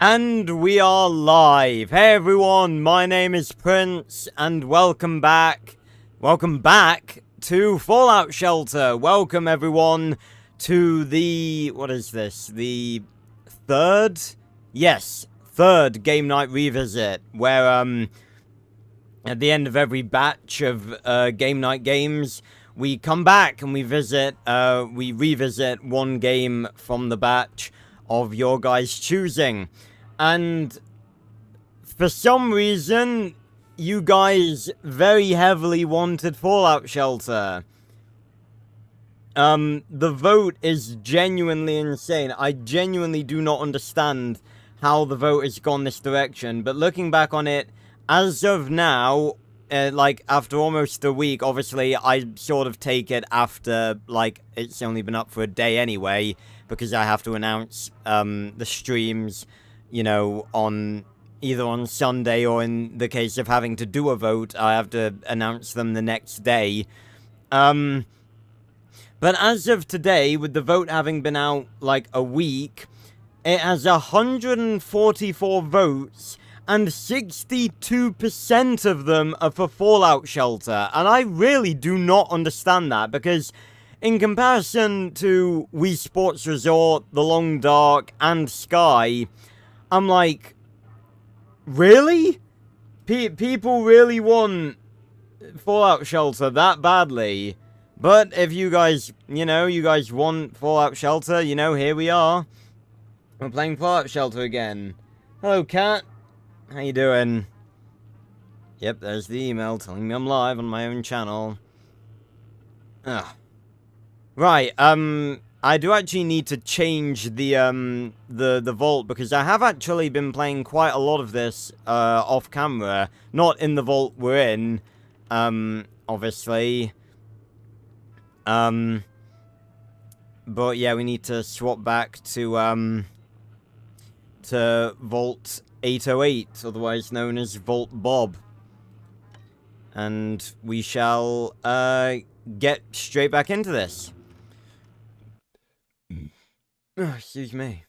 And we are live. Hey everyone, my name is Prince, and welcome back. Welcome back to Fallout Shelter. Welcome everyone to the, what is this? The third? Yes, third Game Night Revisit, where, at the end of every batch of, Game Night games, we come back and we revisit one game from the batch of your guys' choosing. And for some reason, you guys very heavily wanted Fallout Shelter. The vote is genuinely insane. I genuinely do not understand how the vote has gone this direction. But looking back on it, as of now, like, after almost a week, obviously, I sort of take it after, like, it's only been up for a day anyway, because I have to announce, the streams, you know, either on Sunday or in the case of having to do a vote, I have to announce them the next day. But as of today, with the vote having been out, like, a week, it has 144 votes, and 62% of them are for Fallout Shelter. And I really do not understand that, because in comparison to Wii Sports Resort, The Long Dark, and Sky, I'm like, really? People really want Fallout Shelter that badly? But if you guys, you know, you guys want Fallout Shelter, you know, here we are. We're playing Fallout Shelter again. Hello, Cat. How you doing? Yep, there's the email telling me I'm live on my own channel. Ugh. Right, I do actually need to change the vault, because I have actually been playing quite a lot of this, off camera. Not in the vault we're in, obviously. But yeah, we need to swap back to Vault 808, otherwise known as Vault Bob. And we shall, get straight back into this. Oh, excuse me.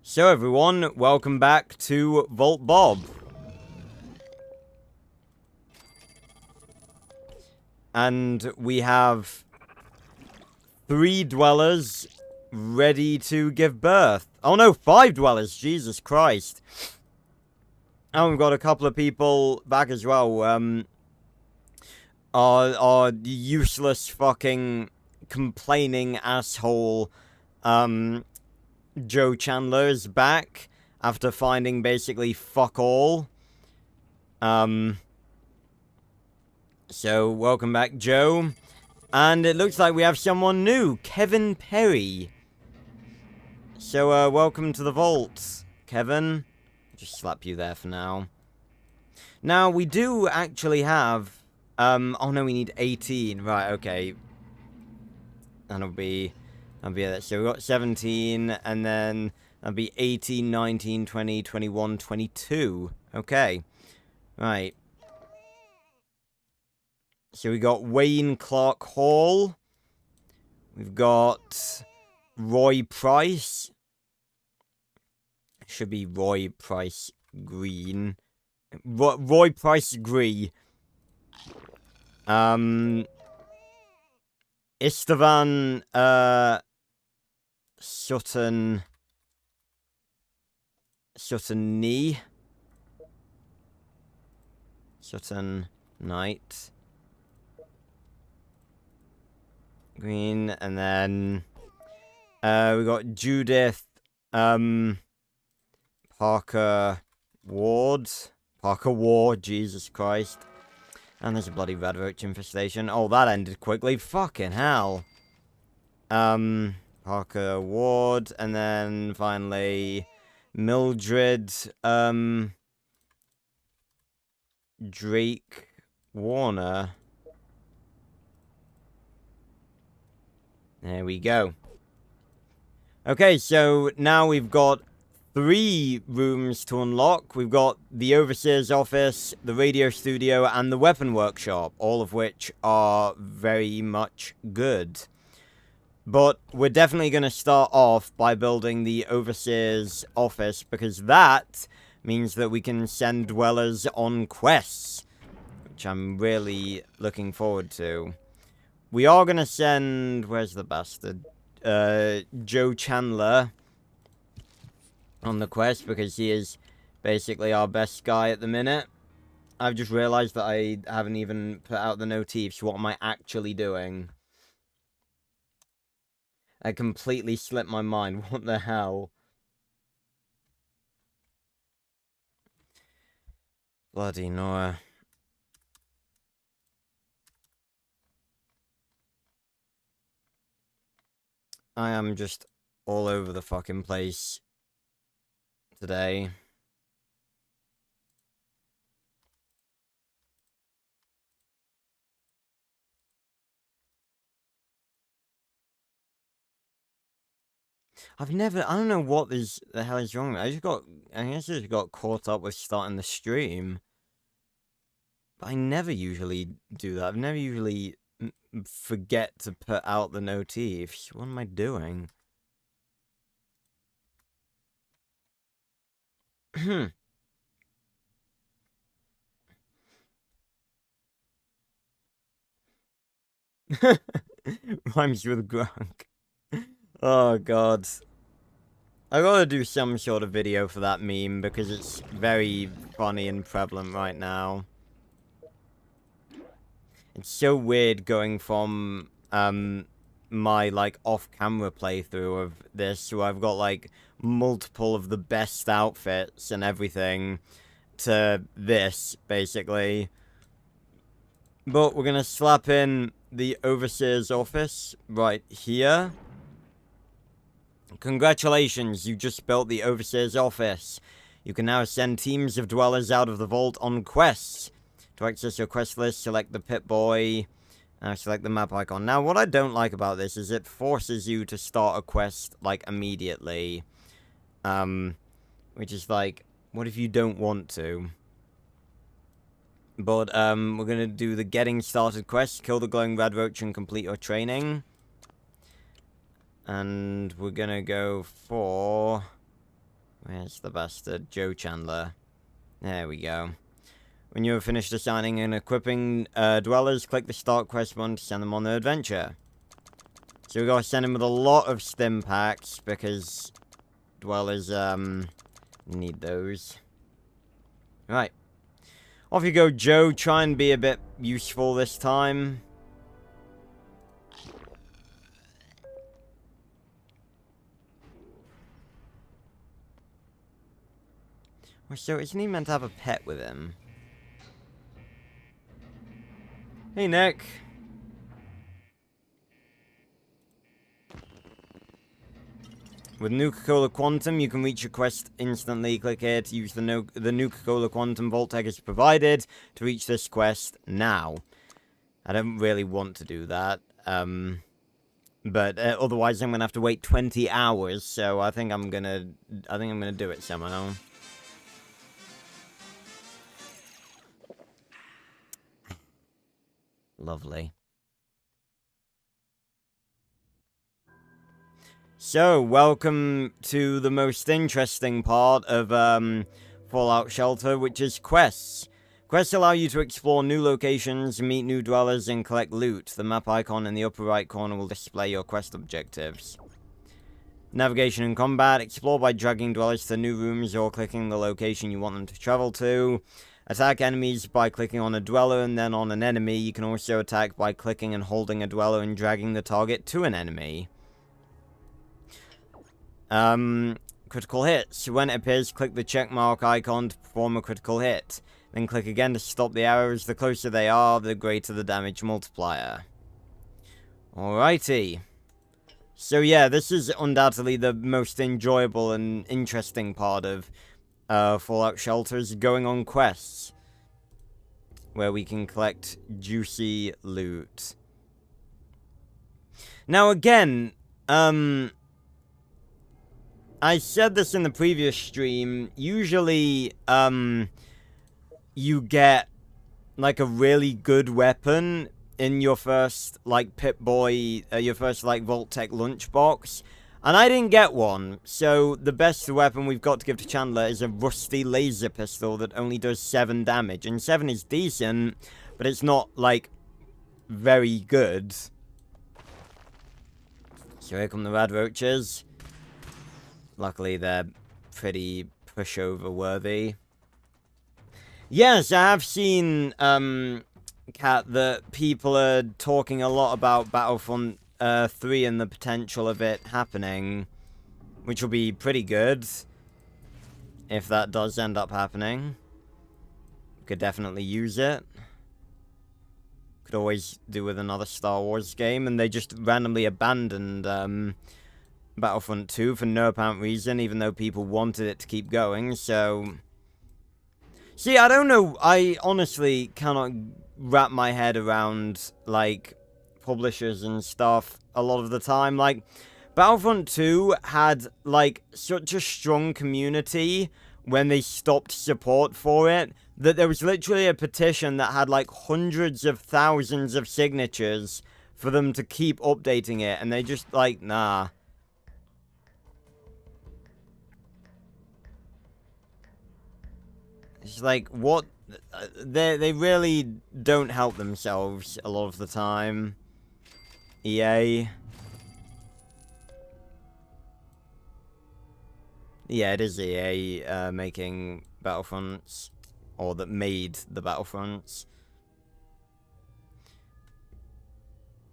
So everyone, welcome back to Vault Bob. And we have 3 dwellers ready to give birth. Oh no, 5 dwellers, Jesus Christ. And we've got a couple of people back as well, our useless fucking complaining asshole, Joe Chandler is back after finding basically fuck all. So, welcome back, Joe. And it looks like we have someone new, Kevin Perry. So, welcome to the vault, Kevin. Just slap you there for now. Now, we do actually have... oh no, we need 18. Right, okay. That'll be it. So we've got 17, and then that'll be 18, 19, 20, 21, 22. Okay. Right. So we got Wayne Clark Hall. We've got Roy Price. Should be Roy Price Green. Roy Price Green. Istvan, Sutton Knee. Sutton Knight. Green, and then, we got Judith, Parker Ward, Jesus Christ. And there's a bloody red roach infestation. Oh, that ended quickly. Fucking hell. Parker Ward. And then, finally, Mildred, Drake Warner. There we go. Okay, so now we've got 3 rooms to unlock. We've got the Overseer's office, the radio studio, and the weapon workshop, all of which are very much good. But we're definitely going to start off by building the Overseer's office, because that means that we can send dwellers on quests, which I'm really looking forward to. We are going to send... Where's the bastard? Joe Chandler on the quest, because he is basically our best guy at the minute. I've just realized that I haven't even put out the notifs. What am I actually doing? I completely slipped my mind. What the hell? Bloody Nora. I am just all over the fucking place today. I don't know what the hell is wrong. I guess I just got caught up with starting the stream. But I never usually do that. I've never usually forget to put out the notifs. What am I doing? Rhymes with Gronk. Oh, God. I gotta do some sort of video for that meme, because it's very funny and prevalent right now. It's so weird going from, my, like, off-camera playthrough of this, where I've got, like, multiple of the best outfits and everything, to this, basically. But we're gonna slap in the Overseer's office right here. Congratulations, you just built the Overseer's office. You can now send teams of dwellers out of the vault on quests. To access your quest list, select the Pip-Boy. Select the map icon. Now, what I don't like about this is it forces you to start a quest, like, immediately. Which is like, what if you don't want to? But, we're gonna do the Getting Started quest. Kill the glowing red roach and complete your training. And we're gonna go for... Where's the bastard? Joe Chandler. There we go. When you have finished assigning and equipping dwellers, click the Start Quest button to send them on their adventure. So we gotta send them with a lot of stim packs, because dwellers, need those. Right. Off you go, Joe. Try and be a bit useful this time. So isn't he meant to have a pet with him? Hey, Nick. With Nuka-Cola Quantum, you can reach your quest instantly. Click here to use the Nuka-Cola Quantum Vault Tag is provided to reach this quest now. I don't really want to do that. But otherwise I'm gonna have to wait 20 hours, so I think I'm gonna do it somehow. Lovely. So, welcome to the most interesting part of Fallout Shelter, which is quests. Quests allow you to explore new locations, meet new dwellers, and collect loot. The map icon in the upper right corner will display your quest objectives. Navigation and combat. Explore by dragging dwellers to new rooms or clicking the location you want them to travel to. Attack enemies by clicking on a dweller and then on an enemy. You can also attack by clicking and holding a dweller and dragging the target to an enemy. Critical hits. When it appears, click the checkmark icon to perform a critical hit. Then click again to stop the arrows. The closer they are, the greater the damage multiplier. Alrighty. So yeah, this is undoubtedly the most enjoyable and interesting part of Fallout Shelter, is going on quests. Where we can collect juicy loot. Now again, I said this in the previous stream, usually, you get, like, a really good weapon in your first, like, Pip-Boy, your first, like, Vault-Tec lunchbox. And I didn't get one, so the best weapon we've got to give to Chandler is a rusty laser pistol that only does 7 damage. And 7 is decent, but it's not, like, very good. So here come the rad roaches. Luckily, they're pretty pushover worthy. Yes, I have seen, Kat, that people are talking a lot about Battlefront 3 and the potential of it happening, which will be pretty good if that does end up happening. Could definitely use it. Could always do with another Star Wars game, and they just randomly abandoned Battlefront 2 for no apparent reason, even though people wanted it to keep going, so... See, I don't know, I honestly cannot wrap my head around, like, publishers and stuff a lot of the time. Like, Battlefront 2 had, like, such a strong community when they stopped support for it, that there was literally a petition that had, like, hundreds of thousands of signatures for them to keep updating it, and they just, like, nah. It's like, what? They really don't help themselves a lot of the time. EA. Yeah, it is EA making Battlefronts. Or that made the Battlefronts.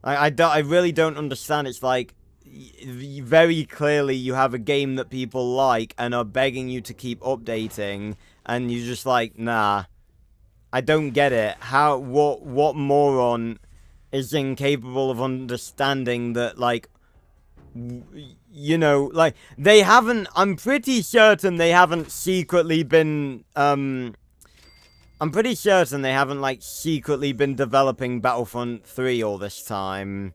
I really don't understand. It's like, very clearly you have a game that people like and are begging you to keep updating, and you're just like, nah. I don't get it. What moron is incapable of understanding that, like, you know, like, they haven't, I'm pretty certain they haven't secretly been, I'm pretty certain they haven't, like, secretly been developing Battlefront 3 all this time.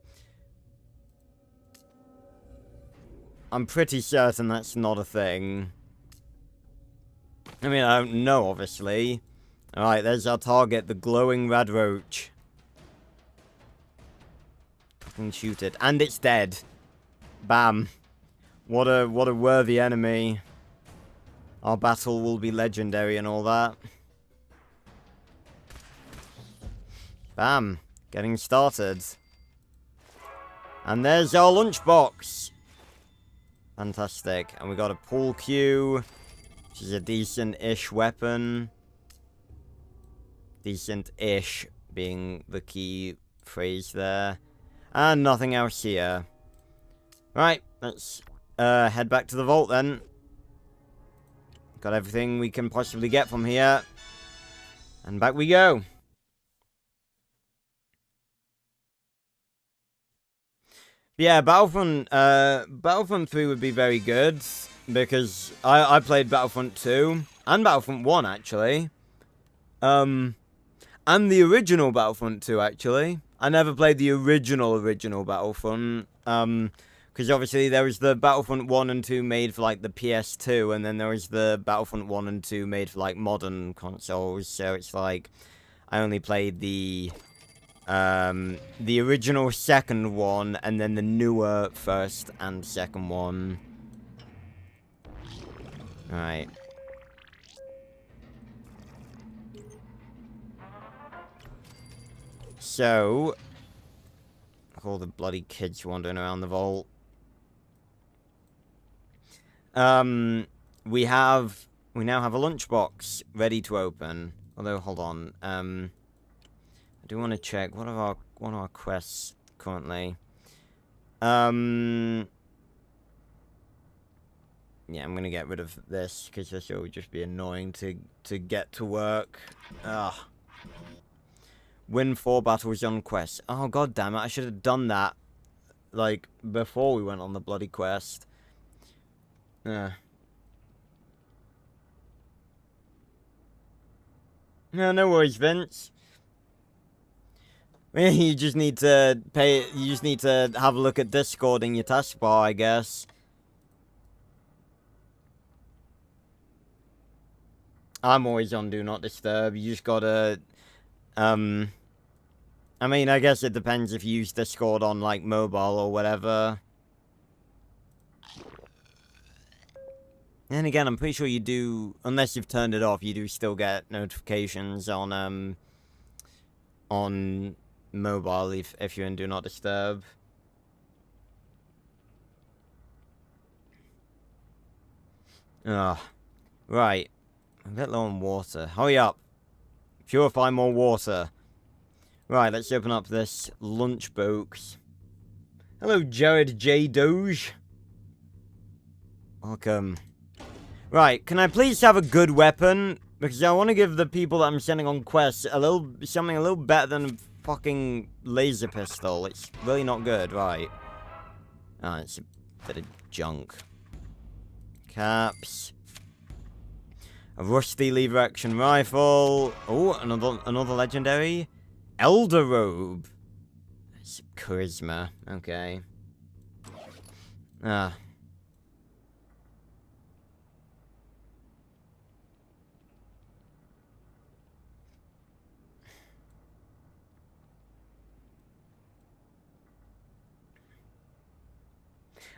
I'm pretty certain that's not a thing. I mean, I don't know, obviously. Alright, there's our target, the glowing rad roach. Fucking shoot it. And it's dead. Bam. What a worthy enemy. Our battle will be legendary and all that. Bam. Getting started. And there's our lunchbox. Fantastic. And we got a pool cue, which is a decent-ish weapon. Decent-ish being the key phrase there. And nothing else here. Right, let's head back to the vault then. Got everything we can possibly get from here. And back we go. Yeah, Battlefront 3 would be very good, because I played Battlefront 2, and Battlefront 1, actually. And the original Battlefront 2, actually. I never played the original Battlefront, because obviously there was the Battlefront 1 and 2 made for, like, the PS2, and then there was the Battlefront 1 and 2 made for, like, modern consoles, so it's like, I only played the original second one, and then the newer first and second one. Alright. So, all the bloody kids wandering around the vault. We now have a lunchbox ready to open. Although, hold on. I do want to check what are our quests currently. Yeah, I'm gonna get rid of this because this will just be annoying to get to work. Ugh. Win 4 battles on quest. Oh, god damn it, I should have done that, like, before we went on the bloody quest. No, no worries, Vince. You just need to have a look at Discord in your taskbar, I guess. I'm always on Do Not Disturb. You just gotta, I mean, I guess it depends if you use Discord on, like, mobile or whatever. And again, I'm pretty sure you do, unless you've turned it off, you do still get notifications on mobile if you're in Do Not Disturb. Ugh. Right. I'm a bit low on water. Hurry up. Purify more water. Right, let's open up this lunchbox. Hello, Jared J. Doge. Welcome. Right, can I please have a good weapon? Because I want to give the people that I'm sending on quests something a little better than a fucking laser pistol. It's really not good, right? Ah, it's a bit of junk. Caps. A rusty lever action rifle. Oh, another legendary. Elder robe. It's charisma. Okay. Ah.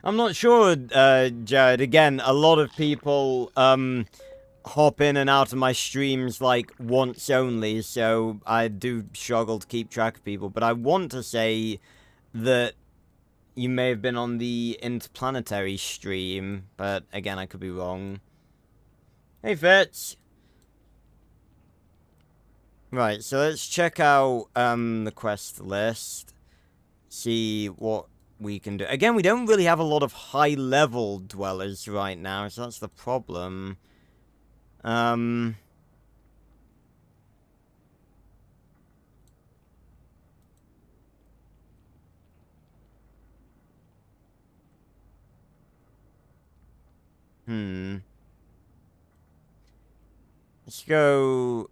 I'm not sure, Jared. Again, a lot of people, hop in and out of my streams, like, once only, so I do struggle to keep track of people. But I want to say that you may have been on the Interplanetary stream, but again, I could be wrong. Hey, Fitz! Right, so let's check out, the quest list. See what we can do. Again, we don't really have a lot of high-level dwellers right now, so that's the problem. Hmm. Let's go.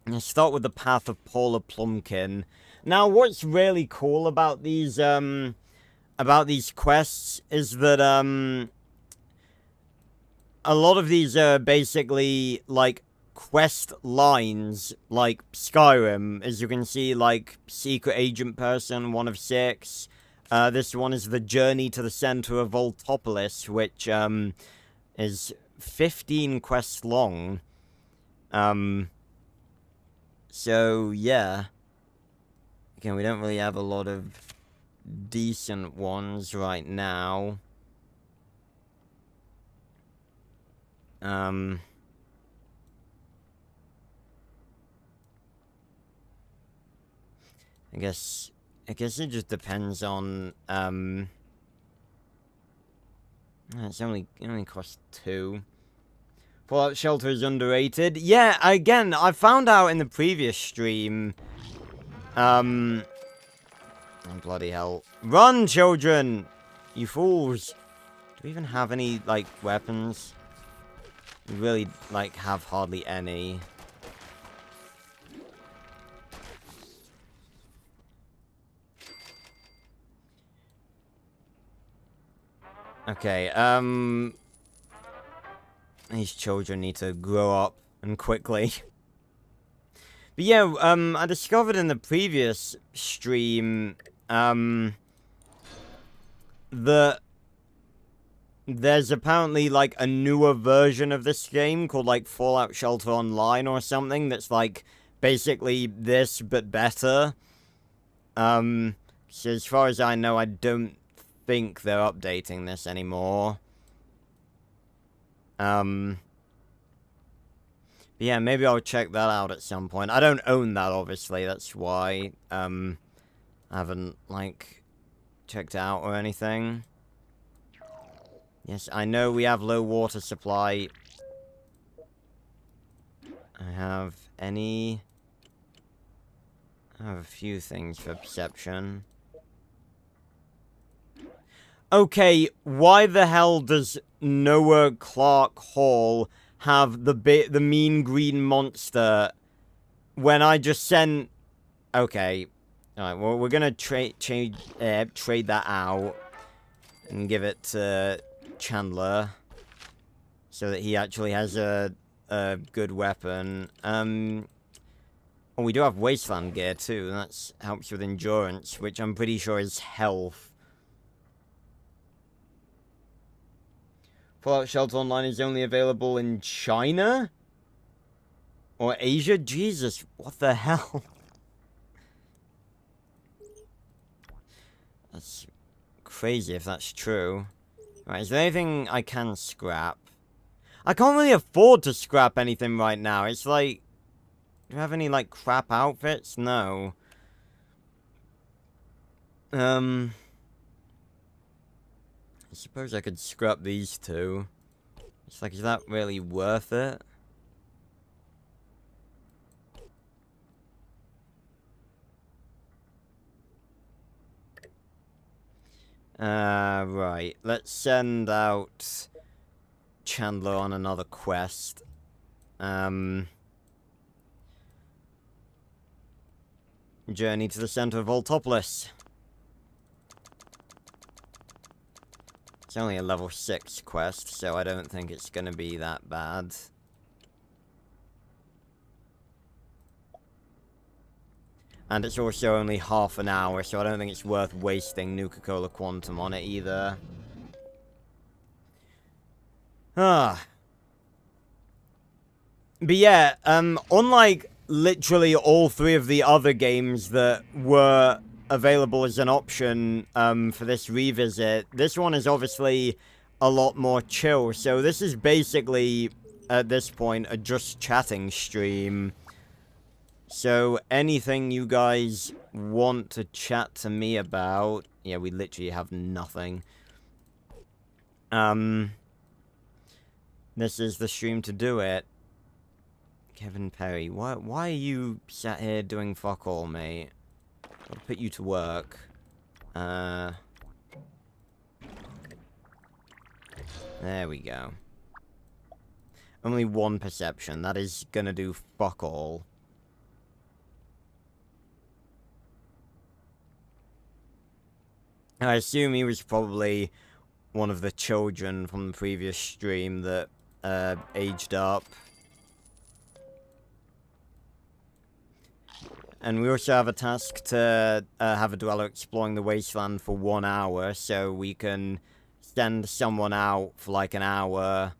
Let's start with the Path of Paula Plumkin. Now, what's really cool about these quests is that, a lot of these are basically, like, quest lines, like Skyrim. As you can see, like, Secret Agent Person, 1 of 6. This one is The Journey to the Center of Voltopolis, which, is 15 quests long. So, yeah. Again, we don't really have a lot of decent ones right now. I guess it just depends on, it only costs 2. Fallout Shelter is underrated. Yeah, again, I found out in the previous stream, oh, bloody hell. Run, children! You fools! Do we even have any, like, weapons? We really, like, have hardly any. Okay, these children need to grow up, and quickly. But yeah, I discovered in the previous stream, that there's apparently, like, a newer version of this game called, like, Fallout Shelter Online or something that's, like, basically this, but better. So as far as I know, I don't think they're updating this anymore. But yeah, maybe I'll check that out at some point. I don't own that, obviously, that's why, I haven't, like, checked out or anything. Yes, I know we have low water supply. I have a few things for perception. Okay, why the hell does Noah Clark Hall have the mean green monster when I just sent... Okay. Alright, well, we're gonna trade that out and give it to Chandler so that he actually has a good weapon. Oh, we do have Wasteland gear, too. That helps with endurance, which I'm pretty sure is health. Fallout Shelter Online is only available in China? Or Asia? Jesus, what the hell? That's crazy if that's true. Right, is there anything I can scrap? I can't really afford to scrap anything right now. It's like... Do you have any, like, crap outfits? No. I suppose I could scrap these two. It's like, is that really worth it? Right. Let's send out Chandler on another quest. Journey to the center of Voltopolis. It's only a level 6 quest, so I don't think it's gonna be that bad. And it's also only half an hour, so I don't think it's worth wasting Nuka-Cola Quantum on it either. But yeah, unlike literally all 3 of the other games that were available as an option for this revisit, this one is obviously a lot more chill. So this is basically, at this point, a just chatting stream. So anything you guys want to chat to me about... Yeah, we literally have nothing. This is the stream to do it. Kevin Perry, why are you sat here doing fuck all, mate? I'll put you to work. There we go. Only 1 perception. That is gonna do fuck all. I assume he was probably one of the children from the previous stream that aged up. And we also have a task to have a dweller exploring the wasteland for 1 hour, so we can send someone out for like an hour,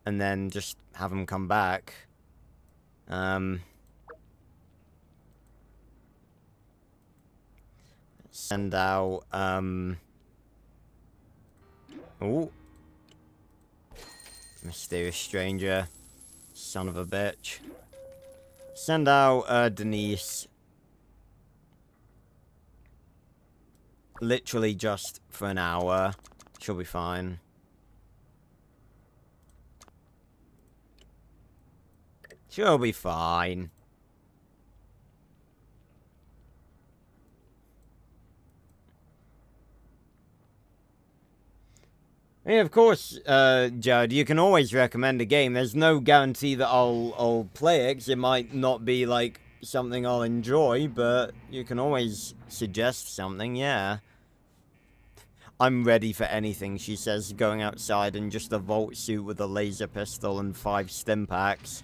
and then just have them come back. Send out, Ooh. Mysterious stranger. Son of a bitch. Send out, Denise. Literally just for an hour. She'll be fine. She'll be fine. I mean, of course, Jared, you can always recommend a game. There's no guarantee that I'll play it, 'cause it might not be, like, something I'll enjoy, but you can always suggest something, yeah. I'm ready for anything, she says, going outside in just a Vault suit with a laser pistol and 5 stim packs.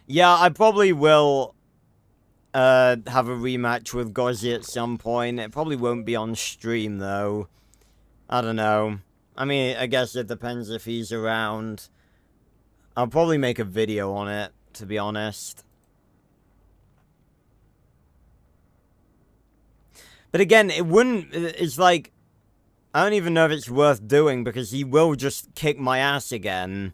Yeah, I probably will have a rematch with Gozzy at some point. It probably won't be on stream, though. I don't know. I mean, I guess it depends if he's around. I'll probably make a video on it, to be honest. But again, it wouldn't... It's like... I don't even know if it's worth doing, because he will just kick my ass again.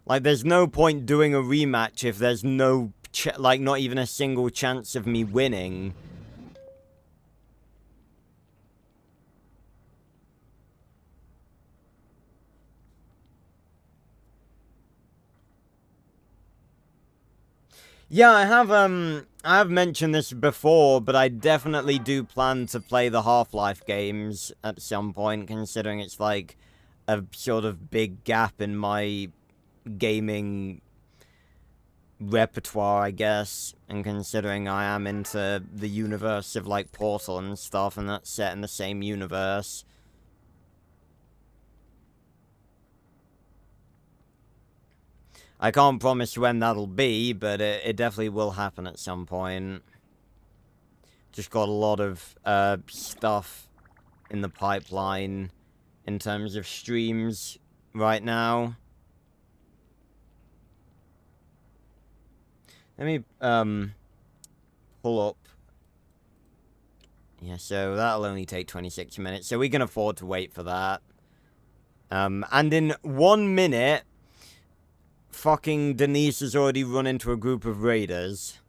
Like, there's no point doing a rematch if there's no, like, not even a single chance of me winning. Yeah, I have mentioned this before, but I definitely do plan to play the Half-Life games at some point, considering it's, like, a sort of big gap in my gaming repertoire, I guess, and considering I am into the universe of, like, Portal and stuff, and that's set in the same universe. I can't promise when that'll be, but it definitely will happen at some point. Just got a lot of stuff in the pipeline in terms of streams right now. Let me pull up. Yeah, so that'll only take 26 minutes, so we can afford to wait for that. And in 1 minute, fucking Denise has already run into a group of raiders.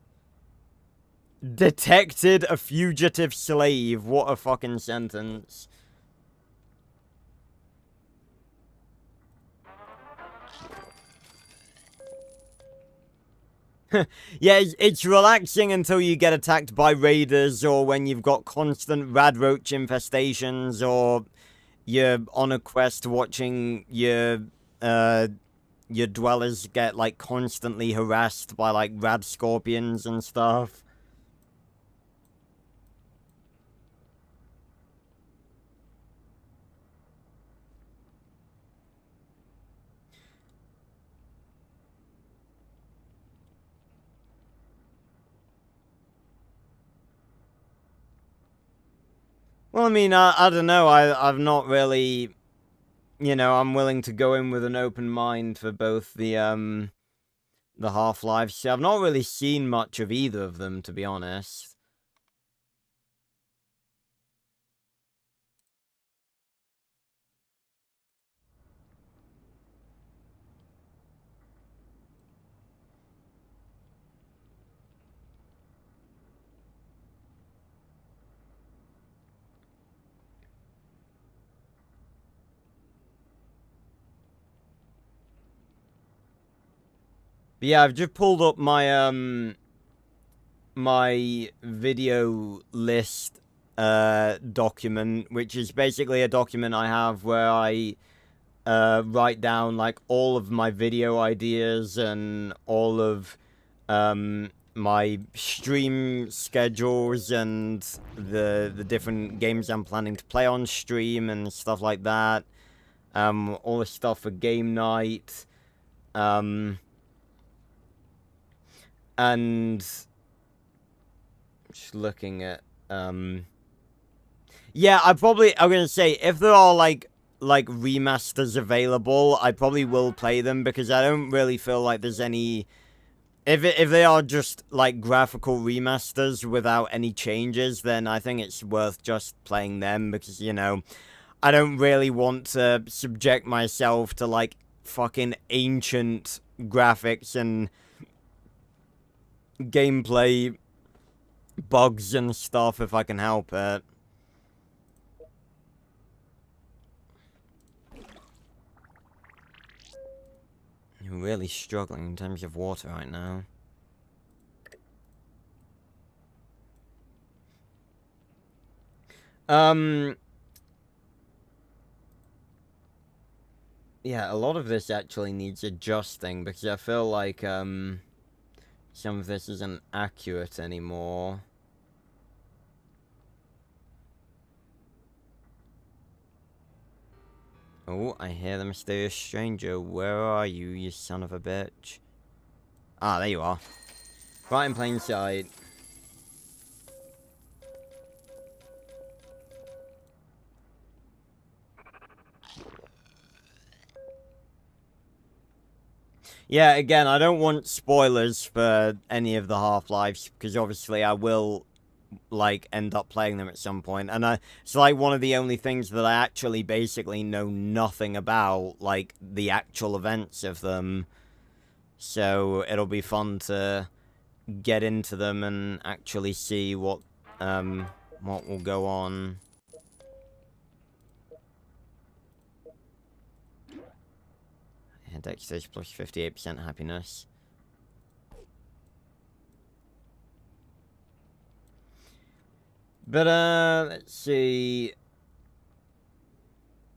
Detected a fugitive slave. What a fucking sentence. Yeah, it's relaxing until you get attacked by raiders, or when you've got constant radroach infestations, or you're on a quest watching your dwellers get, like, constantly harassed by, like, rad scorpions and stuff. Well, I mean, I don't know. I've not really, you know, I'm willing to go in with an open mind for both the Half-Lives. See, I've not really seen much of either of them, to be honest. But yeah, I've just pulled up my my video list document, which is basically a document I have where I write down, like, all of my video ideas and all of my stream schedules and the different games I'm planning to play on stream and stuff like that. All the stuff for game night. And just looking at yeah, I'm gonna say, if there are like remasters available, I probably will play them, because I don't really feel like there's any, if they are just like graphical remasters without any changes, then I think it's worth just playing them, because, you know, I don't really want to subject myself to, like, fucking ancient graphics and gameplay bugs and stuff if I can help it. You're really struggling in terms of water right now. Yeah, a lot of this actually needs adjusting, because I feel like some of this isn't accurate anymore. Oh, I hear the mysterious stranger. Where are you, you son of a bitch? Ah, there you are. Right in plain sight. Yeah, again, I don't want spoilers for any of the Half-Lives, because obviously I will, like, end up playing them at some point. And it's like one of the only things that I actually basically know nothing about, like, the actual events of them. So it'll be fun to get into them and actually see what will go on. Dex stage plus 58% happiness. But, let's see.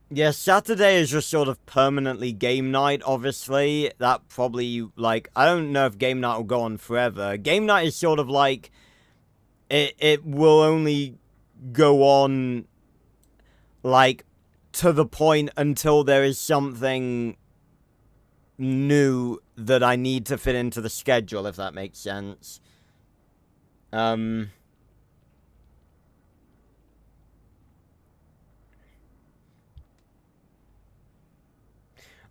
Yeah, Saturday is just sort of permanently game night, obviously. That probably, like, I don't know if game night will go on forever. Game night is sort of like, it will only go on, like, to the point until there is something new that I need to fit into the schedule, if that makes sense.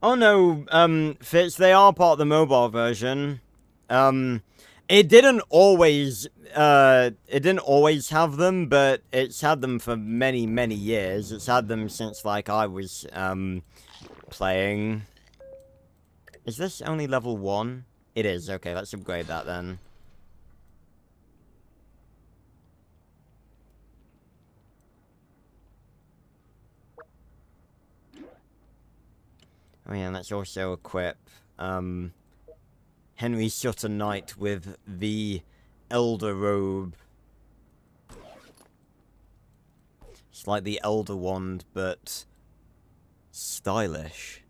Oh no, Fitz, they are part of the mobile version. It didn't always have them, but it's had them for many, many years. It's had them since, like, I was, playing. Is this only level 1? It is, okay, let's upgrade that then. Oh yeah, and let's also equip, Henry Shutter Knight with the Elder Robe. It's like the Elder Wand, but stylish.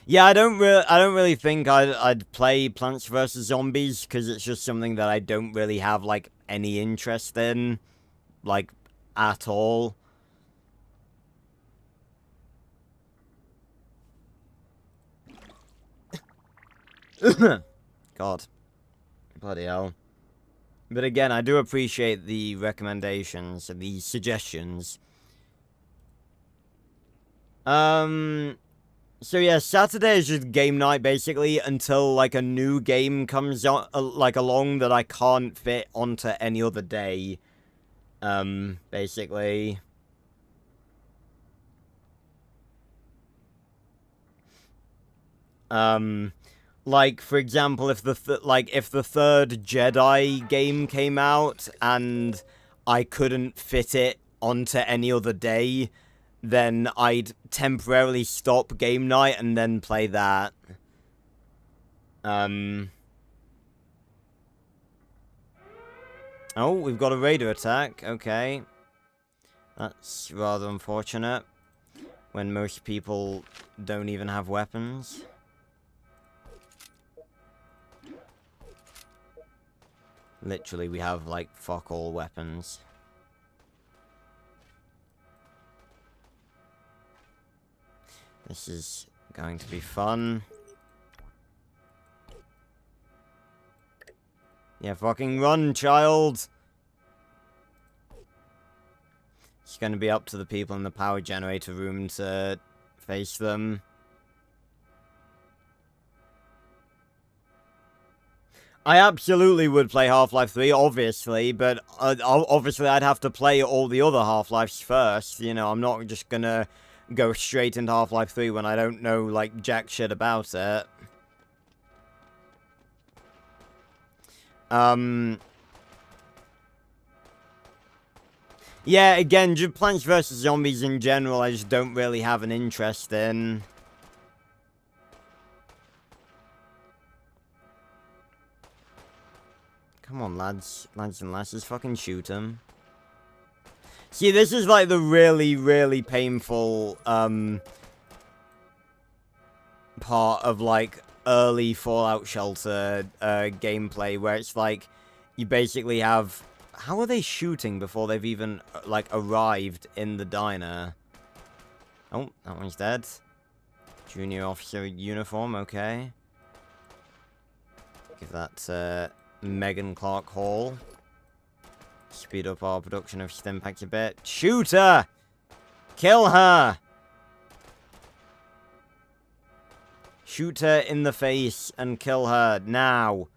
Yeah, I don't really think I'd play Plants vs Zombies because it's just something that I don't really have like any interest in, like at all. God. Bloody hell. But again, I do appreciate the recommendations and the suggestions. So yeah, Saturday is just game night, basically, until, like, a new game comes on, like, along that I can't fit onto any other day. Basically. Like, for example, if the third Jedi game came out and I couldn't fit it onto any other day, then I'd temporarily stop game night and then play that. Oh, we've got a raider attack. Okay. That's rather unfortunate. When most people don't even have weapons. Literally, we have, like, fuck all weapons. This is going to be fun. Yeah, fucking run, child! It's going to be up to the people in the power generator room to face them. I absolutely would play Half-Life 3, obviously, but obviously I'd have to play all the other Half-Lives first. You know, I'm not just gonna go straight into Half-Life 3 when I don't know, like, jack shit about it. Yeah, again, just Plants vs. Zombies in general, I just don't really have an interest in. Come on, lads. Lads and lasses, fucking shoot him. See, this is, like, the really, really painful, part of, like, early Fallout Shelter, gameplay, where it's, like, you basically have... How are they shooting before they've even, like, arrived in the diner? Oh, that one's dead. Junior officer uniform, okay. Give that, Megan Clark Hall. Speed up our production of Stimpaks a bit. Shoot her! Kill her! Shoot her in the face and kill her now.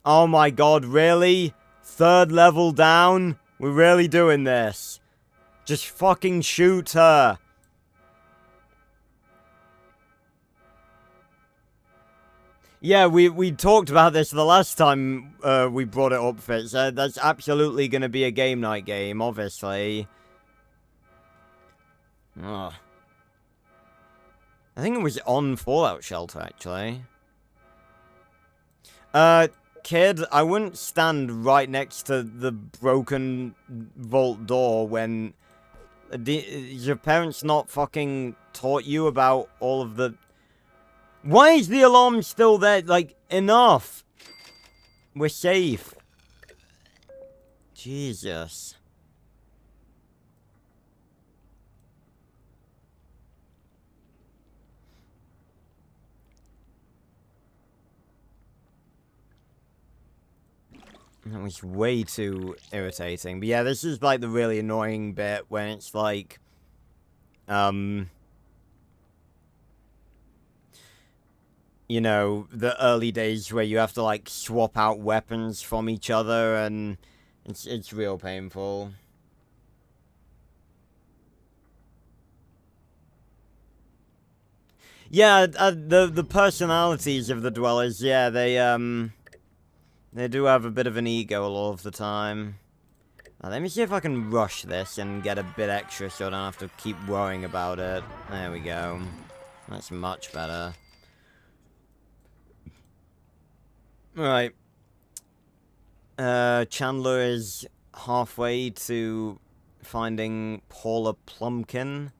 Oh my god, really? Third level down? We're really doing this? Just fucking shoot her. Yeah, we talked about this the last time we brought it up, Fitz. That's absolutely going to be a game night game, obviously. Ugh. I think it was on Fallout Shelter, actually. Kid, I wouldn't stand right next to the broken vault door when... your parents not fucking taught you about all of the... Why is the alarm still there? Like, enough. We're safe. Jesus. That was way too irritating. But yeah, this is like the really annoying bit when it's like, you know, the early days where you have to like swap out weapons from each other, and it's real painful. Yeah, the personalities of the dwellers, yeah, they do have a bit of an ego a lot of the time. Now, let me see if I can rush this and get a bit extra so I don't have to keep worrying about it. There we go. That's much better. Right. Chandler is halfway to finding Paula Plumpkin.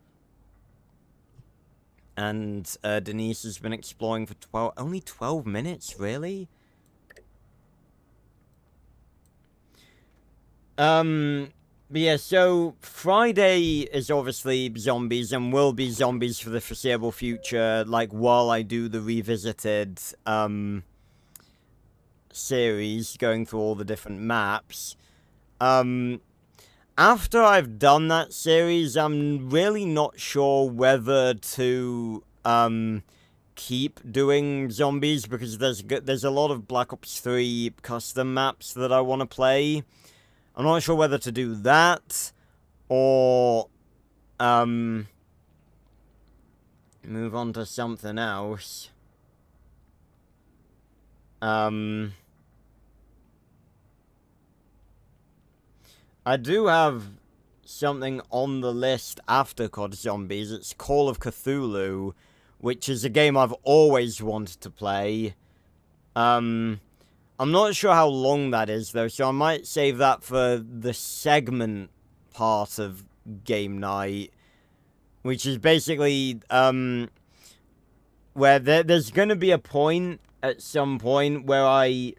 And Denise has been exploring for only 12 minutes, really? But yeah, so Friday is obviously zombies and will be zombies for the foreseeable future, like, while I do the revisited, series, going through all the different maps. After I've done that series, I'm really not sure whether to, keep doing zombies, because there's a lot of Black Ops 3 custom maps that I want to play. I'm not sure whether to do that, or, move on to something else. I do have something on the list after COD Zombies. It's Call of Cthulhu, which is a game I've always wanted to play. I'm not sure how long that is, though, so I might save that for the segment part of game night, which is basically, where there's going to be a point at some point where I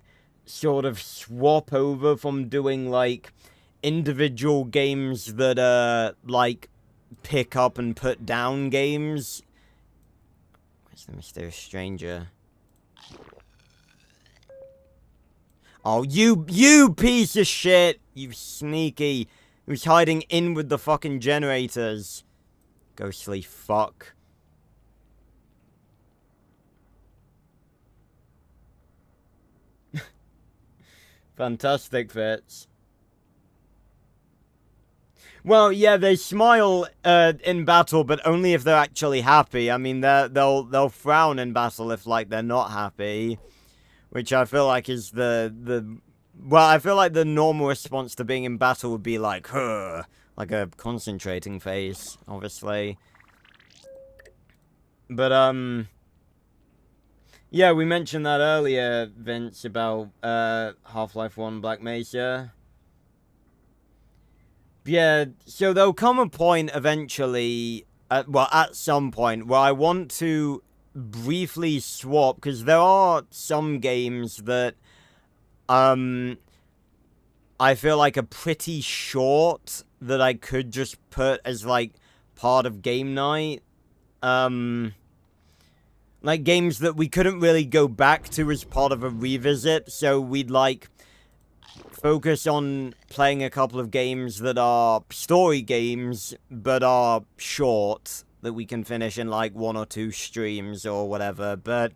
sort of swap over from doing, like, individual games that are, like, pick up and put down games. Where's the mysterious stranger? Oh, you piece of shit! You sneaky! He was hiding in with the fucking generators. Ghostly fuck. Fantastic, Fitz. Well, yeah, they smile in battle, but only if they're actually happy. I mean, they'll frown in battle if, like, they're not happy, which I feel like is well, I feel like the normal response to being in battle would be like, huh, like a concentrating phase, obviously. But yeah, we mentioned that earlier, Vince, about Half-Life 1 Black Mesa. Yeah, so there'll come a point eventually, well, at some point, where I want to briefly swap, because there are some games that, I feel like are pretty short, that I could just put as, like, part of game night. Like, games that we couldn't really go back to as part of a revisit, so we'd, like, focus on playing a couple of games that are story games, but are short, that we can finish in, like, 1 or 2 streams or whatever. But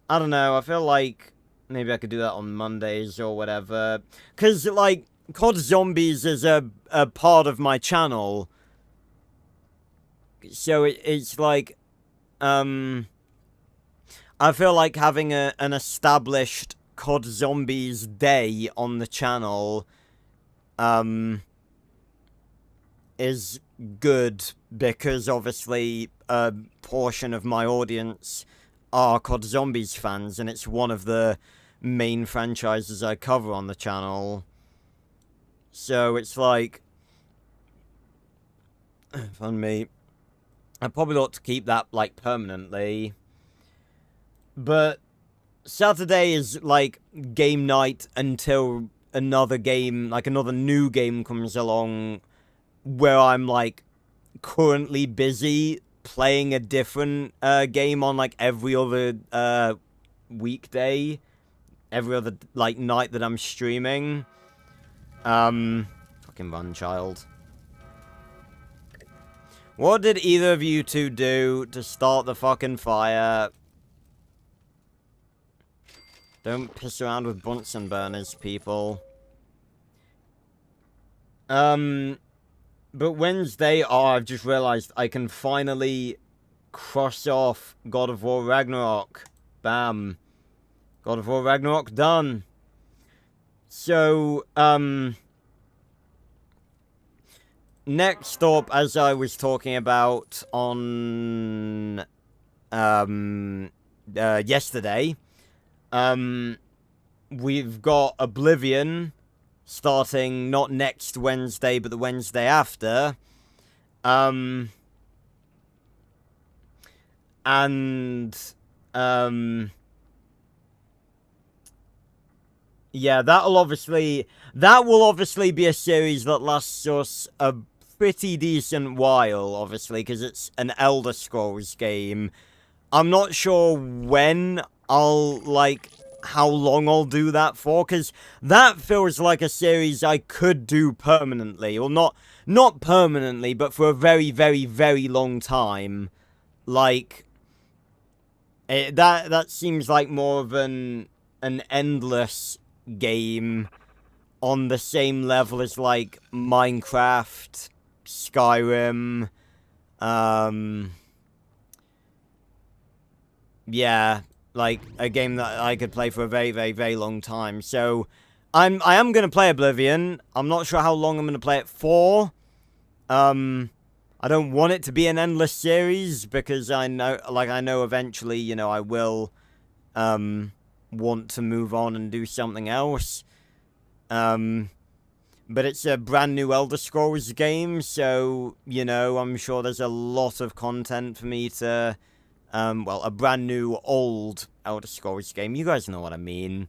I don't know, I feel like maybe I could do that on Mondays or whatever. Because, like, COD Zombies is a part of my channel. So it's like, I feel like having an established COD Zombies day on the channel, is good, because obviously a portion of my audience are COD Zombies fans, and it's one of the main franchises I cover on the channel. So it's like, fun me, I probably ought to keep that, like, permanently. But Saturday is, like, game night until another game, like, another new game comes along where I'm, like, currently busy playing a different game on, like, every other weekday. every other, like, night that I'm streaming. Fucking run, child. What did either of you two do to start the fucking fire? Don't piss around with Bunsen burners, people. But Wednesday, I've just realized I can finally cross off God of War Ragnarok. Bam. God of War Ragnarok done. So, next up, as I was talking about on, yesterday, we've got Oblivion starting not next Wednesday, but the Wednesday after. Yeah, that will obviously be a series that lasts us a pretty decent while, obviously, because it's an Elder Scrolls game. I'm not sure when I'll, like, how long I'll do that for, because that feels like a series I could do permanently, or not permanently, but for a very, very, very long time. Like, that seems like more of an endless game on the same level as, like, Minecraft, Skyrim, yeah, like, a game that I could play for a very, very, very long time. So, I am gonna play Oblivion. I'm not sure how long I'm gonna play it for. I don't want it to be an endless series, because I know eventually, you know, I will, want to move on and do something else. But it's a brand new Elder Scrolls game, so, you know, I'm sure there's a lot of content for me to, well, a brand new old Elder Scrolls game. You guys know what I mean.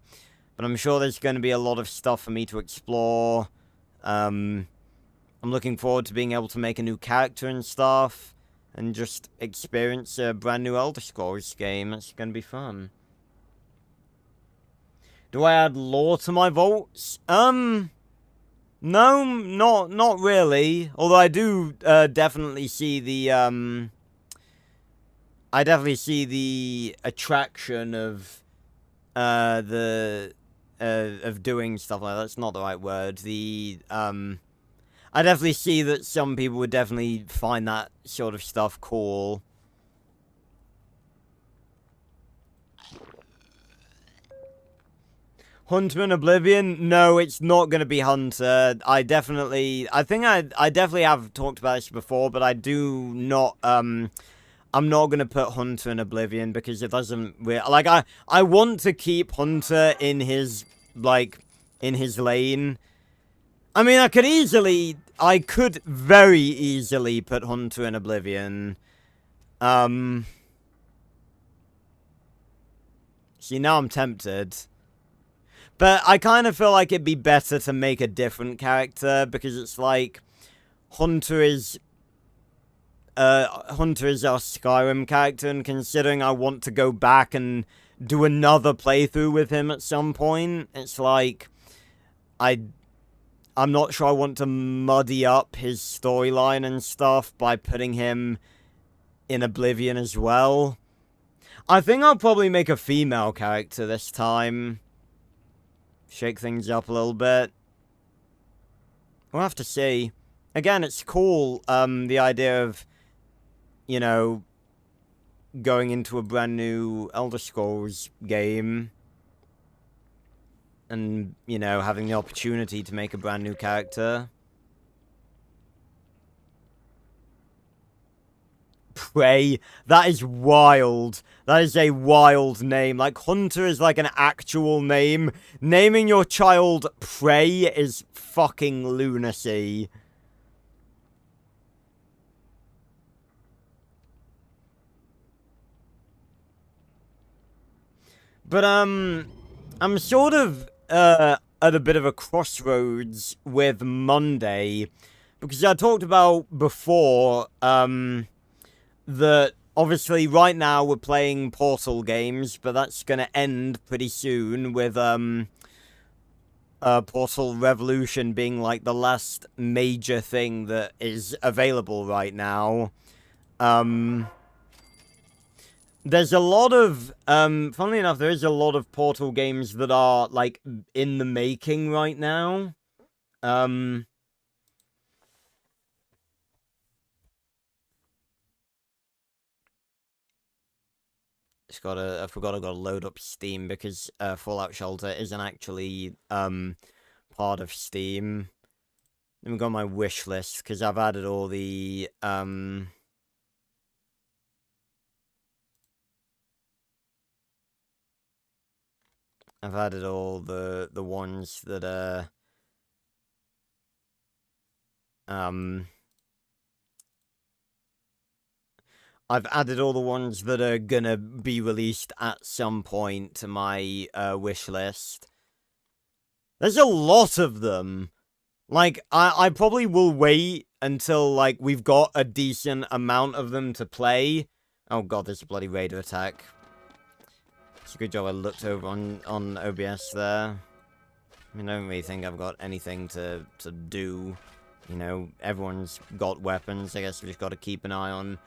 But I'm sure there's going to be a lot of stuff for me to explore. I'm looking forward to being able to make a new character and stuff, and just experience a brand new Elder Scrolls game. It's going to be fun. Do I add lore to my vaults? No, not really. Although I do definitely see the attraction of of doing stuff like that. That's not the right word. I definitely see that some people would definitely find that sort of stuff cool. Hunter and Oblivion? No, it's not going to be Hunter. I definitely have talked about this before, but I do not, I'm not going to put Hunter in Oblivion, because it doesn't like, I want to keep Hunter in his, like, in his lane. I mean, I could very easily put Hunter in Oblivion. See, now I'm tempted. But I kind of feel like it'd be better to make a different character, because it's like, Hunter is our Skyrim character, and considering I want to go back and do another playthrough with him at some point, it's like, I'm not sure I want to muddy up his storyline and stuff by putting him in Oblivion as well. I think I'll probably make a female character this time. Shake things up a little bit. We'll have to see. Again, it's cool, the idea of, you know, going into a brand new Elder Scrolls game. And, you know, having the opportunity to make a brand new character. Prey. That is wild. That is a wild name. Like, Hunter is like an actual name. Naming your child Prey is fucking lunacy. But, I'm sort of, at a bit of a crossroads with Monday. Because I talked about before, that obviously, right now we're playing Portal games, but that's gonna end pretty soon with, Portal Revolution being, like, the last major thing that is available right now. There's a lot of, funnily enough, there is a lot of Portal games that are, like, in the making right now. I forgot I gotta load up Steam because, Fallout Shelter isn't actually, part of Steam. Let me go on my wish list, because I've added all the, I've added all the ones that are, I've added all the ones that are gonna be released at some point to my, wish list. There's a lot of them. Like, I probably will wait until, like, we've got a decent amount of them to play. Oh god, there's a bloody raider attack. It's a good job I looked over on OBS there. I mean, I don't really think I've got anything to do. You know, everyone's got weapons. I guess we just got to keep an eye on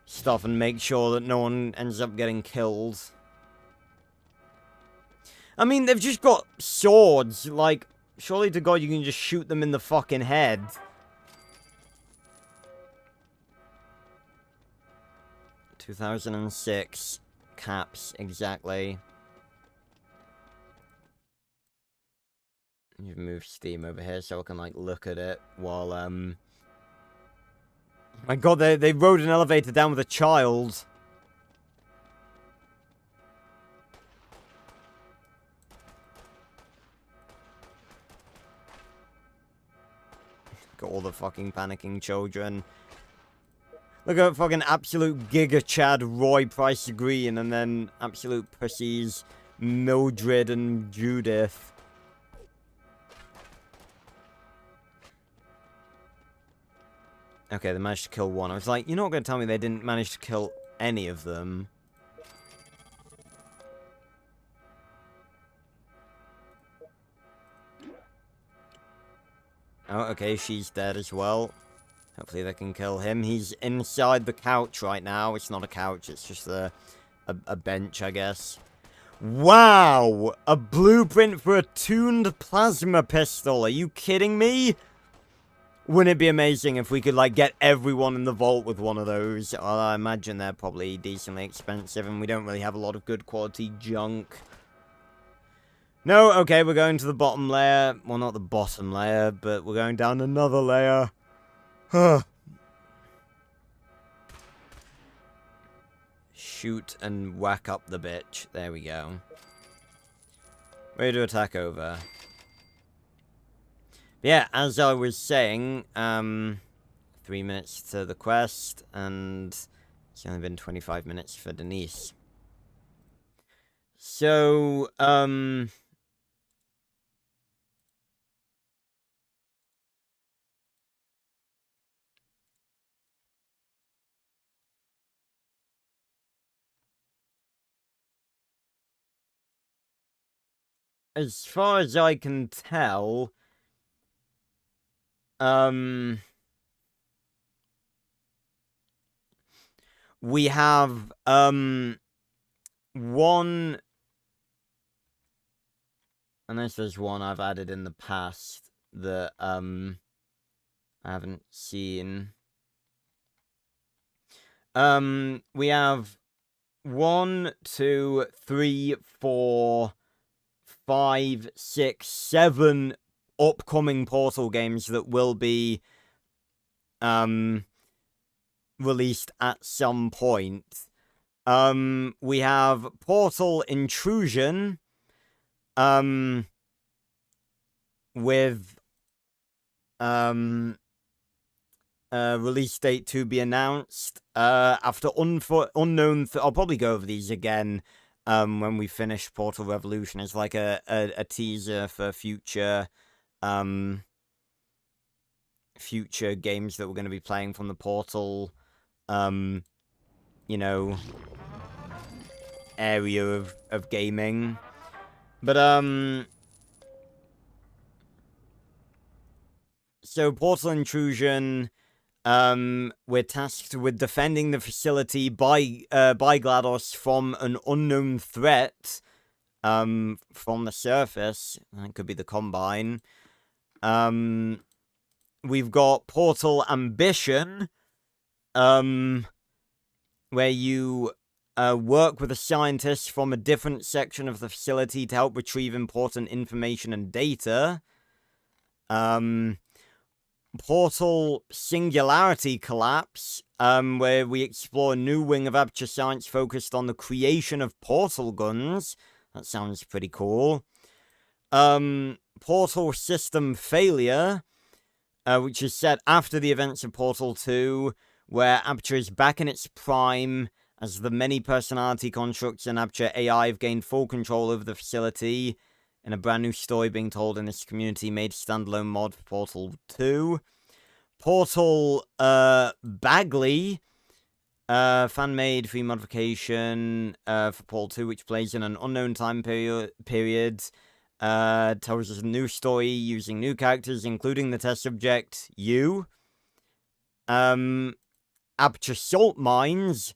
stuff and make sure that no one ends up getting killed. I mean, they've just got swords. Like, surely to God you can just shoot them in the fucking head. "2006. Caps, exactly." You've moved Steam over here so I can, like, look at it while, My god, they rode an elevator down with a child. Got all the fucking panicking children. Look at fucking absolute Giga Chad Roy Price Green, and then absolute pussies Mildred and Judith. Okay, they managed to kill one. I was like, you're not going to tell me they didn't manage to kill any of them. Oh, okay, she's dead as well. Hopefully they can kill him. He's inside the couch right now. It's not a couch, it's just a bench, I guess. Wow! A blueprint for a tuned plasma pistol. Are you kidding me? Wouldn't it be amazing if we could, like, get everyone in the vault with one of those? Well, I imagine they're probably decently expensive, and we don't really have a lot of good quality junk. No, okay, we're going to the bottom layer. Well, not the bottom layer, but we're going down another layer. Huh. Shoot and whack up the bitch. There we go. Ready to attack over. Yeah, as I was saying, 3 minutes to the quest, and it's only been 25 minutes for Denise. So, as far as I can tell, we have, one, unless there's one I've added in the past that, I haven't seen. We have 1, 2, 3, 4, 5, 6, 7 upcoming Portal games that will be released at some point. We have Portal Intrusion with release date to be announced after unknown. I'll probably go over these again when we finish Portal Revolution as like a teaser for future future games that we're going to be playing from the Portal you know, area of gaming. But, so Portal Intrusion, we're tasked with defending the facility by GLaDOS from an unknown threat, from the surface. That could be the Combine. We've got Portal Ambition, where you work with a scientist from a different section of the facility to help retrieve important information and data. Portal Singularity Collapse, where we explore a new wing of Aperture Science focused on the creation of portal guns. That sounds pretty cool. Portal System Failure, which is set after the events of Portal 2, where Aperture is back in its prime as the many personality constructs in Aperture AI have gained full control over the facility, in a brand new story being told in this community-made standalone mod for Portal 2. Portal Bagley, fan-made free modification for Portal 2, which plays in an unknown time period. Tells us a new story using new characters, including the test subject, you. Aperture Salt Mines,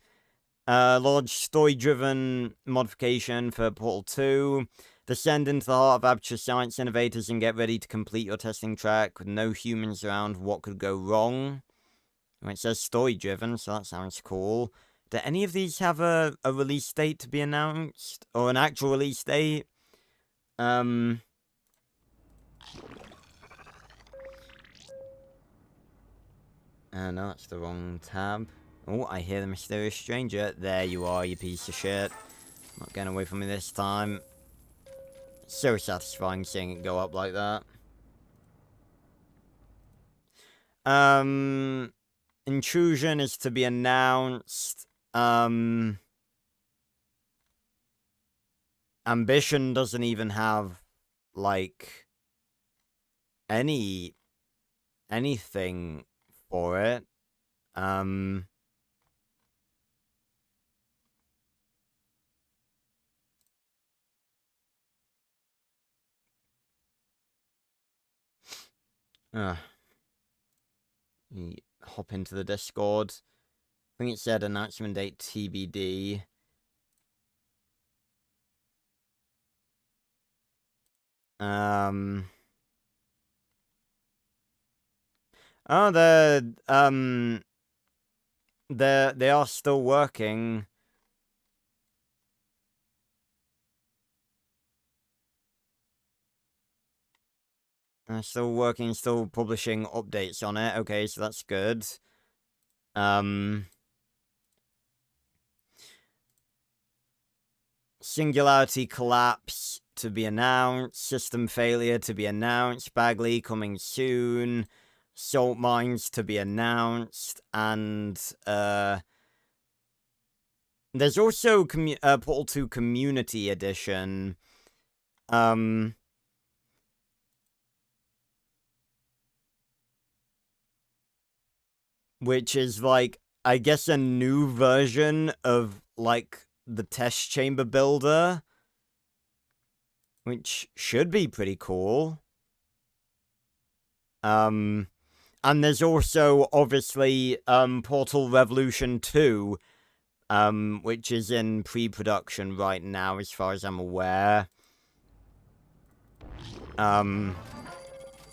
large story-driven modification for Portal 2. Descend into the heart of Aperture Science innovators and get ready to complete your testing track with no humans around. What could go wrong? Well, it says story-driven, so that sounds cool. Do any of these have a release date to be announced? Or an actual release date? No, that's the wrong tab. Oh, I hear the mysterious stranger. There you are, you piece of shit. Not getting away from me this time. So satisfying seeing it go up like that. Intrusion is to be announced. Ambition doesn't even have, like, anything for it. Hop into the Discord. I think it said announcement date TBD. Oh, they are still working. Still working, still publishing updates on it. Okay, so that's good. Singularity Collapse to be announced. System Failure to be announced. Bagley coming soon. Salt Mines to be announced. And, there's also Portal 2 Community Edition. Which is, like, I guess a new version of, like, the test chamber builder. Which should be pretty cool. And there's also, obviously, Portal Revolution 2, which is in pre-production right now, as far as I'm aware.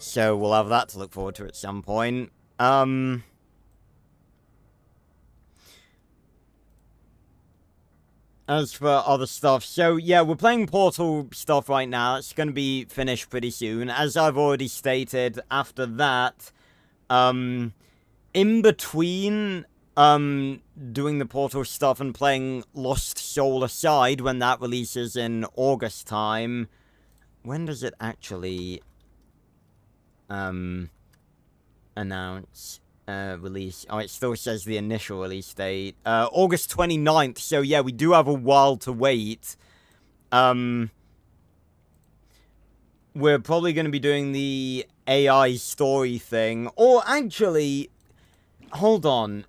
So we'll have that to look forward to at some point. As for other stuff, so yeah, we're playing Portal stuff right now. It's going to be finished pretty soon. As I've already stated, after that, in between, doing the Portal stuff and playing Lost Soul Aside, when that releases in August time, when does it actually, announce? Release. Oh, it still says the initial release date. August 29th. So, yeah, we do have a while to wait. We're probably going to be doing the AI story thing. Or, actually, hold on.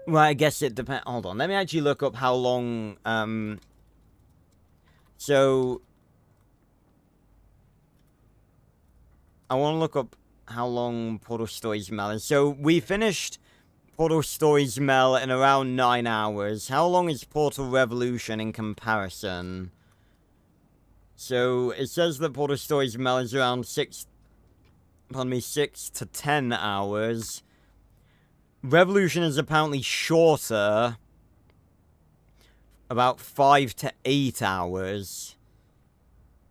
Well, I guess it depends. Hold on, let me actually look up how long, so, I want to look up how long Portal Stories Mel is. So, we finished Portal Stories Mel in around 9 hours. How long is Portal Revolution in comparison? So, it says that Portal Stories Mel is around 6 to 10 hours. Revolution is apparently shorter, about 5 to 8 hours,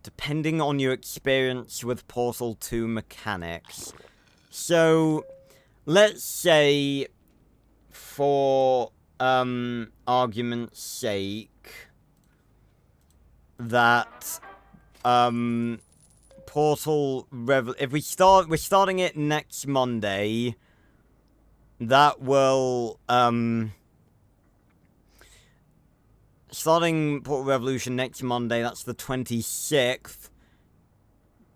depending on your experience with Portal 2 mechanics. So, let's say, for argument's sake, that Portal if we're starting it next Monday. That will, starting Portal Revolution next Monday, that's the 26th.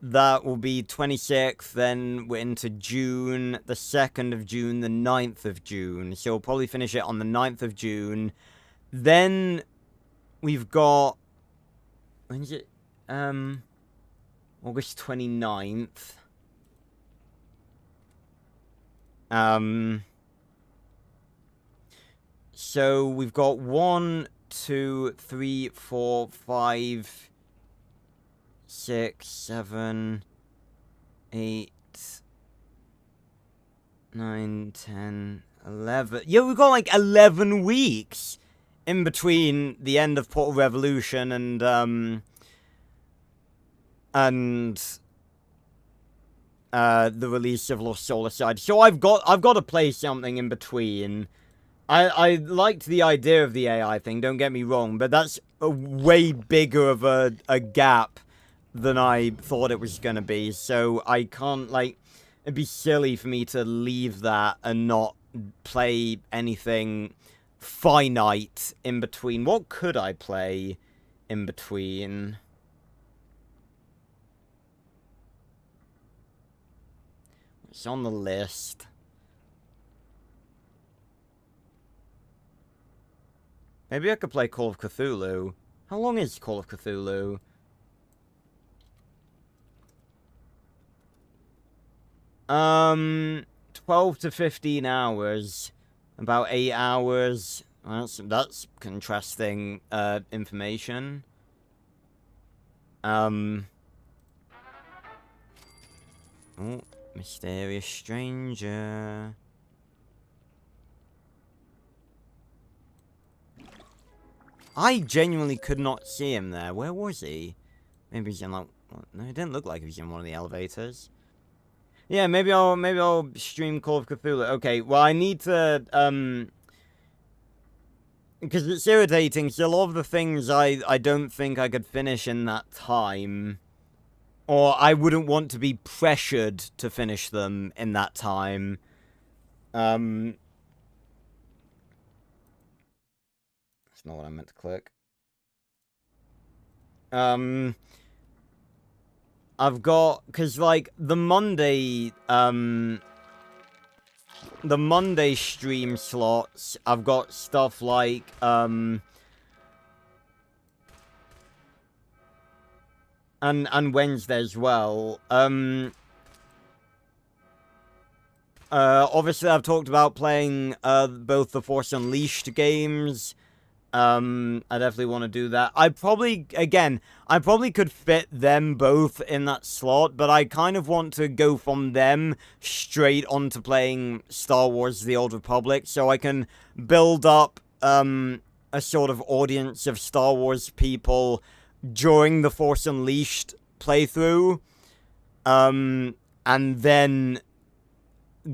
That will be 26th, then we're into June, the 2nd of June, the 9th of June. So we'll probably finish it on the 9th of June. Then we've got, when is it? August 29th. So we've got 1, 2, 3, 4, 5, 6, 7, 8, 9, 10, 11. Yeah, we've got like 11 weeks in between the end of Portal Revolution and the release of Lost Solarcide. So I've got to play something in between. I liked the idea of the AI thing, don't get me wrong, but that's a way bigger of a gap than I thought it was gonna be, so I can't, like, it'd be silly for me to leave that and not play anything finite in between. What could I play in between? It's on the list. Maybe I could play Call of Cthulhu. How long is Call of Cthulhu? Um, 12 to 15 hours. About 8 hours. That's contrasting, information. Oh, mysterious stranger. I genuinely could not see him there. Where was he? Maybe he's in, like... No, it didn't look like he was in one of the elevators. Yeah, maybe I'll stream Call of Cthulhu. Okay, well, I need to, because it's irritating, so a lot of the things I don't think I could finish in that time. Or I wouldn't want to be pressured to finish them in that time. That's not what I meant to click. I've got, because, like, the Monday stream slots, I've got stuff like, and Wednesday as well. Obviously I've talked about playing, both the Force Unleashed games. I definitely want to do that. I probably could fit them both in that slot, but I kind of want to go from them straight onto playing Star Wars The Old Republic, so I can build up, a sort of audience of Star Wars people during the Force Unleashed playthrough, and then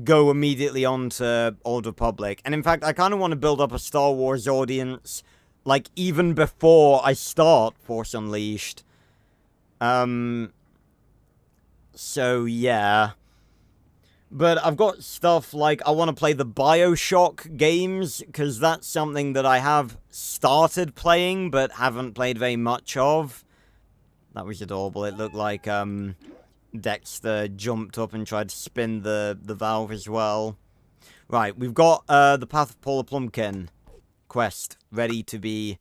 go immediately on to Old Republic. And in fact, I kind of want to build up a Star Wars audience, like, even before I start Force Unleashed. So, yeah. But I've got stuff like, I want to play the BioShock games, because that's something that I have started playing, but haven't played very much of. That was adorable. It looked like, Dexter jumped up and tried to spin the valve as well. Right, we've got the Path of Paula Plumpkin quest ready to be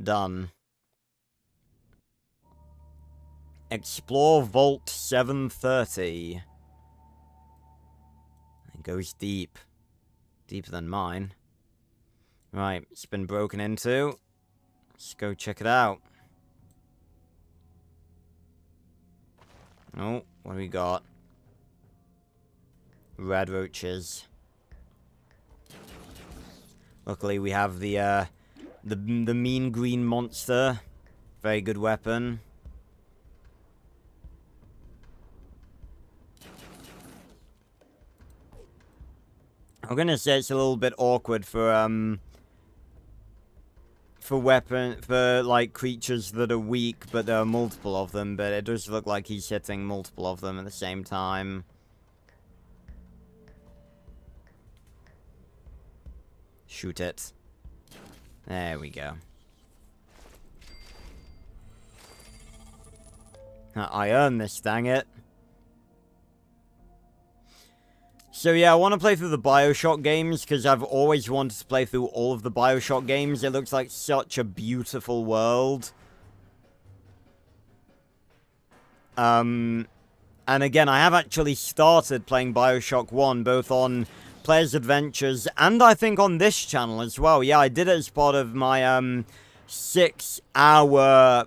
done. Explore Vault 730. It goes deep. Deeper than mine. Right, it's been broken into. Let's go check it out. Oh, what do we got? Red roaches. Luckily, we have the mean green monster. Very good weapon. I'm gonna say it's a little bit awkward for like creatures that are weak, but there are multiple of them. But it does look like he's hitting multiple of them at the same time. Shoot it. There we go. I earned this, dang it. So yeah, I want to play through the BioShock games, because I've always wanted to play through all of the BioShock games. It looks like such a beautiful world. And again, I have actually started playing BioShock 1, both on Player's Adventures, and I think on this channel as well. Yeah, I did it as part of my, 6-hour,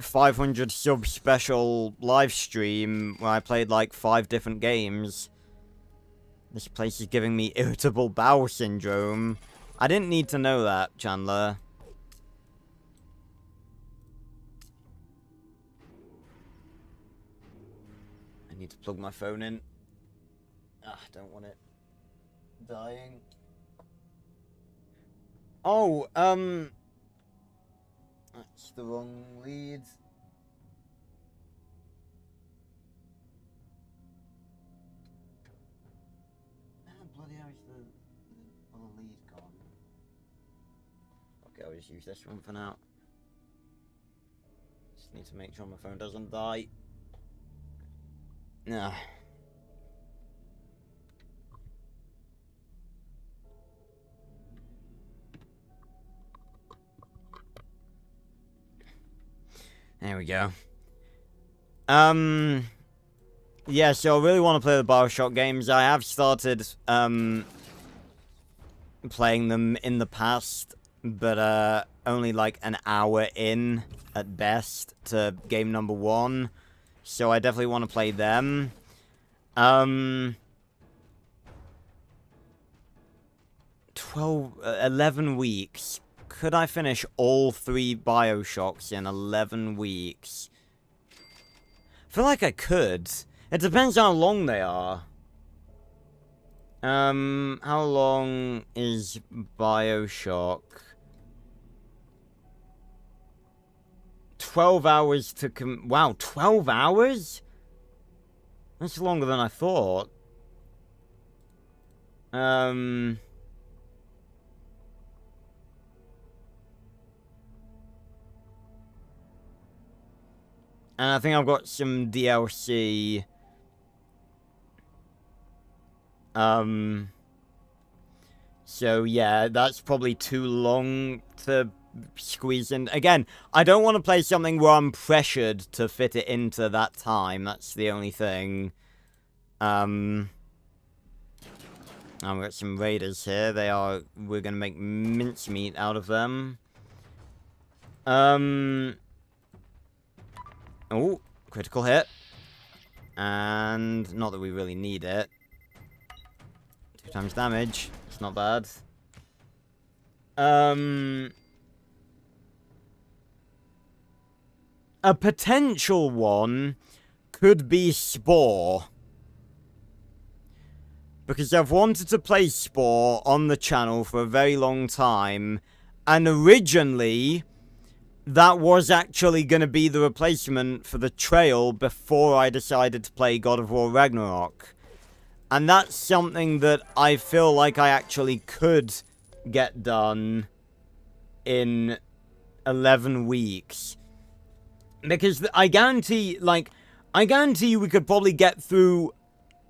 500 sub special live stream where I played like 5 different games. This place is giving me irritable bowel syndrome. I didn't need to know that, Chandler. I need to plug my phone in. Ah, don't want it dying. Oh, that's the wrong lead. Bloody hell, is the other lead gone? Okay, I'll just use this one for now. Just need to make sure my phone doesn't die. Nah. There we go. Yeah, so I really want to play the BioShock games. I have started, playing them in the past, but, only like an hour in, at best, to game number 1. So I definitely want to play them. 11 weeks. Could I finish all 3 BioShocks in 11 weeks? I feel like I could. It depends how long they are. How long is BioShock? 12 hours to wow, 12 hours? That's longer than I thought. And I think I've got some DLC. So yeah, that's probably too long to squeeze in. Again, I don't want to play something where I'm pressured to fit it into that time. That's the only thing. I've got some raiders here. We're gonna make mincemeat out of them. Oh, critical hit. And not that we really need it. 2 times damage. It's not bad. A potential one could be Spore. Because I've wanted to play Spore on the channel for a very long time. And originally, that was actually going to be the replacement for the Trail before I decided to play God of War Ragnarok. And that's something that I feel like I actually could get done in 11 weeks. Because I guarantee you we could probably get through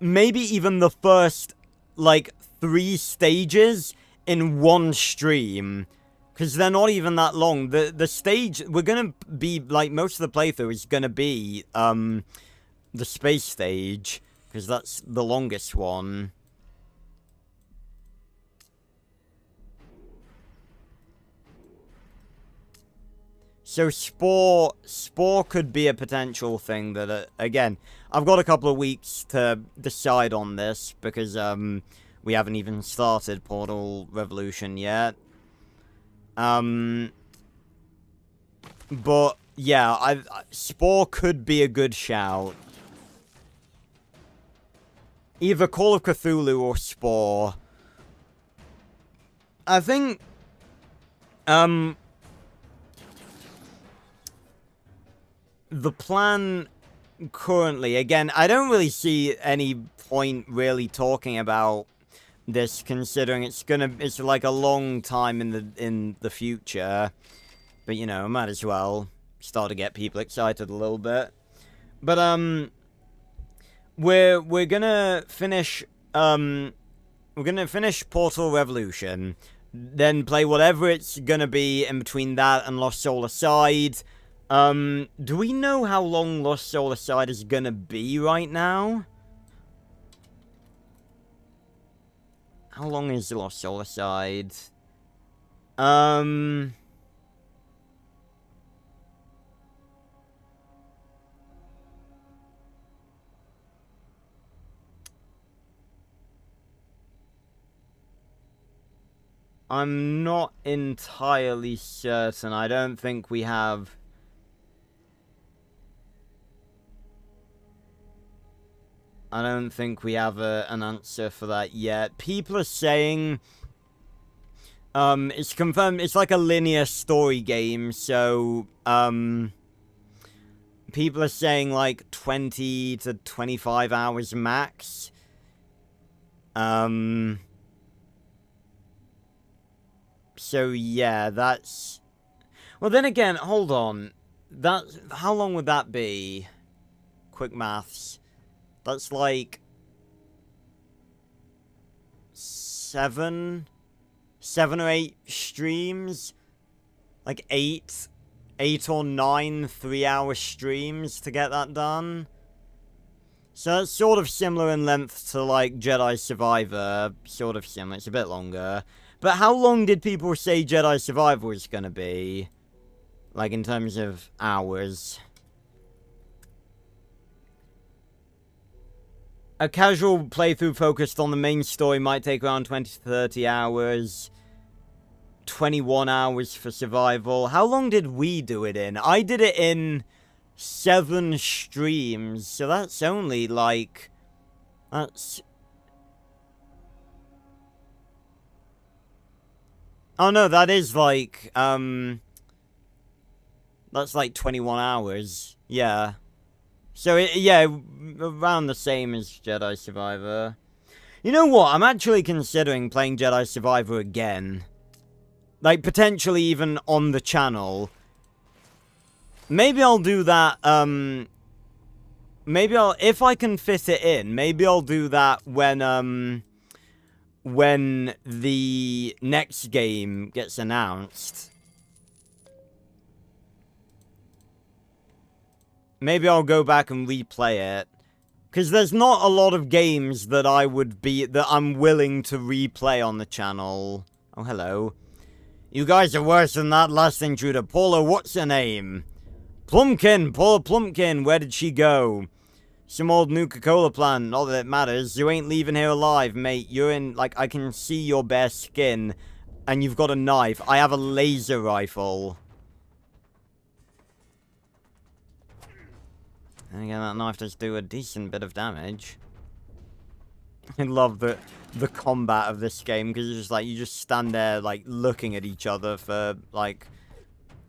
maybe even the first, like, 3 stages in one stream. Because they're not even that long. The stage, we're gonna be, like, most of the playthrough is gonna be, the space stage. Because that's the longest one. So Spore could be a potential thing that, again, I've got a couple of weeks to decide on this, because, we haven't even started Portal Revolution yet. But, yeah, Spore could be a good shout. Either Call of Cthulhu or Spore. I think, the plan currently, again, I don't really see any point really talking about this, considering it's like a long time in the future. But, you know, might as well start to get people excited a little bit. But, we're gonna finish, Portal Revolution, then play whatever it's gonna be in between that and Lost Soul Aside. Do we know how long Lost Soul Aside is gonna be right now? How long is Lost Soul Aside? I'm not entirely certain. I don't think we have... I don't think we have an answer for that yet. People are saying... it's confirmed, it's like a linear story game, so, people are saying, like, 20 to 25 hours max. So, yeah, that's... Well, then again, hold on. How long would that be? Quick maths. That's like... 7 or 8 streams? Like 8 or 9 3-hour streams to get that done? So that's sort of similar in length to, like, Jedi Survivor. Sort of similar. It's a bit longer. But how long did people say Jedi Survivor was gonna be? Like, in terms of hours. A casual playthrough focused on the main story might take around 20 to 30 hours. 21 hours for survival. How long did we do it in? I did it in 7 streams. So that's only, like... That's... Oh no, that is like, that's like 21 hours. Yeah. So, yeah, around the same as Jedi Survivor. You know what? I'm actually considering playing Jedi Survivor again. Like, potentially even on the channel. Maybe I'll do that, maybe if I can fit it in, maybe I'll do that when the next game gets announced. Maybe I'll go back and replay it. Because there's not a lot of games that I'm willing to replay on the channel. Oh, hello. You guys are worse than that last intruder. Paula, what's her name? Plumpkin! Paula Plumpkin, where did she go? Some old Nuka-Cola plant, not that it matters. You ain't leaving here alive, mate. You're in, like, I can see your bare skin. And you've got a knife. I have a laser rifle. And again, that knife does do a decent bit of damage. I love the combat of this game, because it's just like, you just stand there, like, looking at each other for, like,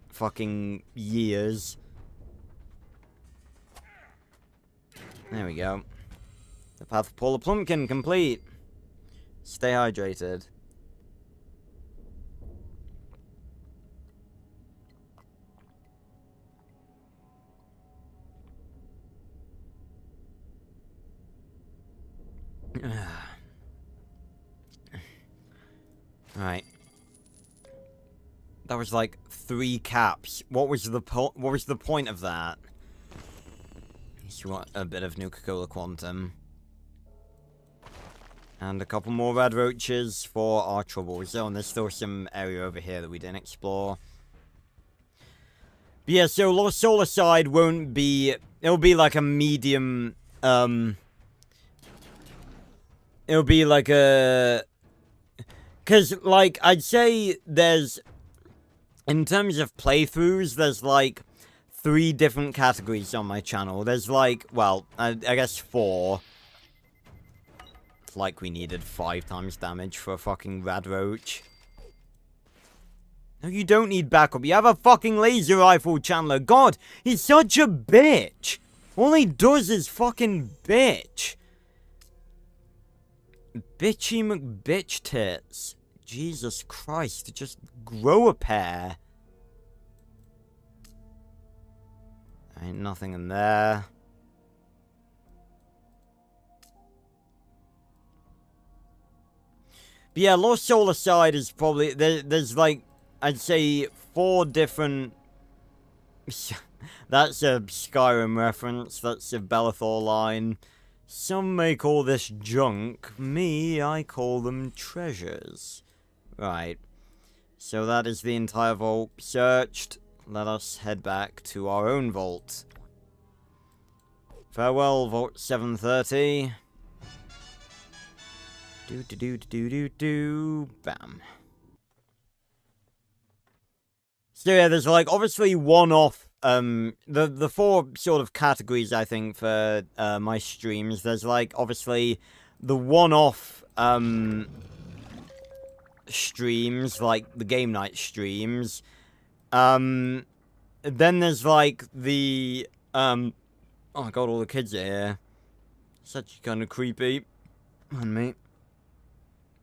fucking years. There we go. The path of Paula Plumpkin complete. Stay hydrated. Right. That was like 3 caps. What was the point of that? You want a bit of Nuka-Cola Quantum. And a couple more red roaches for our trouble zone. There's still some area over here that we didn't explore. But yeah, so Lost Soul Aside won't be... It'll be like a medium... It'll be like a... Because, like, I'd say there's... In terms of playthroughs, there's like 3 different categories on my channel. There's like, well, I guess 4. It's like we needed 5 times damage for a fucking rad roach. No, you don't need backup. You have a fucking laser rifle, Chandler. God, he's such a bitch. All he does is fucking bitch. Bitchy McBitch tits. Jesus Christ, just grow a pair. Ain't nothing in there. But yeah, Lost Soul Aside is probably... There's like, I'd say 4 different... That's a Skyrim reference. That's a Bellathor line. Some may call this junk. Me, I call them treasures. Right. So that is the entire vault searched. Let us head back to our own vault. Farewell, Vault 730. Bam. So yeah, there's like obviously one-off, the 4 sort of categories I think for my streams. There's like obviously the one-off streams, like the game night streams. Then there's like the oh my god, all the kids are here. Such kind of creepy. Come on, mate.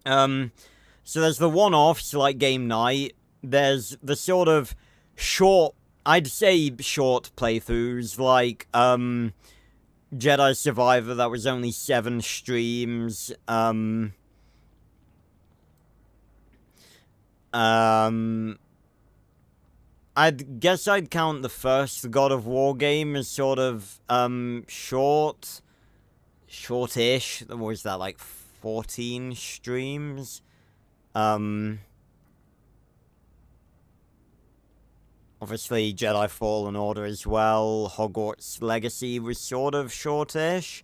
So there's the one-offs like game night. There's the sort of short, I'd say short playthroughs like Jedi Survivor, that was only 7 streams. I'd guess I'd count the first God of War game as sort of, shortish. What was that, like 14 streams? Obviously Jedi Fallen Order as well. Hogwarts Legacy was sort of shortish.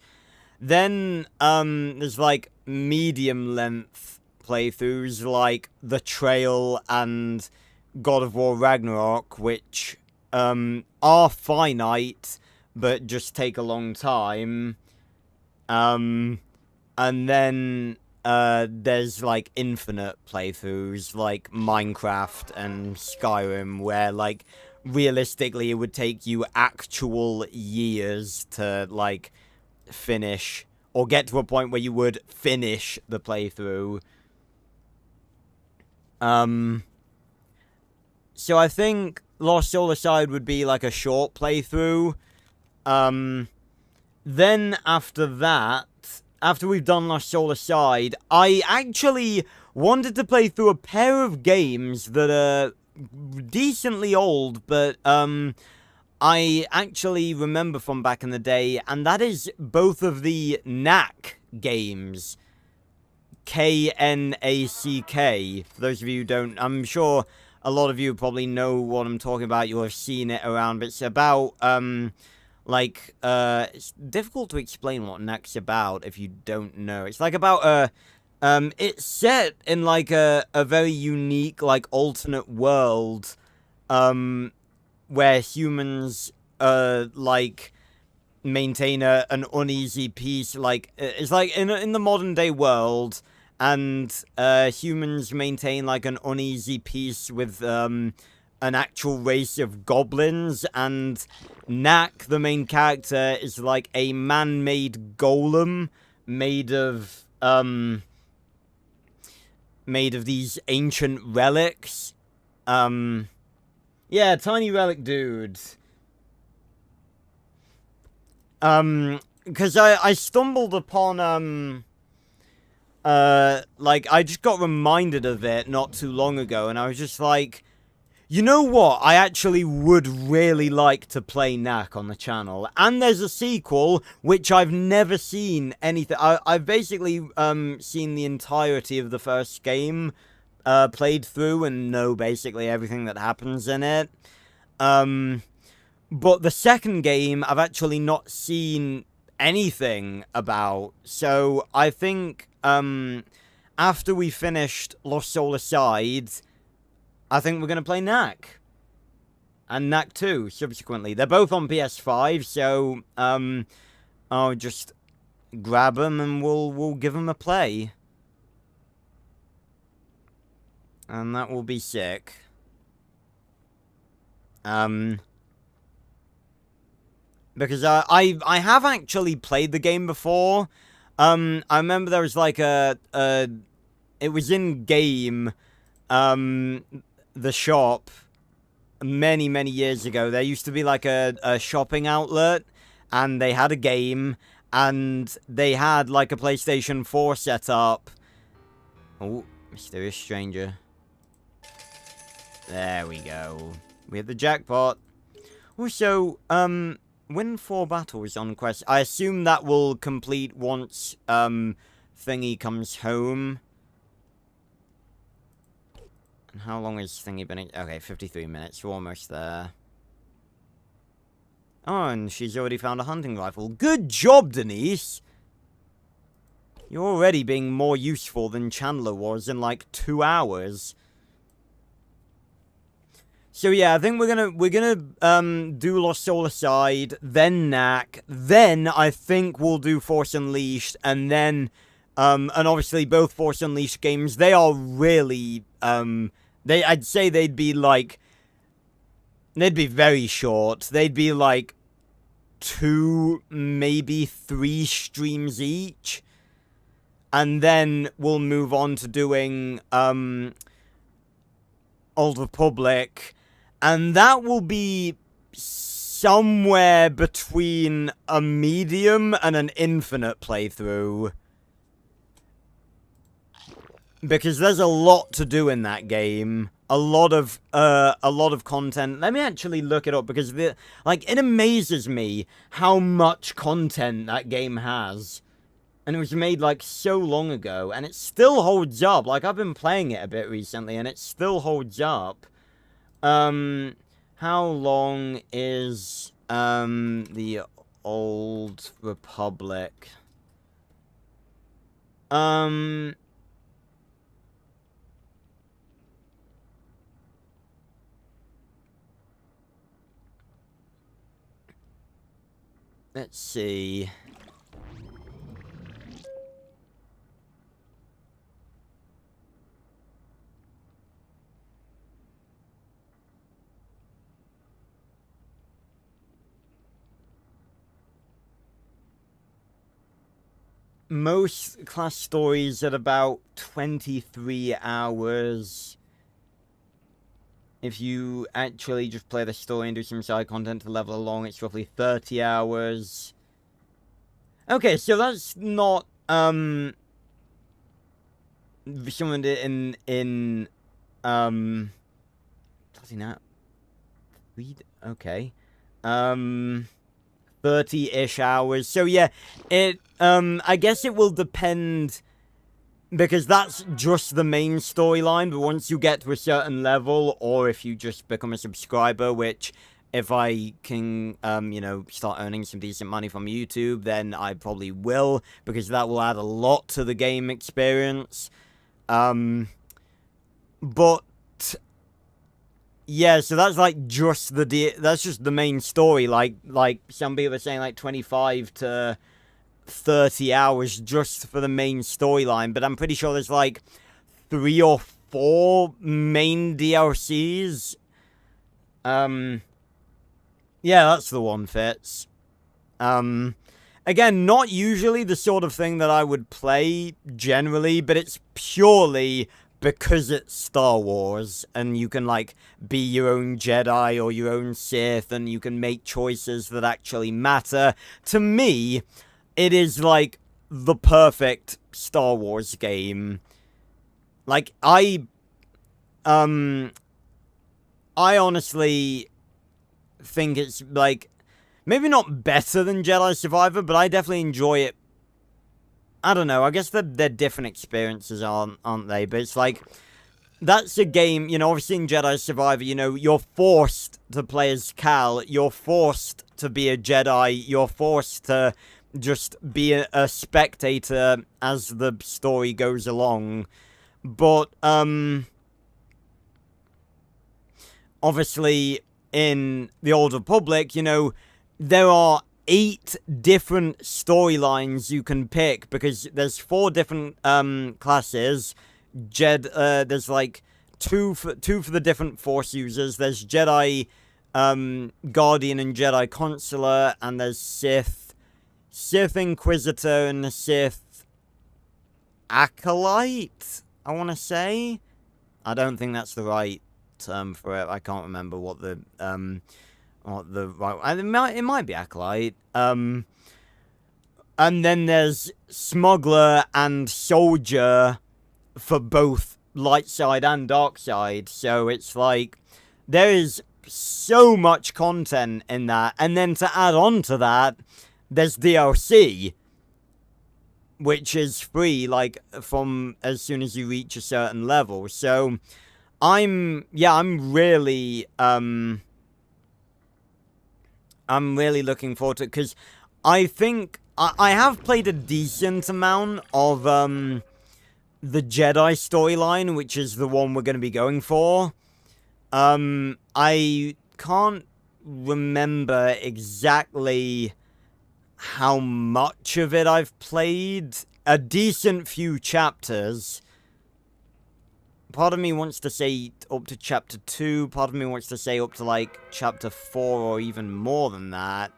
Then, there's like medium length playthroughs like The Trail and God of War Ragnarok, which are finite but just take a long time. And then there's like infinite playthroughs like Minecraft and Skyrim, where like realistically it would take you actual years to like finish or get to a point where you would finish the playthrough. So I think Lost Soul Aside would be like a short playthrough. Then after that, after we've done Lost Soul Aside, I actually wanted to play through a pair of games that are decently old, but I actually remember from back in the day, and that is both of the Knack games. K-N-A-C-K. For those of you who don't, I'm sure a lot of you probably know what I'm talking about. You'll have seen it around, but it's about, it's difficult to explain what Knack's about if you don't know. It's like about, it's set in, like, a very unique, like, alternate world, where humans, like, maintain an uneasy peace, like, it's like, in the modern day world, and, humans maintain, like, an uneasy peace with, an actual race of goblins, and Knack, the main character, is like a man-made golem made of these ancient relics. Yeah, tiny relic dudes. Because I stumbled upon, like, I just got reminded of it not too long ago, and I was just like, you know what? I actually would really like to play Knack on the channel. And there's a sequel, which I've never seen anything. I've basically seen the entirety of the first game played through and know basically everything that happens in it. But the second game, I've actually not seen anything about. So I think after we finished Lost Soul Aside, I think we're going to play Knack. And Knack 2, subsequently. They're both on PS5, so, I'll just grab them and we'll give them a play. And that will be sick. Because, I have actually played the game before. I remember there was, like, it was in-game, the shop many years ago. There used to be like a shopping outlet, and they had a game, and they had like a PlayStation 4 set up. Oh, mysterious stranger. There we go. We had the jackpot. Also, win 4 battles on quest. I assume that will complete once Thingy comes home. And how long has Thingy been in? Okay, 53 minutes. We're almost there. Oh, and she's already found a hunting rifle. Good job, Denise! You're already being more useful than Chandler was in, like, 2 hours. So, yeah, I think we're gonna do Lost Soul Aside, then Knack, then I think we'll do Force Unleashed, and then, and obviously both Force Unleashed games, they are really, I'd say they'd be very short. They'd be like 2, maybe 3 streams each. And then we'll move on to doing, Old Republic. And that will be somewhere between a medium and an infinite playthrough. Because there's a lot to do in that game. A lot of content. Let me actually look it up, because it amazes me how much content that game has. And it was made, like, so long ago, and it still holds up. Like, I've been playing it a bit recently, and it still holds up. How long is, the Old Republic? Let's see. Most class stories at about 23 hours. If you actually just play the story and do some side content to level along, it's roughly 30 hours. Okay, so that's not, someone in, bloody now. Okay. 30-ish hours. So yeah, I guess it will depend, because that's just the main storyline, but once you get to a certain level, or if you just become a subscriber, which, if I can, start earning some decent money from YouTube, then I probably will, because that will add a lot to the game experience. But yeah, so that's like just that's just the main story. Like some people are saying, like 25 to 30 hours just for the main storyline, but I'm pretty sure there's like 3 or 4 main DLCs. Yeah, that's the one, Fitz. Again, not usually the sort of thing that I would play generally, but it's purely because it's Star Wars, and you can, like, be your own Jedi or your own Sith, and you can make choices that actually matter. To me, it is, like, the perfect Star Wars game. Like, I honestly think it's, like, maybe not better than Jedi Survivor, but I definitely enjoy it. I don't know, I guess they're different experiences, aren't they? But it's like, that's a game, you know, obviously in Jedi Survivor, you know, you're forced to play as Cal, you're forced to be a Jedi, you're forced to just be a spectator as the story goes along. But, obviously, in the Old Republic, you know, there are 8 different storylines you can pick, because there's 4 different, classes. There's like two for the different Force users. There's Jedi, Guardian and Jedi Consular, and there's Sith Inquisitor, and the Sith Acolyte, I want to say. I don't think that's the right term for it. I can't remember what the right. It might be Acolyte. And then there's Smuggler and Soldier for both light side and dark side. So it's like, there is so much content in that. And then to add on to that, there's DLC, which is free, like, from as soon as you reach a certain level. So I'm really looking forward to it, because I think I have played a decent amount of the Jedi storyline, which is the one we're going to be going for. I can't remember exactly how much of it I've played. A decent few chapters. Part of me wants to say up to chapter 2, part of me wants to say up to, like, chapter 4 or even more than that.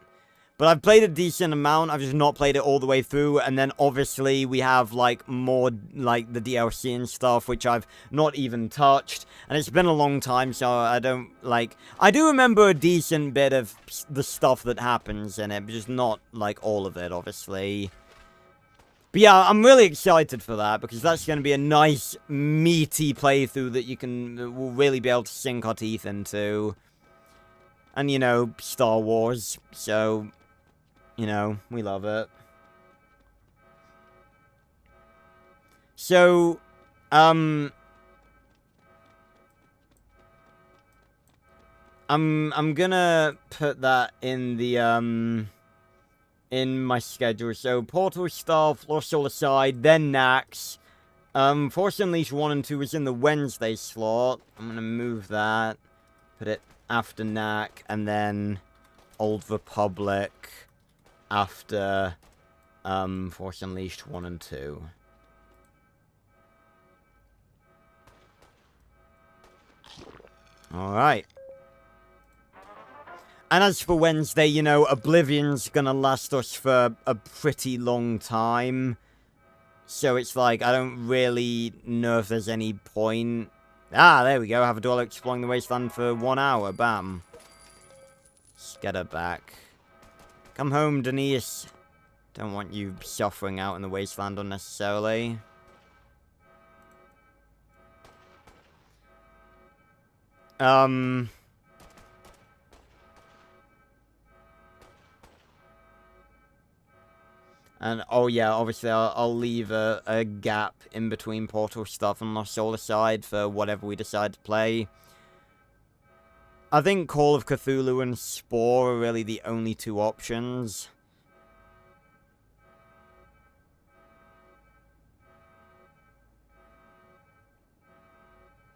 But I've played a decent amount, I've just not played it all the way through, and then obviously we have, like, more, like, the DLC and stuff, which I've not even touched, and it's been a long time, so I don't, like, I do remember a decent bit of the stuff that happens in it, but just not, like, all of it, obviously. But yeah, I'm really excited for that, because that's going to be a nice, meaty playthrough that we'll really be able to sink our teeth into. And, you know, Star Wars, so, you know, we love it. So, I'm gonna put that in the, in my schedule. So, Portal Star, Floor Solar Side, then Nax. Force Unleashed 1 and 2 is in the Wednesday slot. I'm gonna move that, put it after Knack, and then Old Republic after Force Unleashed 1 and 2. Alright. And as for Wednesday, you know, Oblivion's gonna last us for a pretty long time. So it's like, I don't really know if there's any point. Ah, there we go. Have a duel exploring the wasteland for 1 hour. Bam. Let's get her back. Come home, Denise. Don't want you suffering out in the wasteland unnecessarily. And, oh yeah, obviously I'll leave a gap in between Portal stuff and Lost Solar Side for whatever we decide to play. I think Call of Cthulhu and Spore are really the only 2 options.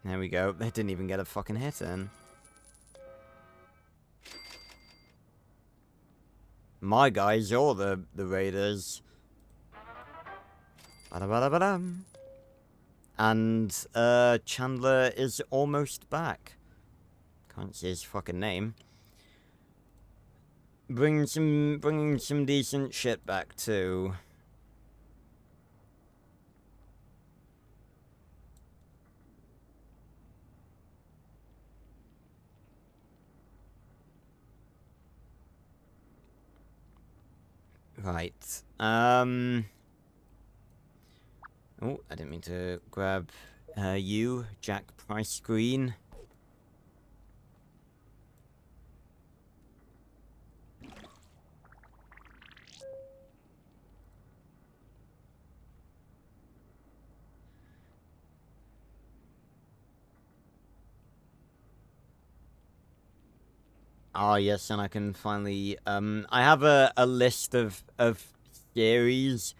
There we go. They didn't even get a fucking hit in. My guys, you're the Raiders. Ba-da-ba-da-ba-dam. And, Chandler is almost back. Can't see his fucking name. Bringing some decent shit back, too. Right. Oh, I didn't mean to grab you, Jack Price Green. Ah, yes, and I can finally, I have a list of series,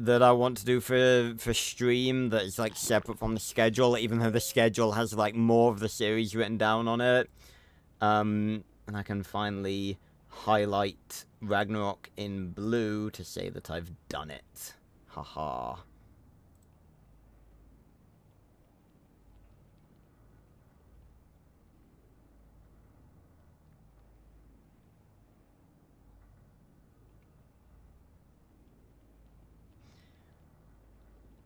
that I want to do for stream that is, like, separate from the schedule, even though the schedule has, like, more of the series written down on it. And I can finally highlight Ragnarok in blue to say that I've done it. Haha.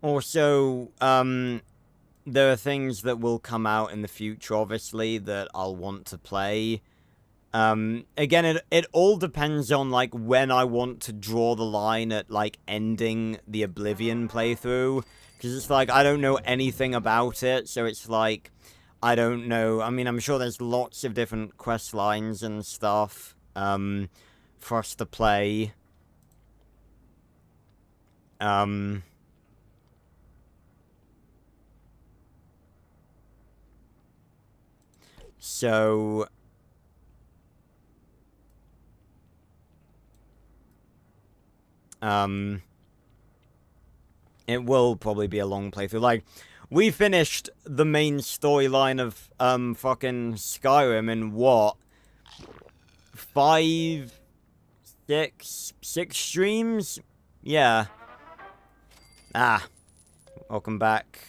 Also, there are things that will come out in the future, obviously, that I'll want to play. Again, it all depends on, like, when I want to draw the line at, like, ending the Oblivion playthrough. Because it's like, I don't know anything about it, so it's like, I don't know. I mean, I'm sure there's lots of different quest lines and stuff, for us to play. So... it will probably be a long playthrough. Like, we finished the main storyline of, fucking Skyrim in what? 6 streams? Yeah. Ah. Welcome back,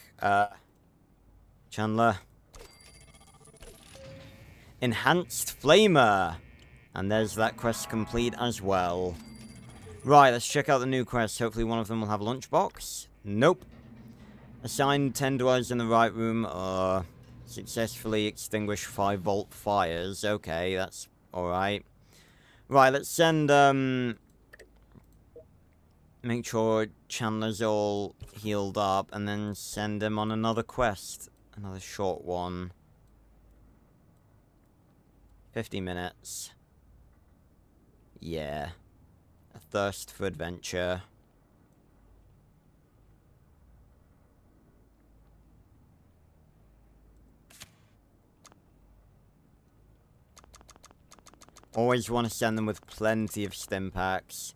Chandler. Enhanced Flamer. And there's that quest complete as well. Right, let's check out the new quests. Hopefully one of them will have a lunchbox. Nope. Assign 10 dwellers in the right room. Successfully extinguish 5-volt fires. Okay, that's alright. Right, let's send, make sure Chandler's all healed up, and then send him on another quest. Another short one. 50 minutes. Yeah. A thirst for adventure. Always want to send them with plenty of stim packs.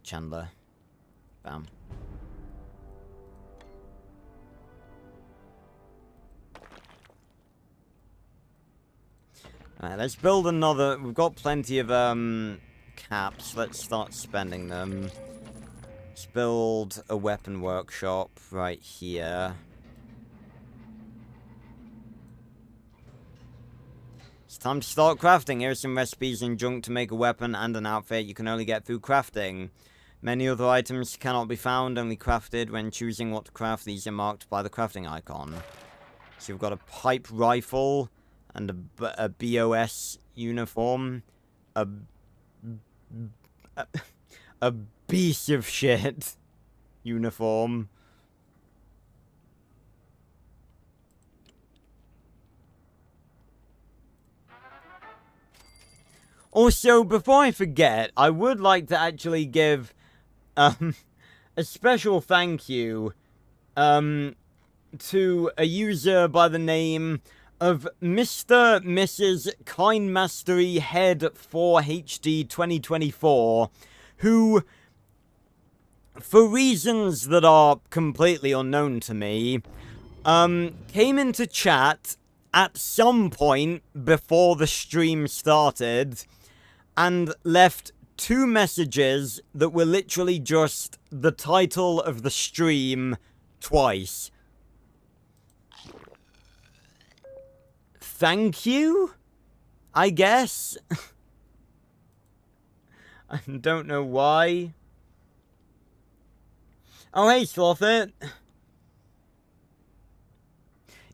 Chandler. Bam. Alright, let's build another... We've got plenty of, caps. Let's start spending them. Let's build a weapon workshop right here. It's time to start crafting. Here are some recipes and junk to make a weapon and an outfit you can only get through crafting. Many other items cannot be found, only crafted. When choosing what to craft, these are marked by the crafting icon. So we've got a pipe rifle and a BOS uniform. A piece of shit uniform. Also, before I forget, I would like to actually give a special thank you to a user by the name of Mr. Mrs. Kind Mastery Head 4HD 2024, who, for reasons that are completely unknown to me, came into chat at some point before the stream started and left 2 messages that were literally just the title of the stream twice. Thank you? I guess? I don't know why. Oh, hey, Slothit.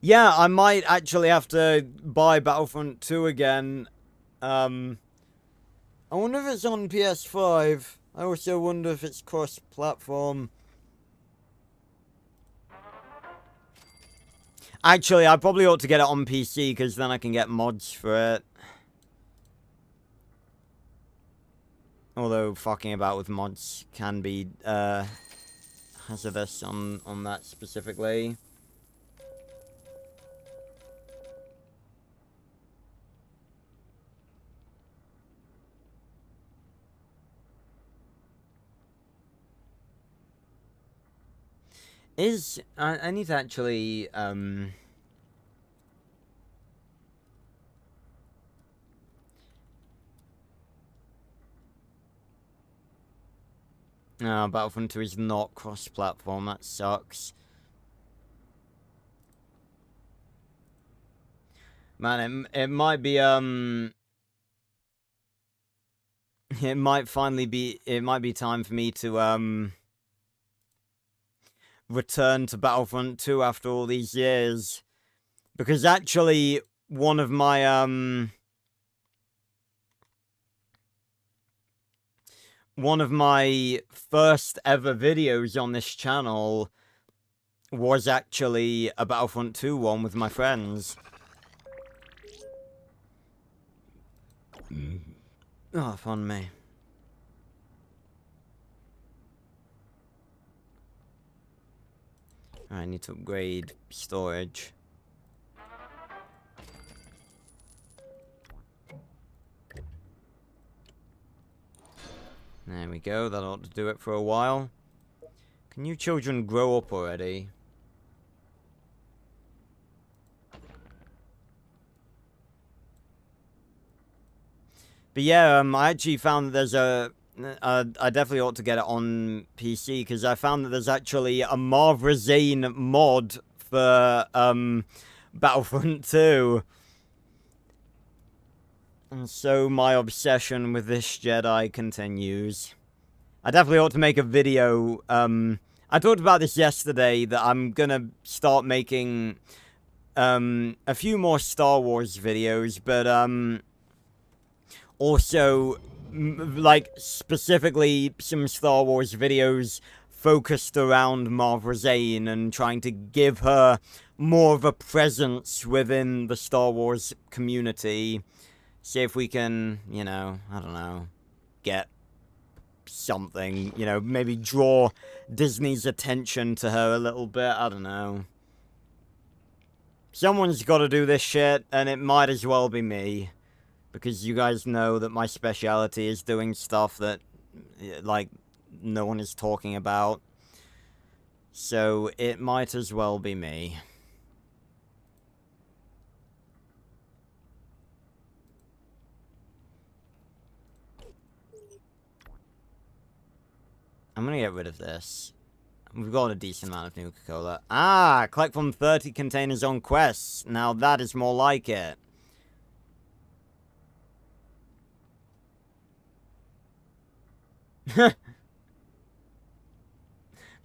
Yeah, I might actually have to buy Battlefront 2 again. I wonder if it's on PS5. I also wonder if it's cross-platform. Actually, I probably ought to get it on PC, because then I can get mods for it. Although, fucking about with mods can be, hazardous on that specifically. I need to actually, no, Battlefront 2 is not cross-platform, that sucks. Man, it might be, it might be time for me to, return to Battlefront 2 after all these years. Because actually, one of my first ever videos on this channel was actually a Battlefront 2 one with my friends. Oh, fun me. I need to upgrade storage. There we go, that ought to do it for a while. Can you children grow up already? But yeah, I actually found that there's I definitely ought to get it on PC, because I found that there's actually a Mavra Zane mod for, Battlefront 2. And so my obsession with this Jedi continues. I definitely ought to make a video, I talked about this yesterday, that I'm gonna start making, a few more Star Wars videos, but, also, like, specifically some Star Wars videos focused around Mavra Zane and trying to give her more of a presence within the Star Wars community. See if we can, you know, I don't know, get something, you know, maybe draw Disney's attention to her a little bit, I don't know. Someone's got to do this shit, and it might as well be me. Because you guys know that my speciality is doing stuff that, like, no one is talking about. So, it might as well be me. I'm gonna get rid of this. We've got a decent amount of Nuka-Cola. Ah! Collect from 30 containers on quests. Now that is more like it.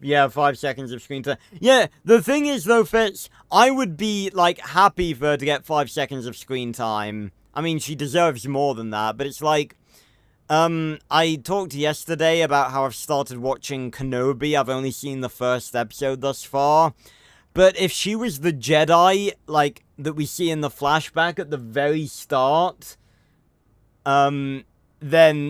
Yeah, 5 seconds of screen time. Yeah, the thing is, though, Fitz, I would be, like, happy for her to get 5 seconds of screen time. I mean, she deserves more than that, but it's like, I talked yesterday about how I've started watching Kenobi. I've only seen the first episode thus far. But if she was the Jedi, like, that we see in the flashback at the very start, then,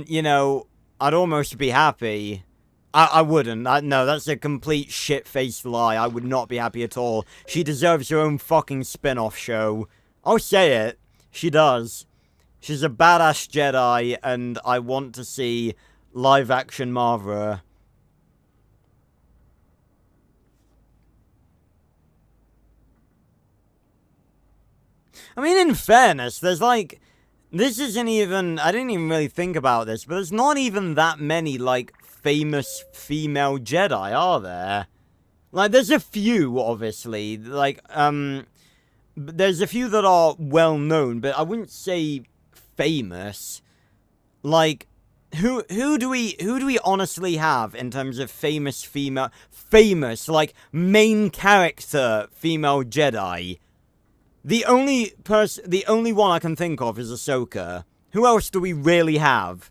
you know, I'd almost be happy. I wouldn't. No, that's a complete shit-faced lie. I would not be happy at all. She deserves her own fucking spin-off show. I'll say it. She does. She's a badass Jedi, and I want to see live-action Mavra. I mean, in fairness, there's like... This isn't even... I didn't even really think about this, but there's not even that many, like, famous female Jedi, are there? Like, there's a few, obviously. Like, there's a few that are well-known, but I wouldn't say famous. Like, who do we honestly have in terms of famous, like, main character female Jedi? The only one I can think of is Ahsoka. Who else do we really have?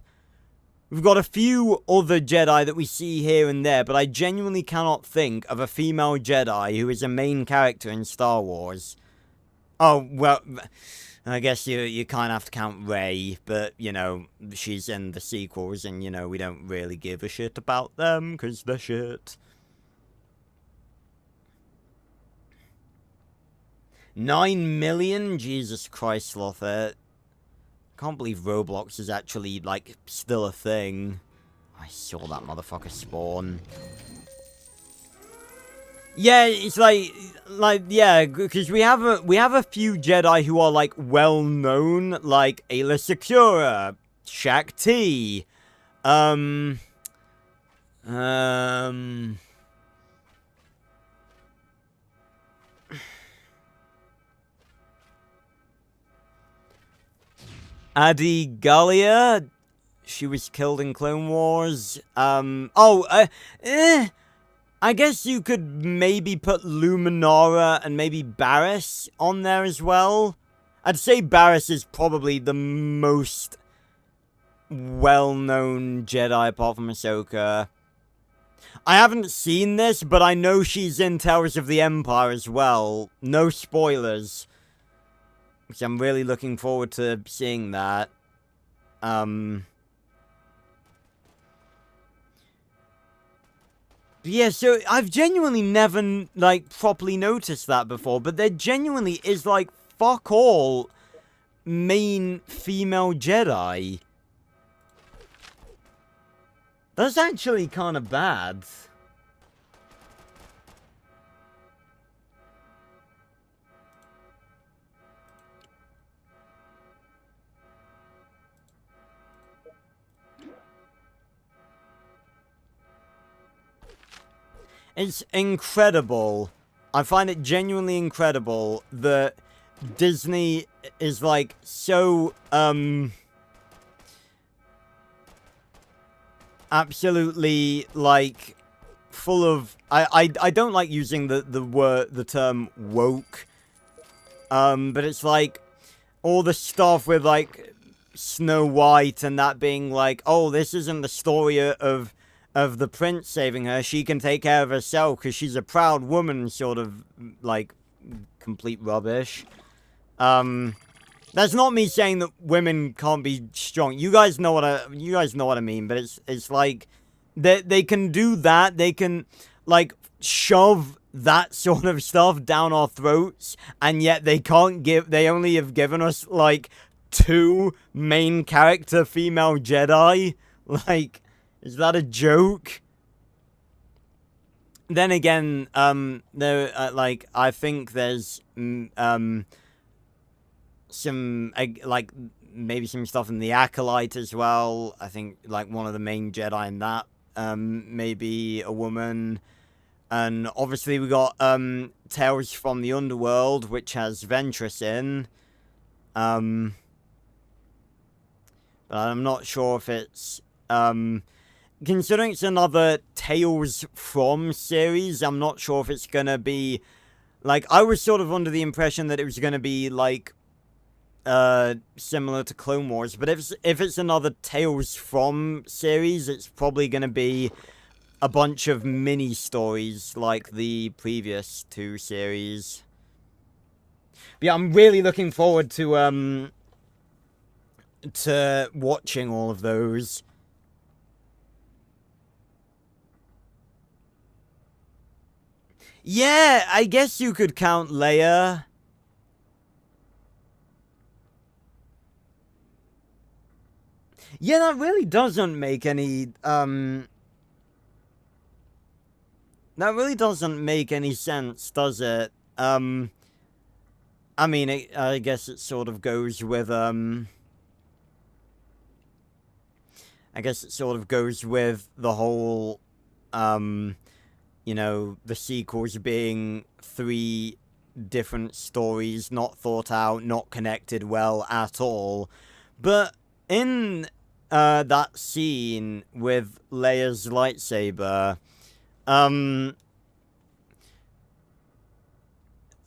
We've got a few other Jedi that we see here and there, but I genuinely cannot think of a female Jedi who is a main character in Star Wars. Oh, well, I guess you kind of have to count Rey, but, you know, she's in the sequels, and, you know, we don't really give a shit about them, because they're shit. 9 million? Jesus Christ, Lothar. Can't believe Roblox is actually, like, still a thing. I saw that motherfucker spawn. Yeah, it's like, yeah, because we have a few Jedi who are, like, well-known, like Aayla Secura, Shaak Ti, Adi Gallia, she was killed in Clone Wars. I guess you could maybe put Luminara and maybe Barriss on there as well. I'd say Barriss is probably the most well-known Jedi apart from Ahsoka. I haven't seen this, but I know she's in Towers of the Empire as well. No spoilers. Which I'm really looking forward to seeing that. Yeah, so I've genuinely never, like, properly noticed that before, but there genuinely is, like, fuck all main female Jedi. That's actually kind of bad. It's incredible. I find it genuinely incredible that Disney is, like, so, absolutely, like, full of... I don't like using the term woke. But it's, like, all the stuff with, like, Snow White and that being, like, oh, this isn't the story of the prince saving her. She can take care of herself because she's a proud woman, sort of, like, complete rubbish. That's not me saying that women can't be strong. You guys know what I mean, but it's like they can do that. They can, like, shove that sort of stuff down our throats, and yet they only have given us, like, 2 main character female Jedi. Like, is that a joke? Then again, like, I think there's, some, like, maybe some stuff in the Acolyte as well. I think, like, one of the main Jedi in that, maybe a woman. And obviously we got, Tales from the Underworld, which has Ventress in. But I'm not sure if it's, considering it's another Tales from series, I'm not sure if it's gonna be, like, I was sort of under the impression that it was gonna be, like, similar to Clone Wars, but if it's another Tales from series, it's probably gonna be a bunch of mini stories like the previous 2 series. But yeah, I'm really looking forward to watching all of those. Yeah, I guess you could count Leia. Yeah, that really doesn't make any, that really doesn't make any sense, does it? I mean, I guess it sort of goes with, I guess it sort of goes with the whole, you know, the sequels being 3 different stories, not thought out, not connected well at all. But in that scene with Leia's lightsaber,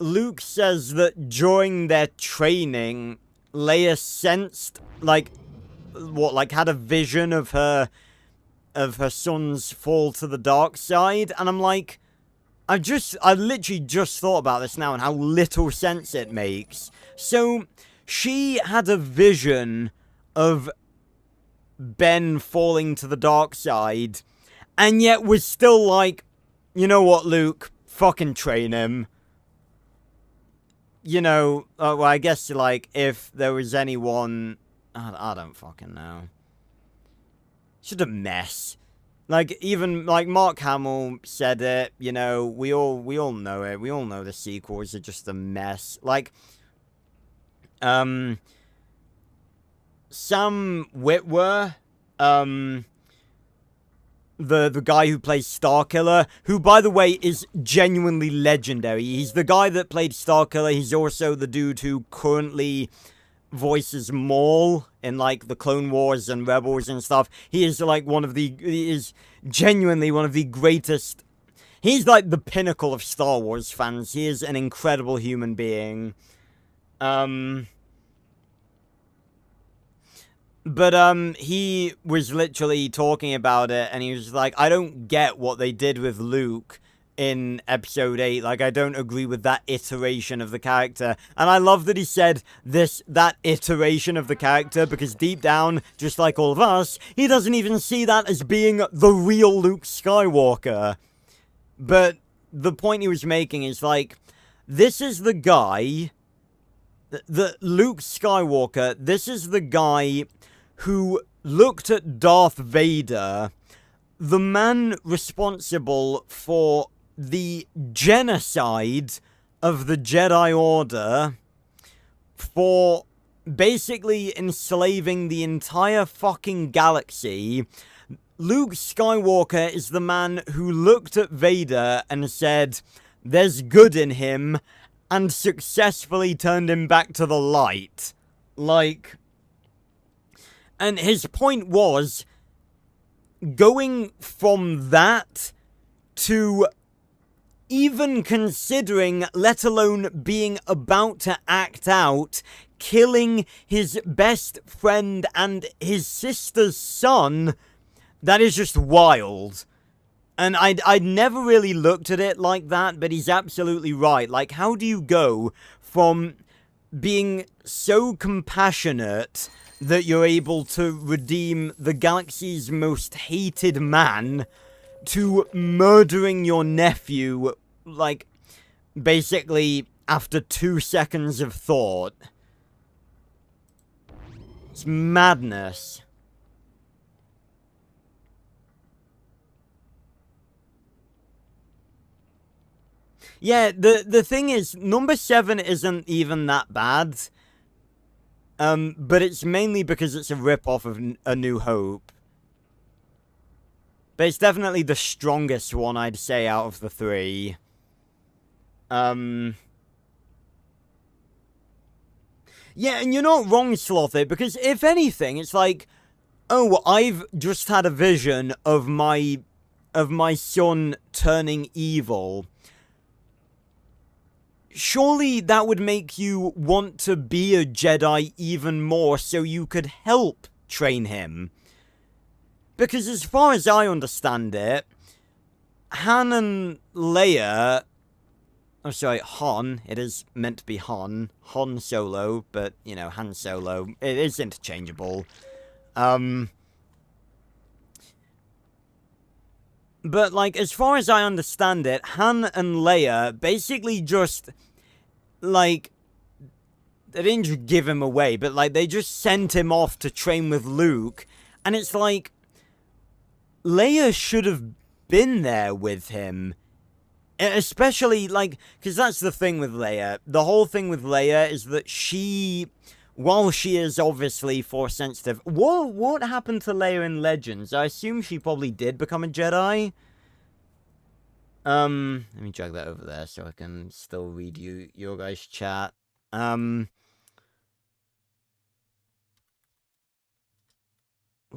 Luke says that during their training, Leia sensed, like, had a vision of her son's fall to the dark side, and I'm like, I literally just thought about this now and how little sense it makes. So, she had a vision of Ben falling to the dark side, and yet was still like, you know what, Luke, fucking train him. You know, well, I guess, like, if there was anyone... I don't fucking know. Just a mess. Like, even, like, Mark Hamill said it, you know, we all know it. We all know the sequels are just a mess. Like, Sam Witwer, the guy who plays Starkiller, who, by the way, is genuinely legendary. He's the guy that played Starkiller. He's also the dude who currently voices Maul in, like, the Clone Wars and Rebels and stuff. He is, like, he is genuinely one of the greatest... He's, like, the pinnacle of Star Wars fans. He is an incredible human being. But, he was literally talking about it, and he was like, I don't get what they did with Luke in Episode 8. Like, I don't agree with that iteration of the character. And I love that he said that iteration of the character, because deep down, just like all of us, he doesn't even see that as being the real Luke Skywalker. But the point he was making is, like, this is the guy, the Luke Skywalker, this is the guy who looked at Darth Vader, the man responsible for the genocide of the Jedi Order, for basically enslaving the entire fucking galaxy. Luke Skywalker is the man who looked at Vader and said, there's good in him, and successfully turned him back to the light. Like... And his point was, going from that to even considering, let alone being about to act out, killing his best friend and his sister's son, that is just wild. And I'd never really looked at it like that, but he's absolutely right. Like, how do you go from being so compassionate that you're able to redeem the galaxy's most hated man to murdering your nephew, like, basically after 2 seconds of thought? It's madness. Yeah, the thing is, number 7 isn't even that bad. But it's mainly because it's a rip-off of A New Hope. But it's definitely the strongest one, I'd say, out of the 3. Yeah, and you're not wrong, Slothy, because if anything, it's like, oh, I've just had a vision of my son turning evil. Surely that would make you want to be a Jedi even more so you could help train him. Because as far as I understand it, Han and Leia... Oh, sorry, Han. It is meant to be Han. Han Solo, but, you know, Han Solo. It is interchangeable. But, like, as far as I understand it, Han and Leia basically just, like, they didn't just give him away, but, like, they just sent him off to train with Luke, and it's like, Leia should have been there with him. Especially, like, because that's the thing with Leia. The whole thing with Leia is that she... While she is obviously Force sensitive, what happened to Leia in Legends? I assume she probably did become a Jedi. Let me drag that over there so I can still read your guys' chat. Why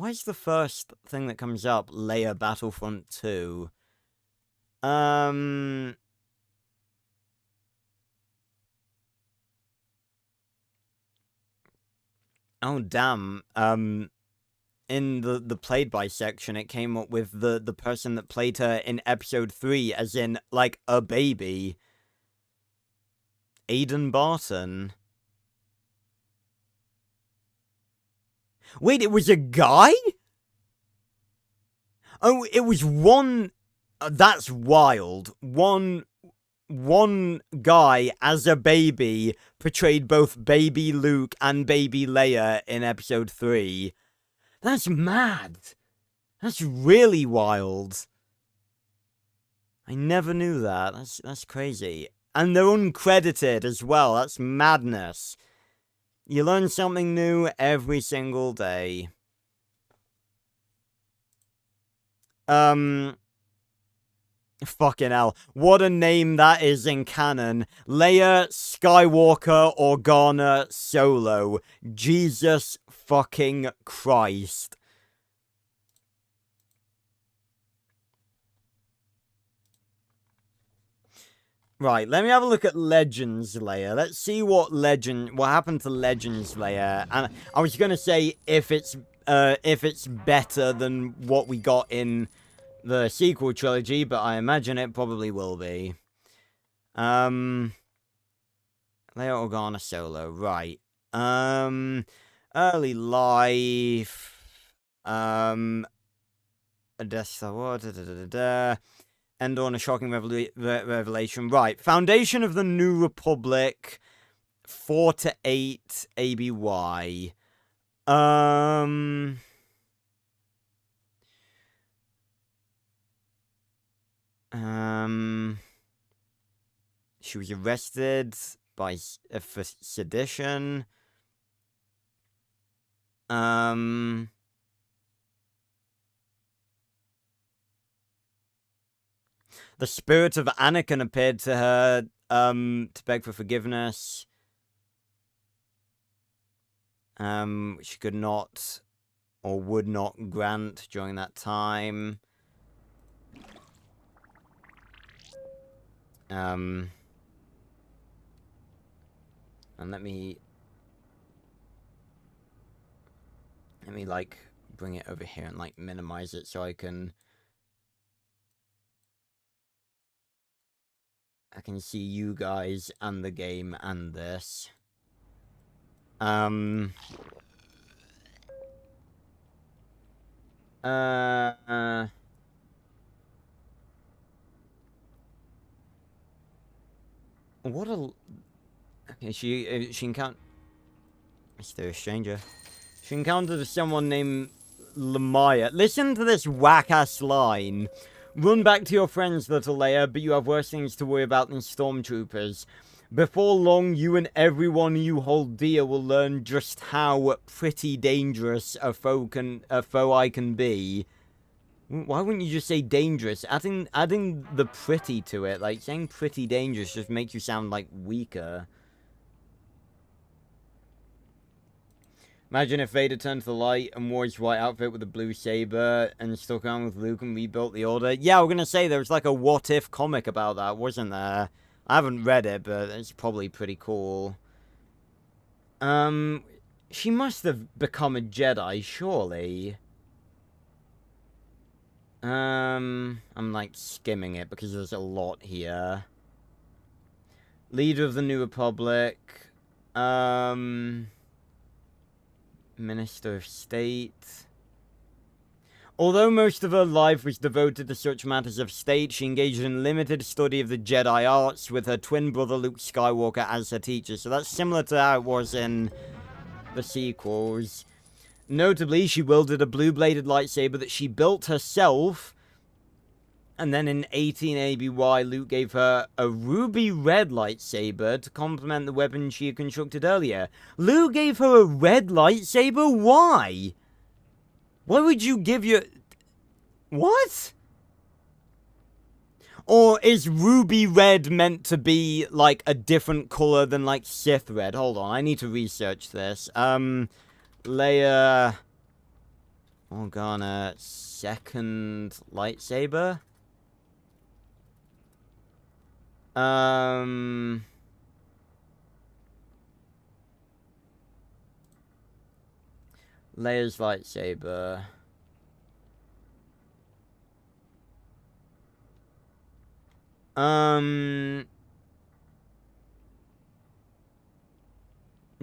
is the first thing that comes up Leia Battlefront 2? Oh, damn. In the played by section, it came up with the person that played her in episode 3, as in, like, a baby. Aidan Barton. Wait, it was a guy? Oh, it was one... that's wild. One guy as a baby portrayed both baby Luke and baby Leia in episode 3. That's mad. That's really wild. I never knew that. That's crazy. And they're uncredited as well. That's madness. You learn something new every single day. Fucking hell. What a name that is in canon. Leia Skywalker Organa Solo. Jesus fucking Christ. Right, let me have a look at Legends Leia. Let's see what happened to Legends Leia. And I was gonna say if it's better than what we got in the sequel trilogy, but I imagine it probably will be. Leia Organa Solo, right. Early life. Death Star Wars, Endor on a shocking revelation. Right. Foundation of the New Republic. 4 to 8 ABY. She was arrested for sedition. The spirit of Anakin appeared to her, to beg for forgiveness. She could not, or would not grant during that time. And let me, like, bring it over here and, like, minimize it so I can see you guys and the game and this. What a... Okay, she encountered... Is there a stranger? She encountered someone named Lamaya. Listen to this whack-ass line. Run back to your friends, little Leia, but you have worse things to worry about than stormtroopers. Before long, you and everyone you hold dear will learn just how pretty dangerous a foe I can be. Why wouldn't you just say dangerous? Adding the pretty to it, like, saying pretty dangerous just makes you sound, like, weaker. Imagine if Vader turned to the light and wore his white outfit with a blue saber and stuck around with Luke and rebuilt the Order. Yeah, we're gonna say there was, like, a what-if comic about that, wasn't there? I haven't read it, but it's probably pretty cool. She must have become a Jedi, surely. I'm, like, skimming it because there's a lot here. Leader of the New Republic. Minister of State. Although most of her life was devoted to such matters of state, she engaged in limited study of the Jedi arts with her twin brother Luke Skywalker as her teacher. So that's similar to how it was in the sequels. Notably, she wielded a blue-bladed lightsaber that she built herself. And then in 18 ABY, Luke gave her a ruby-red lightsaber to complement the weapon she had constructed earlier. Luke gave her a red lightsaber? Why? Why would you give your... What? Or is ruby red meant to be, like, a different color than, like, Sith red? Hold on, I need to research this. Leia Organa second lightsaber? Leia's lightsaber.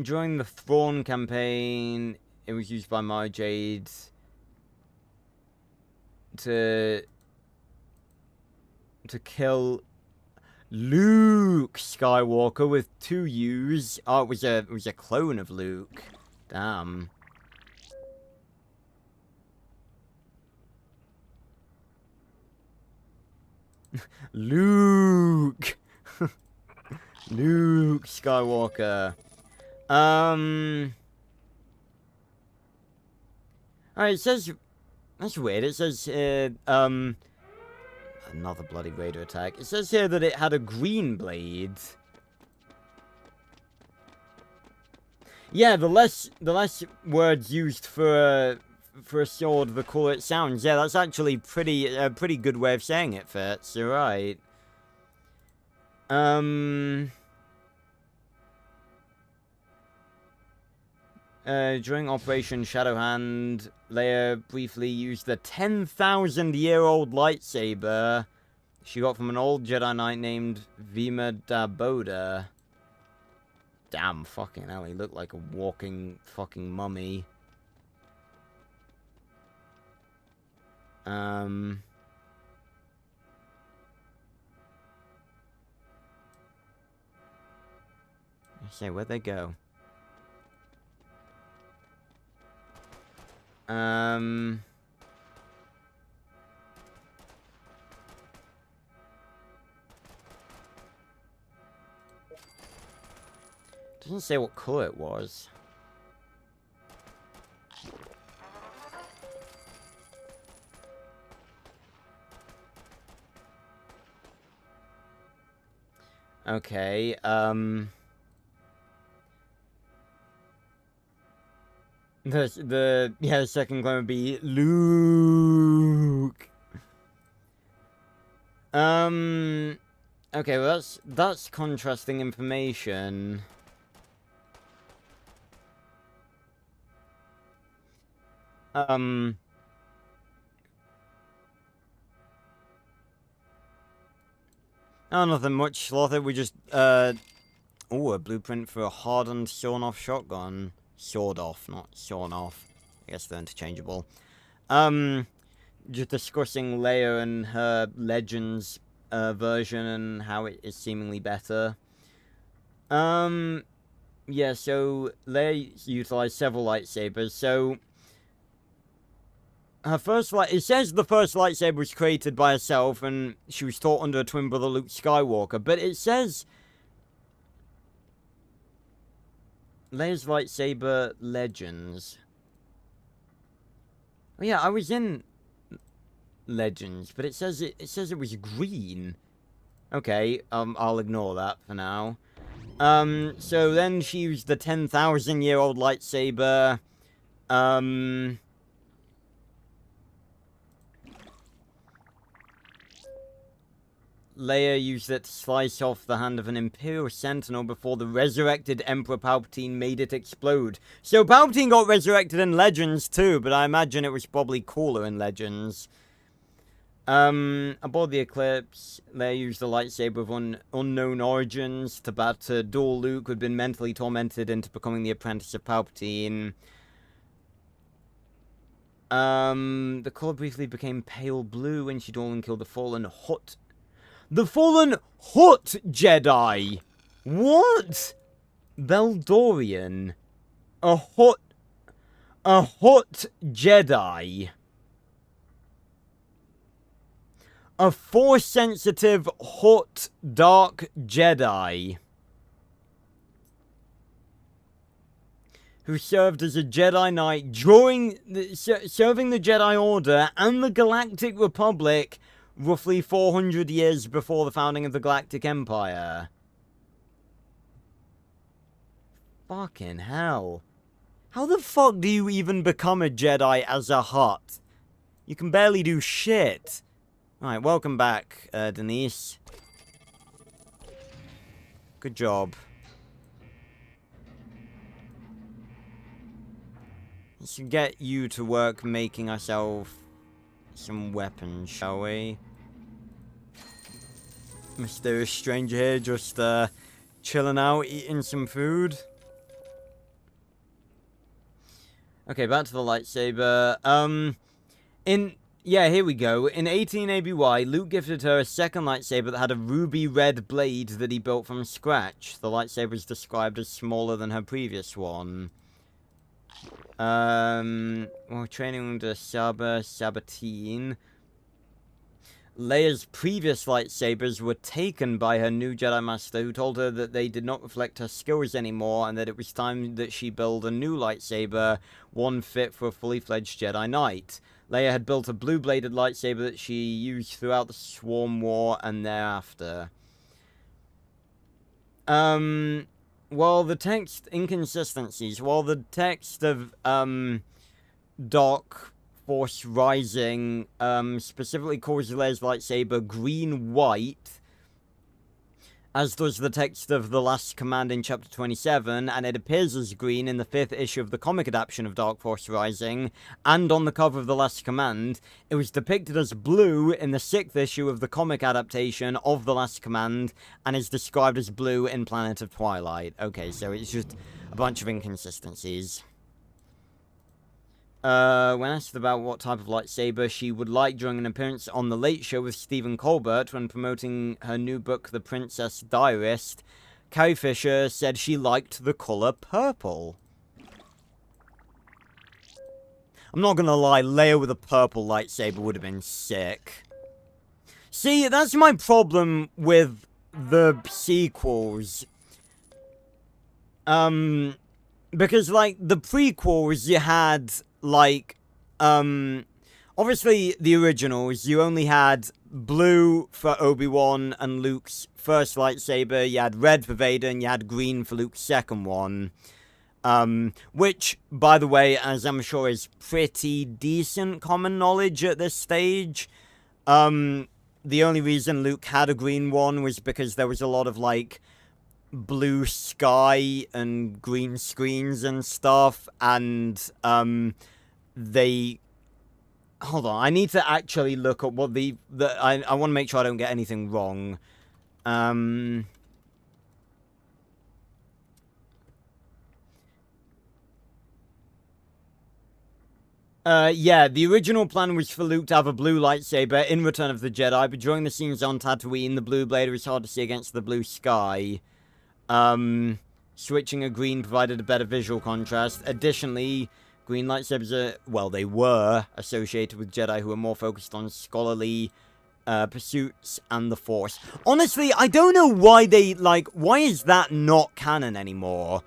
During the Thrawn campaign, it was used by Mara Jade to kill Luke Skywalker with 2 U's. Oh, it was a clone of Luke. Damn. Luke. Luke Skywalker. Alright, it says... That's weird. It says, another bloody Raider attack. It says here that it had a green blade. Yeah, the less words used for a sword, the cooler it sounds. Yeah, that's actually a pretty good way of saying it, Fitz. You're right. During Operation Shadowhand, Leia briefly used the 10,000-year-old lightsaber she got from an old Jedi Knight named Vima Daboda. Damn, fucking hell, he looked like a walking fucking mummy. I say, where'd they go? Doesn't say what color it was. Okay, the second clone would be Luke. Okay, well that's contrasting information. Oh, nothing much, Slother. We just, oh, a blueprint for a hardened sawn-off shotgun. Sawed-off, not sawn-off. I guess they're interchangeable. Just discussing Leia and her Legends version and how it is seemingly better. Yeah, so Leia utilized several lightsabers, so... Her first it says the first lightsaber was created by herself and she was taught under her twin brother Luke Skywalker, but it says Leia's lightsaber Legends. Oh yeah, I was in Legends, but it says it was green. Okay, I'll ignore that for now. So then she used the 10,000-year-old lightsaber. Leia used it to slice off the hand of an Imperial Sentinel before the resurrected Emperor Palpatine made it explode. So Palpatine got resurrected in Legends too, but I imagine it was probably cooler in Legends. Aboard the Eclipse, Leia used the lightsaber of unknown origins to duel Luke, who had been mentally tormented into becoming the apprentice of Palpatine. The color briefly became pale blue when she dueled and killed the fallen Hutt. The fallen Hutt Jedi! What? Beldorian. A Hutt Jedi. A Force-sensitive Hutt Dark Jedi. Who served as a Jedi Knight during serving the Jedi Order and the Galactic Republic roughly 400 years before the founding of the Galactic Empire. Fucking hell. How the fuck do you even become a Jedi as a Hutt? You can barely do shit. Alright, welcome back, Denise. Good job. Let's get you to work making ourselves some weapons, shall we? Mysterious stranger here, just chilling out, eating some food. Okay, back to the lightsaber. Yeah, here we go. In 18 ABY, Luke gifted her a second lightsaber that had a ruby red blade that he built from scratch. The lightsaber is described as smaller than her previous one. While training under Sabatine, Leia's previous lightsabers were taken by her new Jedi Master, who told her that they did not reflect her skills anymore, and that it was time that she build a new lightsaber, one fit for a fully fledged Jedi Knight. Leia had built a blue-bladed lightsaber that she used throughout the Swarm War and thereafter. While the text inconsistencies, while the text of, Dark Force Rising, specifically calls Leia's lightsaber green-white, as does the text of The Last Command in Chapter 27, and it appears as green in the 5th issue of the comic adaptation of Dark Force Rising, and on the cover of The Last Command. It was depicted as blue in the 6th issue of the comic adaptation of The Last Command, and is described as blue in Planet of Twilight. Okay, so it's just a bunch of inconsistencies. When asked about what type of lightsaber she would like during an appearance on The Late Show with Stephen Colbert when promoting her new book, The Princess Diarist, Carrie Fisher said she liked the color purple. I'm not gonna lie, Leia with a purple lightsaber would have been sick. See, that's my problem with the sequels. Because, like, the prequels, you had, like, obviously, the originals, you only had blue for Obi-Wan and Luke's first lightsaber, you had red for Vader, and you had green for Luke's second one. Which, by the way, as I'm sure is pretty decent common knowledge at this stage, the only reason Luke had a green one was because there was a lot of, like, blue sky and green screens and stuff, and they... Hold on, I need to actually look at what I want to make sure I don't get anything wrong. Yeah, the original plan was for Luke to have a blue lightsaber in Return of the Jedi, but during the scenes on Tatooine, the blue blade was hard to see against the blue sky. Switching a green provided a better visual contrast. Additionally, green lightsabers are, well, they were associated with Jedi who are more focused on scholarly pursuits and the Force. Honestly, I don't know why why is that not canon anymore?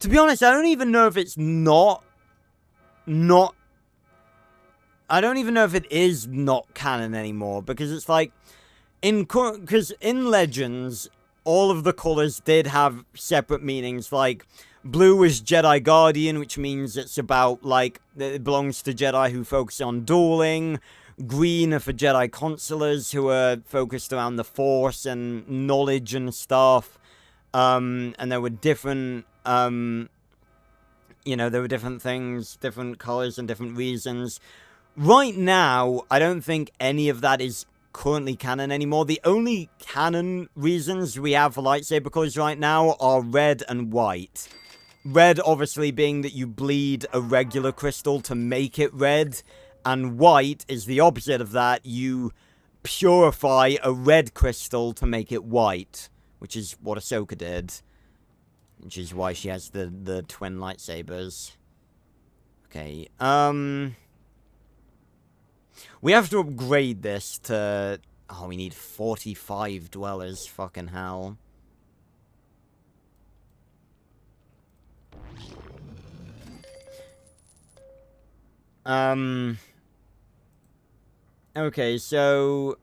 To be honest, I don't even know if it's I don't even know if it is not canon anymore, because it's like, because in Legends, all of the colors did have separate meanings. Like, blue is Jedi Guardian, which means it's about, like, it belongs to Jedi who focus on dueling. Green are for Jedi Consulars, who are focused around the Force and knowledge and stuff. And there were different, there were different things, different colors and different reasons. Right now, I don't think any of that is currently canon anymore. The only canon reasons we have for lightsaber colors right now are red and white. Red obviously being that you bleed a regular crystal to make it red, and white is the opposite of that. You purify a red crystal to make it white, which is what Ahsoka did, which is why she has the twin lightsabers. Okay, we have to upgrade this to... Oh, we need 45 dwellers. Fucking hell. Okay, so...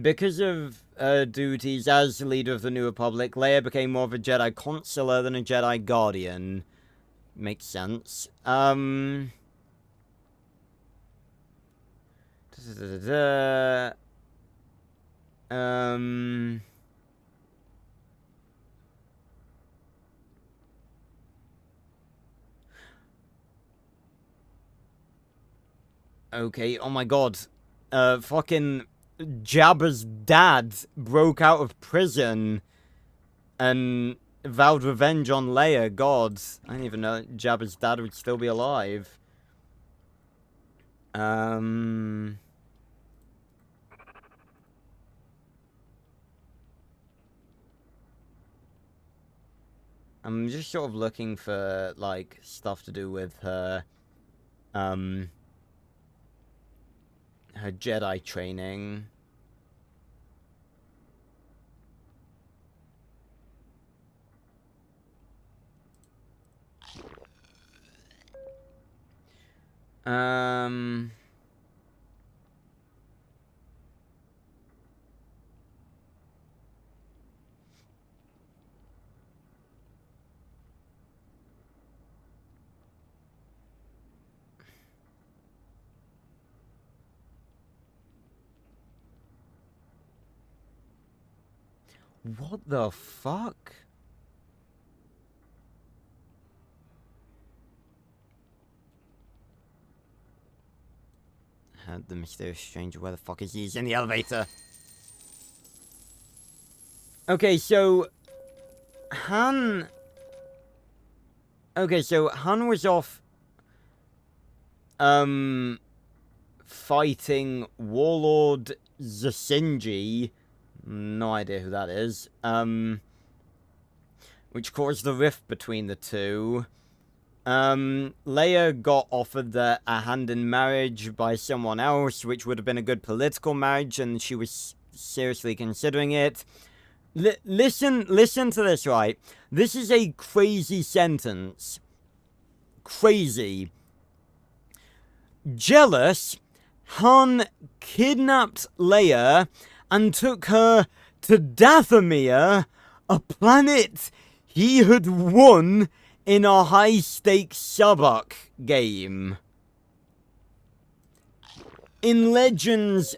Because of her duties as the leader of the New Republic, Leia became more of a Jedi Consular than a Jedi Guardian. Makes sense. Okay, oh my god. Fucking Jabba's dad broke out of prison and vowed revenge on Leia. God, I didn't even know Jabba's dad would still be alive. I'm just sort of looking for, like, stuff to do with her, her Jedi training. What the fuck? The mysterious stranger, where the fuck is he? He's in the elevator. Okay, so Han... Okay, so Han was off, fighting Warlord Zasinji. No idea who that is. Which caused the rift between the two. Leia got offered a hand in marriage by someone else, which would have been a good political marriage, and she was seriously considering it. Listen to this, right? This is a crazy sentence. Crazy. Jealous, Han kidnapped Leia and took her to Dathomir, a planet he had won in a high-stakes Sabak game. In Legends,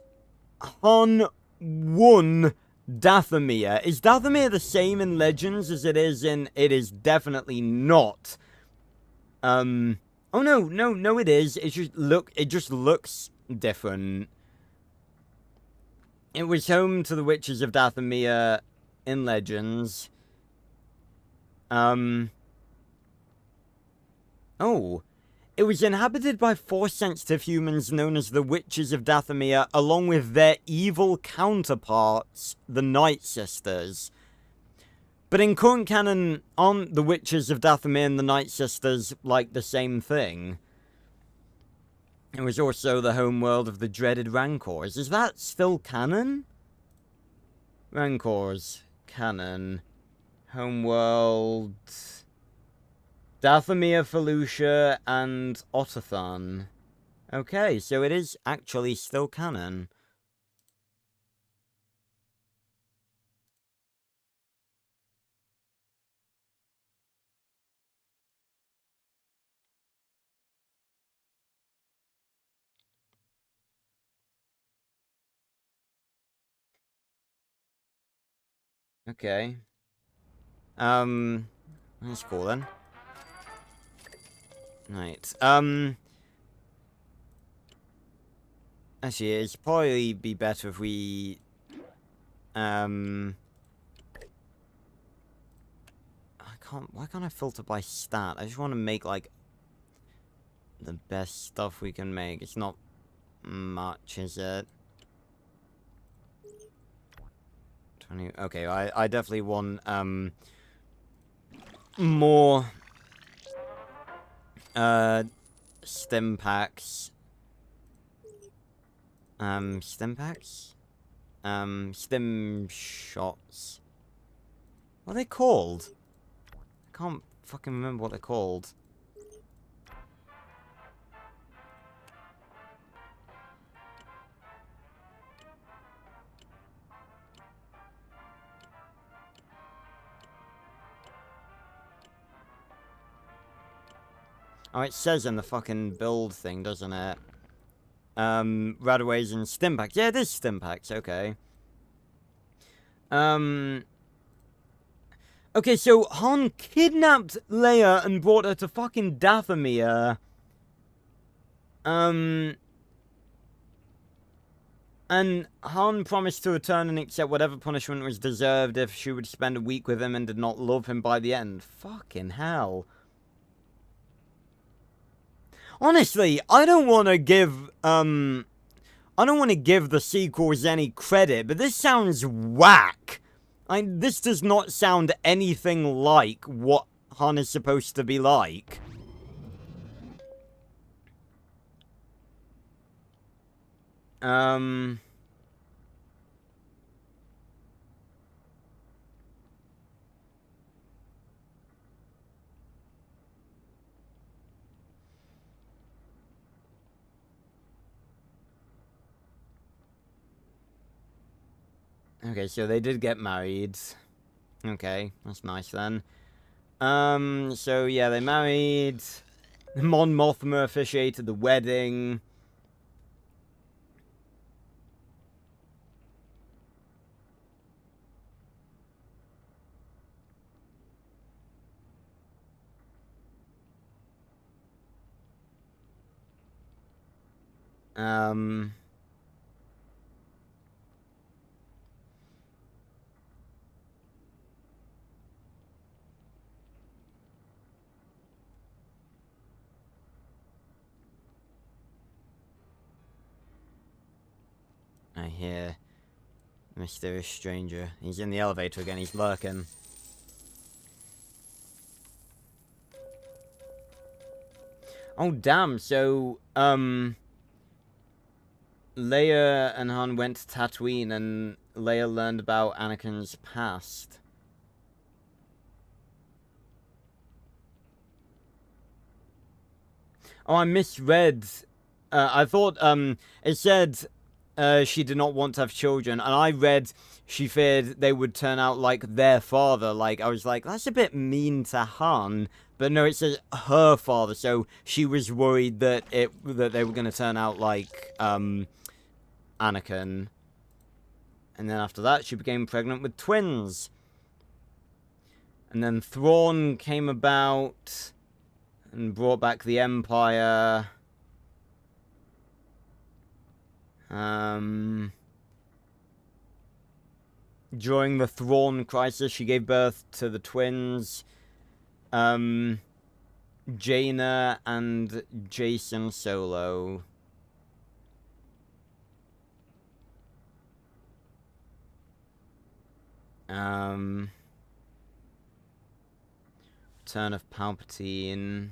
Han won Dathomir. Is Dathomir the same in Legends as it is in... It is definitely not. Oh, no, it is. It just looks different. It was home to the Witches of Dathomir in Legends. Oh. It was inhabited by Force-sensitive humans known as the Witches of Dathomir, along with their evil counterparts, the Night Sisters. But in current canon, aren't the Witches of Dathomir and the Night Sisters like the same thing? It was also the homeworld of the dreaded Rancors. Is that still canon? Rancors. Canon. Homeworld... Dathomir, Felucia, and Ottathan. Okay, so it is actually still canon. Okay. That's cool then. Right, actually, it'd probably be better if we, why can't I filter by stat? I just want to make, like, the best stuff we can make. It's not much, is it? 20, okay, I definitely want, more... stim packs. Stim packs? Stim shots. What are they called? I can't fucking remember what they're called. Oh, it says in the fucking build thing, doesn't it? Radaways and Stimpaks. Yeah, it is Stimpaks, okay. Okay, so Han kidnapped Leia and brought her to fucking Dathomir. And Han promised to return and accept whatever punishment was deserved if she would spend a week with him and did not love him by the end. Fucking hell. Honestly, I don't want to give the sequels any credit, but this sounds whack. This does not sound anything like what Han is supposed to be like. Okay, so they did get married. Okay, that's nice then. So yeah, they married. Mon Mothma officiated the wedding. I hear a mysterious stranger. He's in the elevator again, he's lurking. Oh, damn, so, Leia and Han went to Tatooine, and Leia learned about Anakin's past. Oh, I misread. I thought, it said, she did not want to have children, and I read she feared they would turn out like their father. Like, I was like, that's a bit mean to Han. But no, it says her father, so she was worried that they were going to turn out like, Anakin. And then after that, she became pregnant with twins. And then Thrawn came about and brought back the Empire. During the Thrawn crisis, she gave birth to the twins, Jaina and Jacen Solo. Return of Palpatine.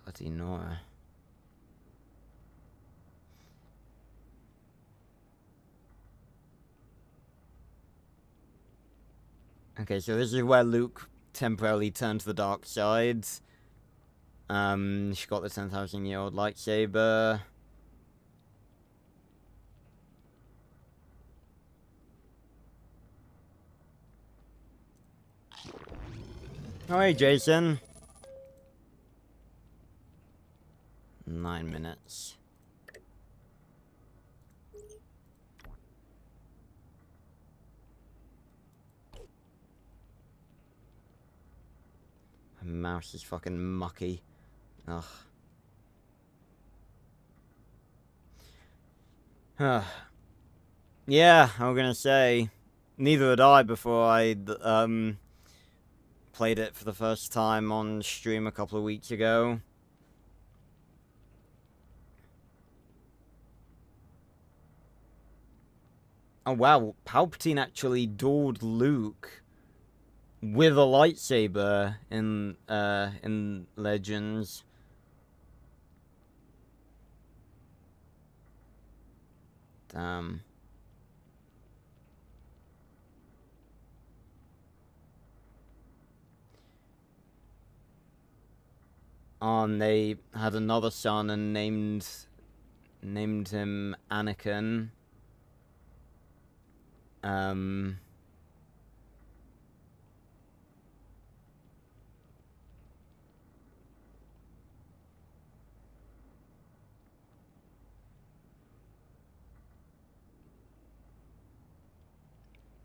Bloody Nora. Okay, so this is where Luke temporarily turned to the dark side. She got the 10,000-year-old lightsaber. Oh, hey, Jacen. 9 minutes. My mouse is fucking mucky. Ugh. Yeah, I'm gonna say, neither had I before I played it for the first time on stream a couple of weeks ago. Oh wow, Palpatine actually dueled Luke with a lightsaber in Legends. Damn. And they had another son and named him Anakin.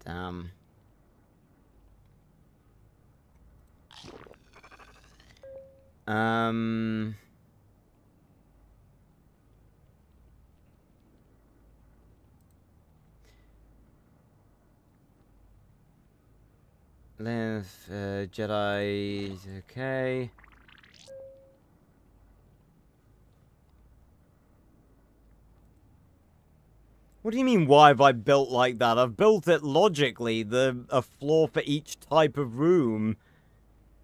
Damn. Um... Live, Jedi, okay. What do you mean, why have I built like that? I've built it logically, a floor for each type of room.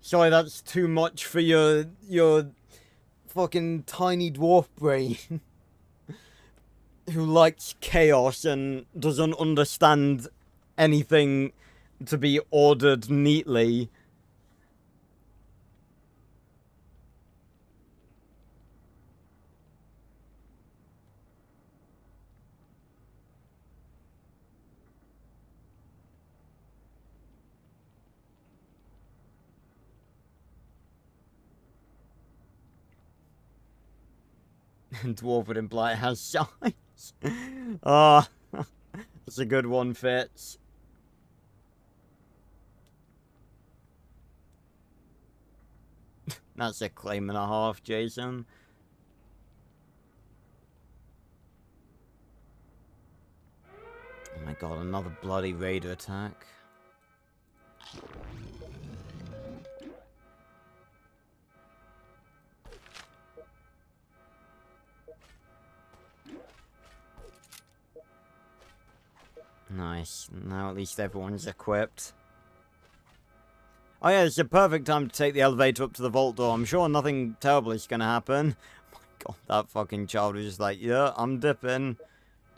Sorry, that's too much for your fucking tiny dwarf brain. Who likes chaos and doesn't understand anything to be ordered neatly. Dwarf would imply it has size. Ah, oh, that's a good one, Fitz. That's a claim and a half, Jason. Oh my god, another bloody raider attack. Nice. Now at least everyone's equipped. Oh yeah, it's a perfect time to take the elevator up to the vault door. I'm sure nothing terrible is gonna happen. Oh my god, that fucking child was just like, yeah, I'm dipping.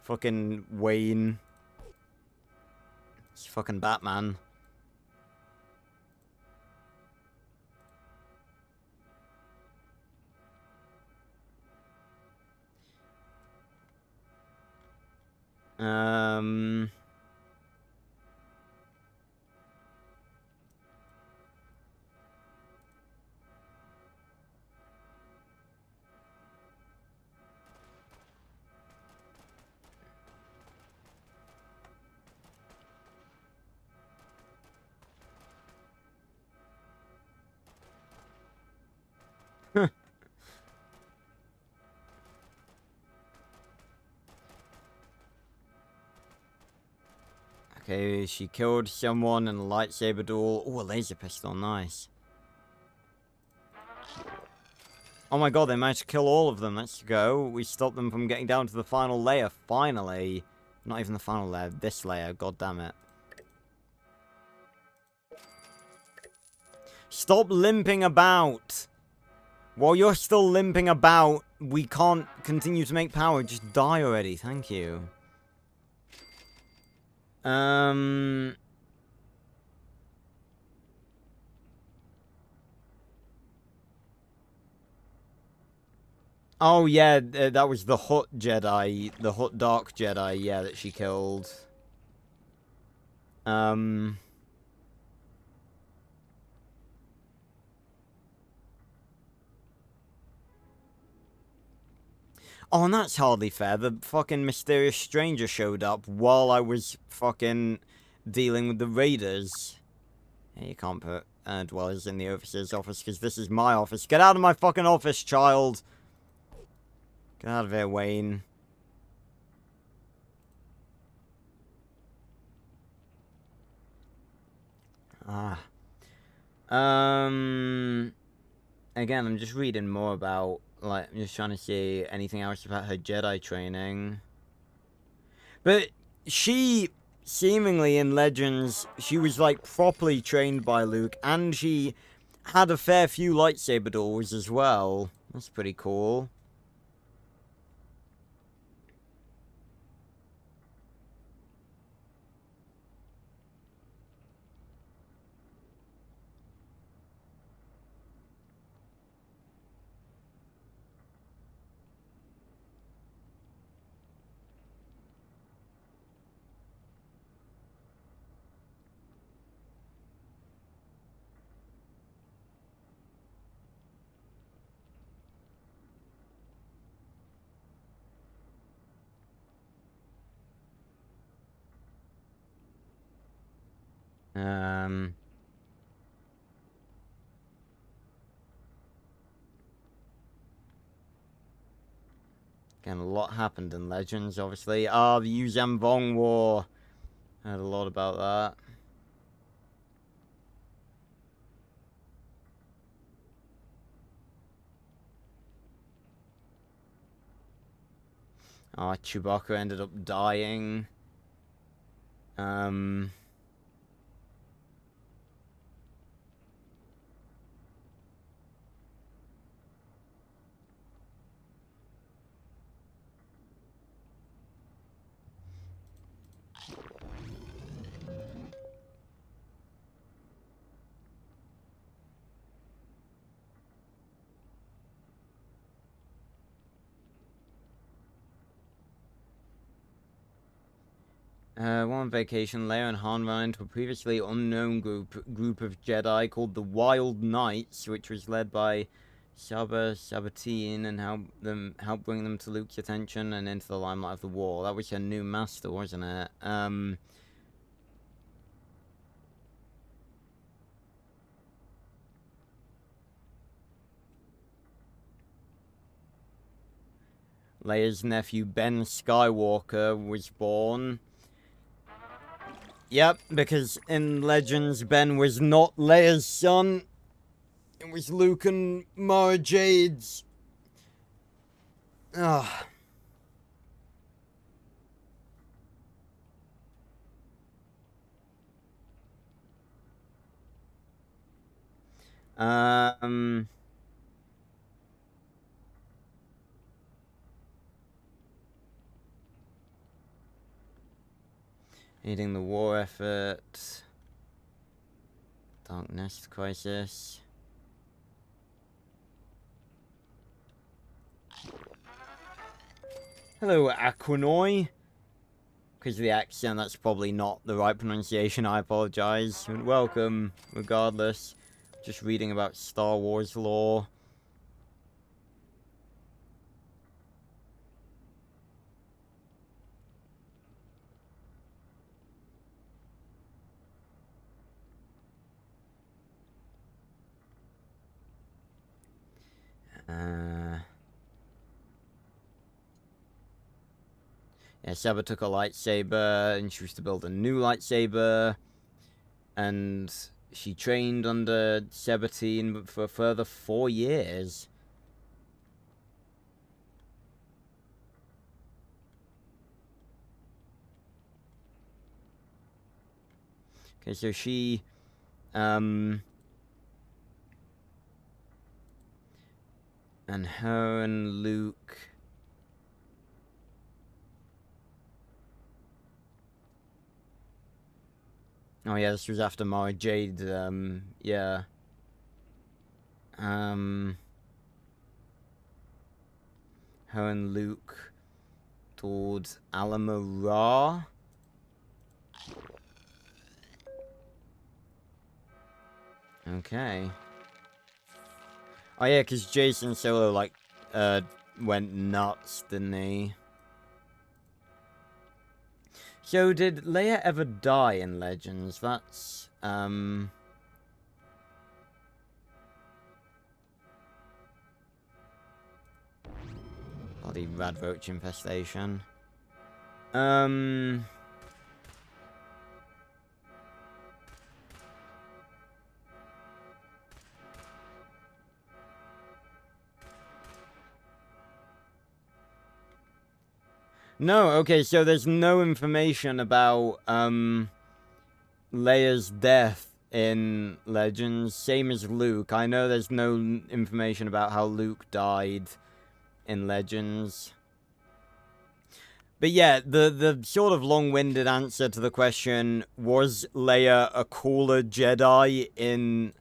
Fucking Wayne. It's fucking Batman. Okay, she killed someone in a lightsaber duel. Oh, a laser pistol, nice. Oh my god, they managed to kill all of them. Let's go. We stopped them from getting down to the final layer, finally. Not even the final layer, this layer, god damn it. Stop limping about! While you're still limping about, we can't continue to make power. Just die already, thank you. Oh yeah, that was the Hutt Jedi, the Hutt Dark Jedi, yeah, that she killed. Oh, and that's hardly fair. The fucking mysterious stranger showed up while I was fucking dealing with the raiders. Yeah, you can't put dwellers in the overseer's office because this is my office. Get out of my fucking office, child! Get out of here, Wayne. Ah. Again, I'm just reading more about, like, I'm just trying to see anything else about her Jedi training. But she, seemingly in Legends, she was, like, properly trained by Luke, and she had a fair few lightsaber duels as well. That's pretty cool. Again, a lot happened in Legends, obviously. The Yu Zhambong War. Heard a lot about that. Chewbacca ended up dying. While on vacation, Leia and Han ran into a previously unknown group of Jedi called the Wild Knights, which was led by Sabbatine, and helped bring them to Luke's attention and into the limelight of the war. That was her new master, wasn't it? Leia's nephew Ben Skywalker was born. Yep, because in Legends, Ben was not Leia's son. It was Luke and Mara Jade's. Ugh. Aiding the war effort. Dark Nest Crisis. Hello, Aquanoi. Because of the accent, that's probably not the right pronunciation, I apologize. And welcome, regardless. Just reading about Star Wars lore. Yeah, Saba took a lightsaber, and she was to build a new lightsaber, and she trained under Sabbatine for a further 4 years. Okay, so she, and her and Luke... Oh yeah, this was after Mara Jade, yeah. Her and Luke towards Alamara. Okay. Oh yeah, because Jason Solo, like, went nuts, didn't he? So, did Leia ever die in Legends? That's, bloody Radroach infestation. No, okay, so there's no information about, Leia's death in Legends, same as Luke. I know there's no information about how Luke died in Legends. But yeah, the sort of long-winded answer to the question, was Leia a cooler Jedi in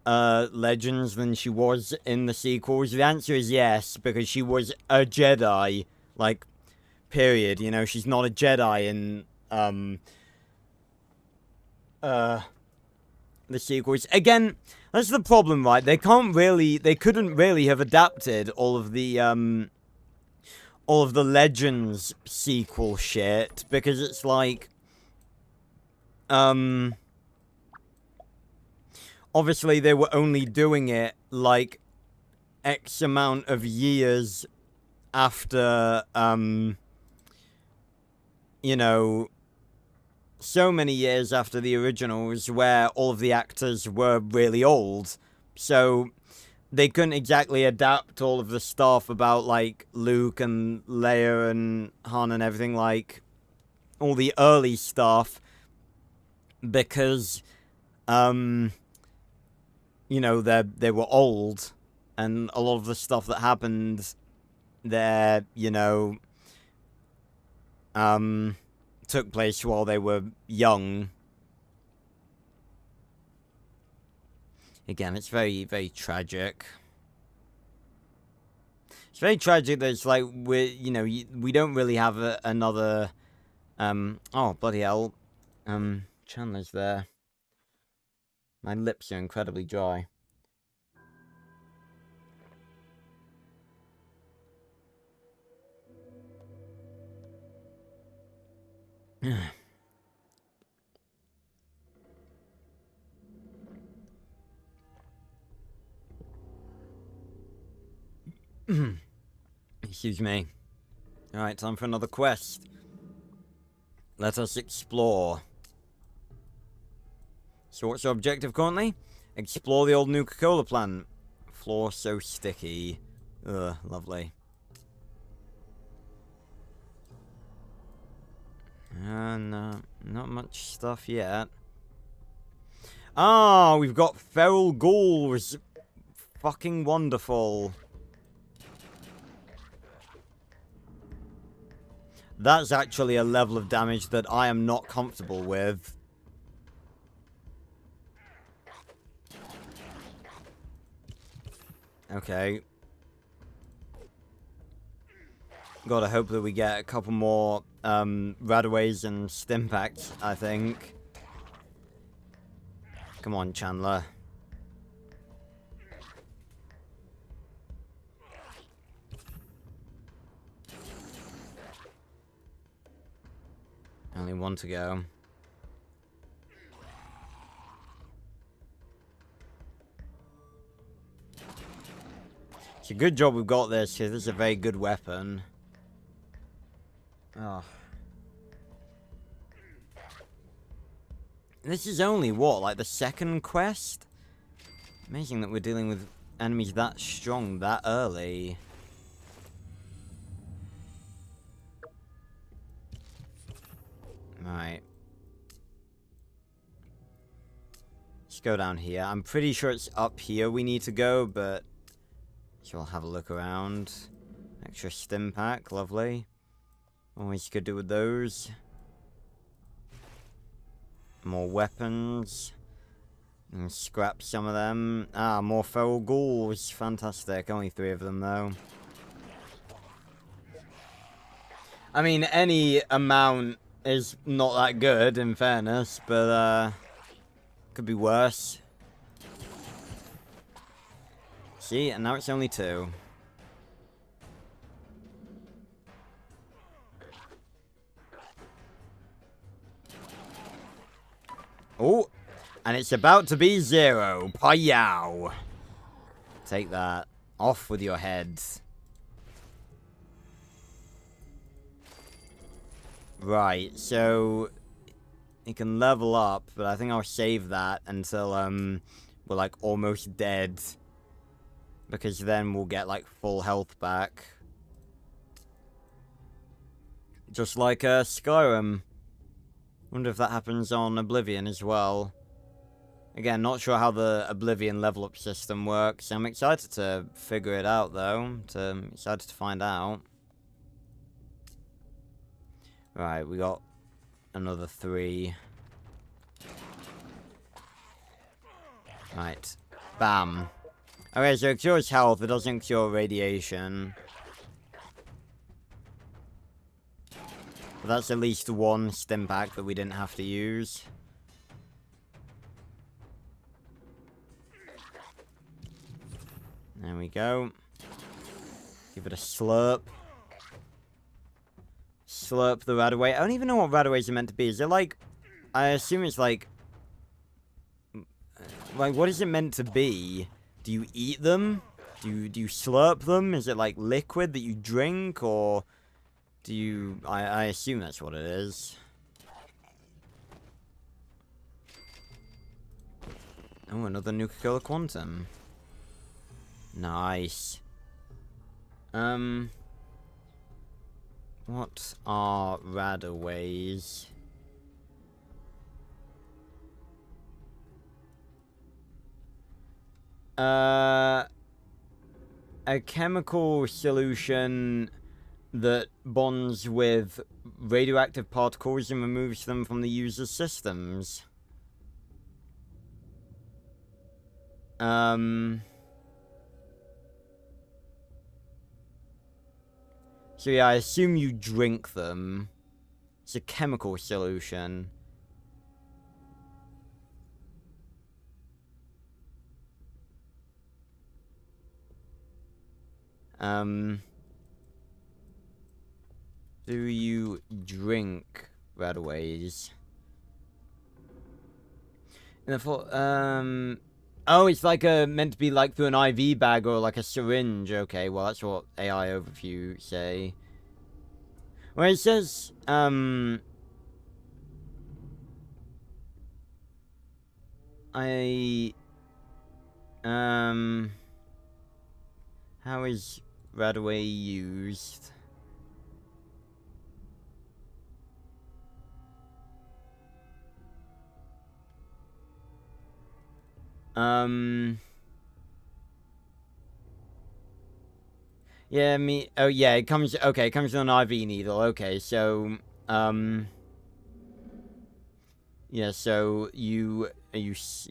Legends than she was in the sequels? The answer is yes, because she was a Jedi, like, period. You know, she's not a Jedi in the sequels. Again, that's the problem, right? They couldn't really have adapted all of the Legends sequel shit, because it's like, obviously they were only doing it, like, X amount of years after, you know, so many years after the originals where all of the actors were really old. So they couldn't exactly adapt all of the stuff about, like, Luke and Leia and Han and everything, like, all the early stuff, because, you know, they were old, and a lot of the stuff that happened there, you know, took place while they were young. Again, it's very, very tragic. It's very tragic that it's like, we don't really have another, oh, bloody hell. Chandler's there. My lips are incredibly dry. Excuse me. Alright, time for another quest. Let us explore. So what's your objective currently? Explore the old Nuka-Cola plant. Floor so sticky. Ugh, lovely. No, not much stuff yet. Ah, we've got feral ghouls. Fucking wonderful. That's actually a level of damage that I am not comfortable with. Okay. Gotta hope that we get a couple more Radaways and Stimpaks, I think. Come on, Chandler. Only one to go. It's a good job we've got this, because this is a very good weapon. Oh. This is only, what, like the second quest? Amazing that we're dealing with enemies that strong that early. Right. Let's go down here. I'm pretty sure it's up here we need to go, but we'll have a look around. Extra Stimpak, lovely. Always could do with those. More weapons. And scrap some of them. Ah, more feral ghouls. Fantastic. Only 3 of them, though. I mean, any amount is not that good, in fairness, but, could be worse. See, and now it's only 2. Oh, and it's about to be 0. Payow. Take that. Off with your heads. Right, so you can level up, but I think I'll save that until we're like almost dead, because then we'll get like full health back, just like Skyrim. Wonder if that happens on Oblivion as well. Again, not sure how the Oblivion level up system works. I'm excited to figure it out though. Excited to find out. Right, we got another 3. Right. Bam. Okay, so it cures health, it doesn't cure radiation. But that's at least 1 Stimpak that we didn't have to use. There we go. Give it a slurp. Slurp the Radaway. I don't even know what Radaways are meant to be. Is it like... I assume it's like... Like, what is it meant to be? Do you eat them? Do you slurp them? Is it like liquid that you drink, or do you... I assume that's what it is. Oh, another Nuka-Cola Quantum. Nice. What are Radaways? A chemical solution that bonds with radioactive particles and removes them from the user's systems. So yeah, I assume you drink them. It's a chemical solution. Do you drink Radaways? And I thought, oh, it's like meant to be like through an IV bag or like a syringe. Okay, well, that's what AI overview say. Well, it says, how is Radaway used? Yeah, oh yeah, it comes, okay, it comes with an IV needle, okay, so, yeah, so you use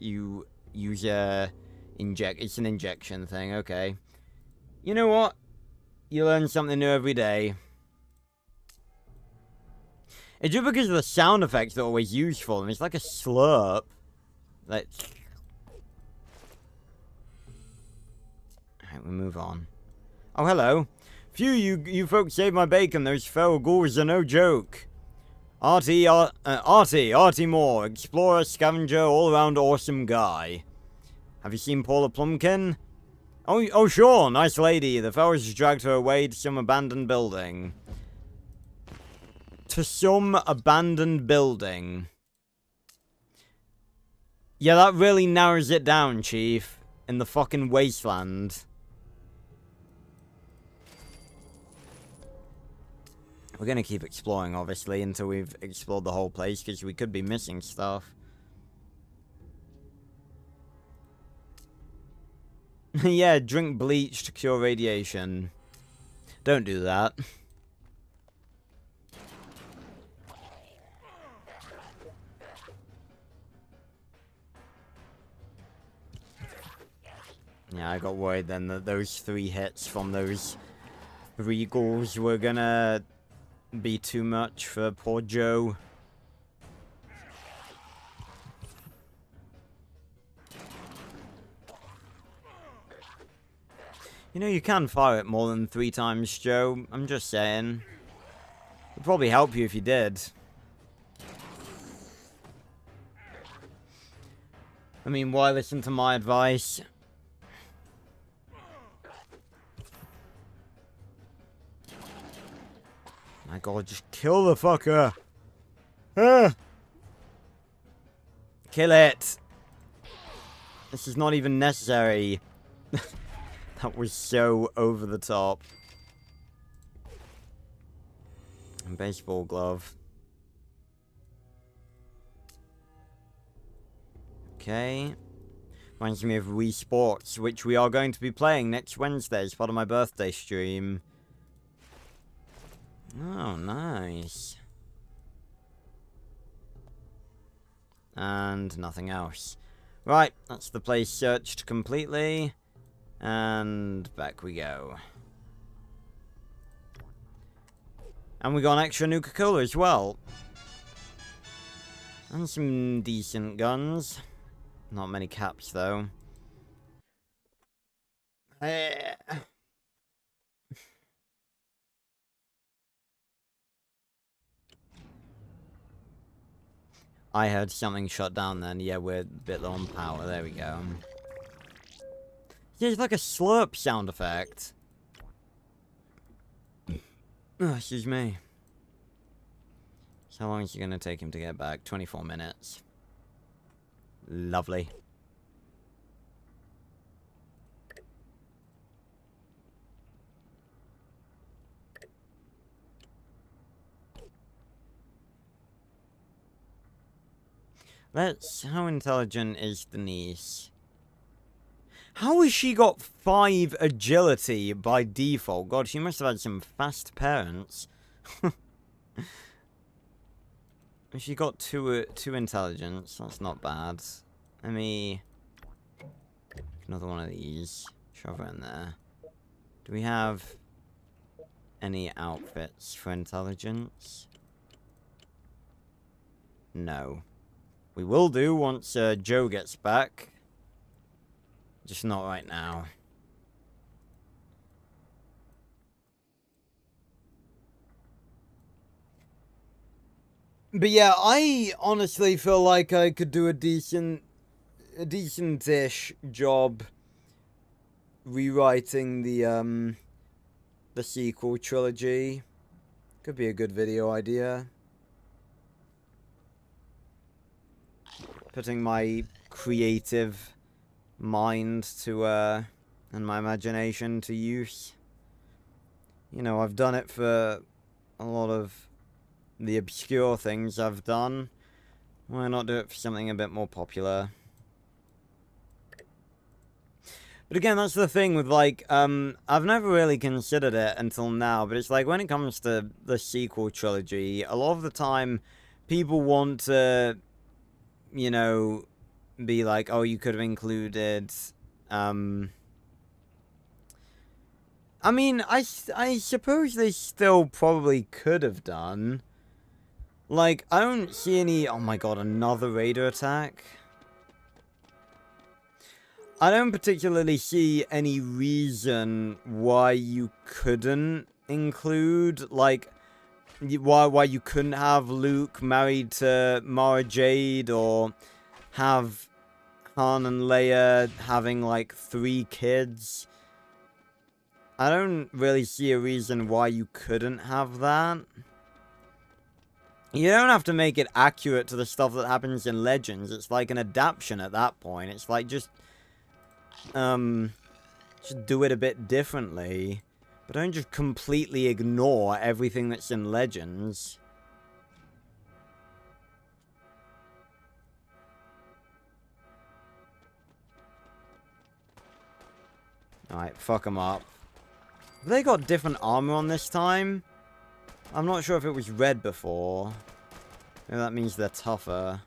it's an injection thing, okay. You know what? You learn something new every day. It's just because of the sound effects that are always useful, and it's like a slurp. Like... Alright, we move on. Oh, hello. Phew, you folks saved my bacon. Those feral ghouls are no joke. Artie Moore, explorer, scavenger, all-around awesome guy. Have you seen Paula Plumkin? Oh, sure, nice lady. The fellas dragged her away to some abandoned building. To some abandoned building. Yeah, that really narrows it down, Chief. In the fucking wasteland. We're gonna keep exploring, obviously, until we've explored the whole place, because we could be missing stuff. Yeah, drink bleach to cure radiation. Don't do that. Yeah, I got worried then that those 3 hits from those 3 ghouls were gonna be too much for poor Joe. You know, you can fire it more than 3 times, Joe. I'm just saying. It'd probably help you if you did. I mean, why listen to my advice? My god, just kill the fucker. Kill it. This is not even necessary. That was so over the top. A baseball glove. Okay. Reminds me of Wii Sports, which we are going to be playing next Wednesday as part of my birthday stream. Oh, nice. And nothing else. Right, that's the place searched completely. And back we go. And we got an extra Nuka-Cola as well. And some decent guns. Not many caps, though. I heard something shut down then. Yeah, we're a bit low on power. There we go. It's like a slurp sound effect. Oh, excuse me. So how long is it going to take him to get back? 24 minutes. Lovely. How intelligent is Denise? How has she got 5 agility by default? God, she must have had some fast parents. She got two intelligence. That's not bad. Let me... Another one of these. Shove her in there. Do we have any outfits for intelligence? No. We will do once Joe gets back. Just not right now. But yeah, I honestly feel like I could do a decent-ish job rewriting the sequel trilogy. Could be a good video idea. Putting my creative mind to and my imagination to use. You know, I've done it for a lot of the obscure things I've done. Why not do it for something a bit more popular? But again, that's the thing with, like, I've never really considered it until now, but it's like, when it comes to the sequel trilogy, a lot of the time, people want to, you know, be like, oh, you could have included, I mean, I suppose they still probably could have done. Like, I don't see any... Oh my god, another raider attack? I don't particularly see any reason why you couldn't include, like, why you couldn't have Luke married to Mara Jade, or have Han and Leia having, like, 3 kids. I don't really see a reason why you couldn't have that. You don't have to make it accurate to the stuff that happens in Legends. It's like an adaptation at that point. It's like just do it a bit differently. But don't just completely ignore everything that's in Legends. Alright, fuck them up. Have they got different armor on this time? I'm not sure if it was red before. Maybe that means they're tougher.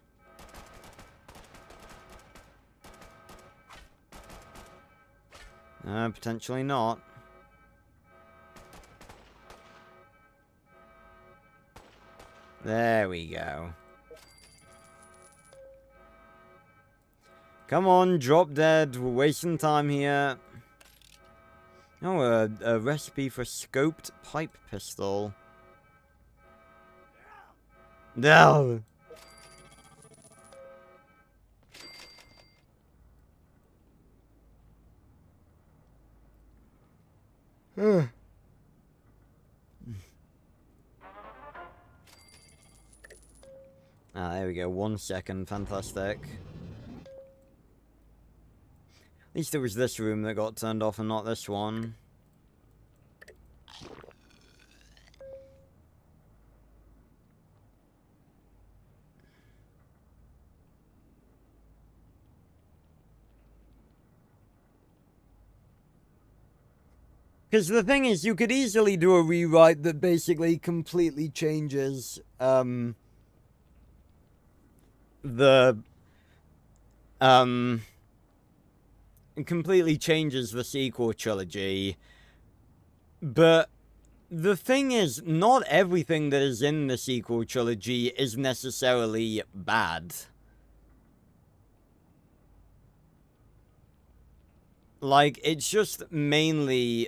Potentially not. There we go. Come on, drop dead. We're wasting time here. Oh, a recipe for scoped pipe pistol. No. Ah, there we go. 1 second. Fantastic. At least it was this room that got turned off and not this one. Because the thing is, you could easily do a rewrite that basically completely changes, completely changes the sequel trilogy. But the thing is, not everything that is in the sequel trilogy is necessarily bad. Like, it's just mainly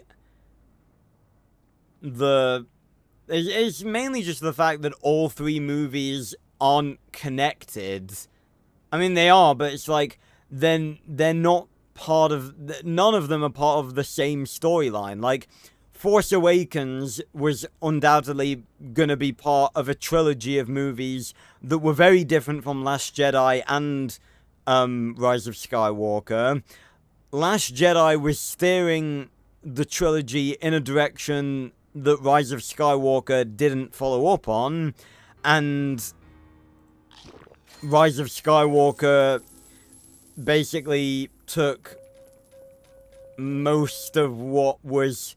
it's mainly just the fact that all 3 movies aren't connected. I mean, they are, but it's like, then they're not part of... None of them are part of the same storyline. Like, Force Awakens was undoubtedly gonna be part of a trilogy of movies that were very different from Last Jedi and Rise of Skywalker. Last Jedi was steering the trilogy in a direction that Rise of Skywalker didn't follow up on, and Rise of Skywalker basically took most of what was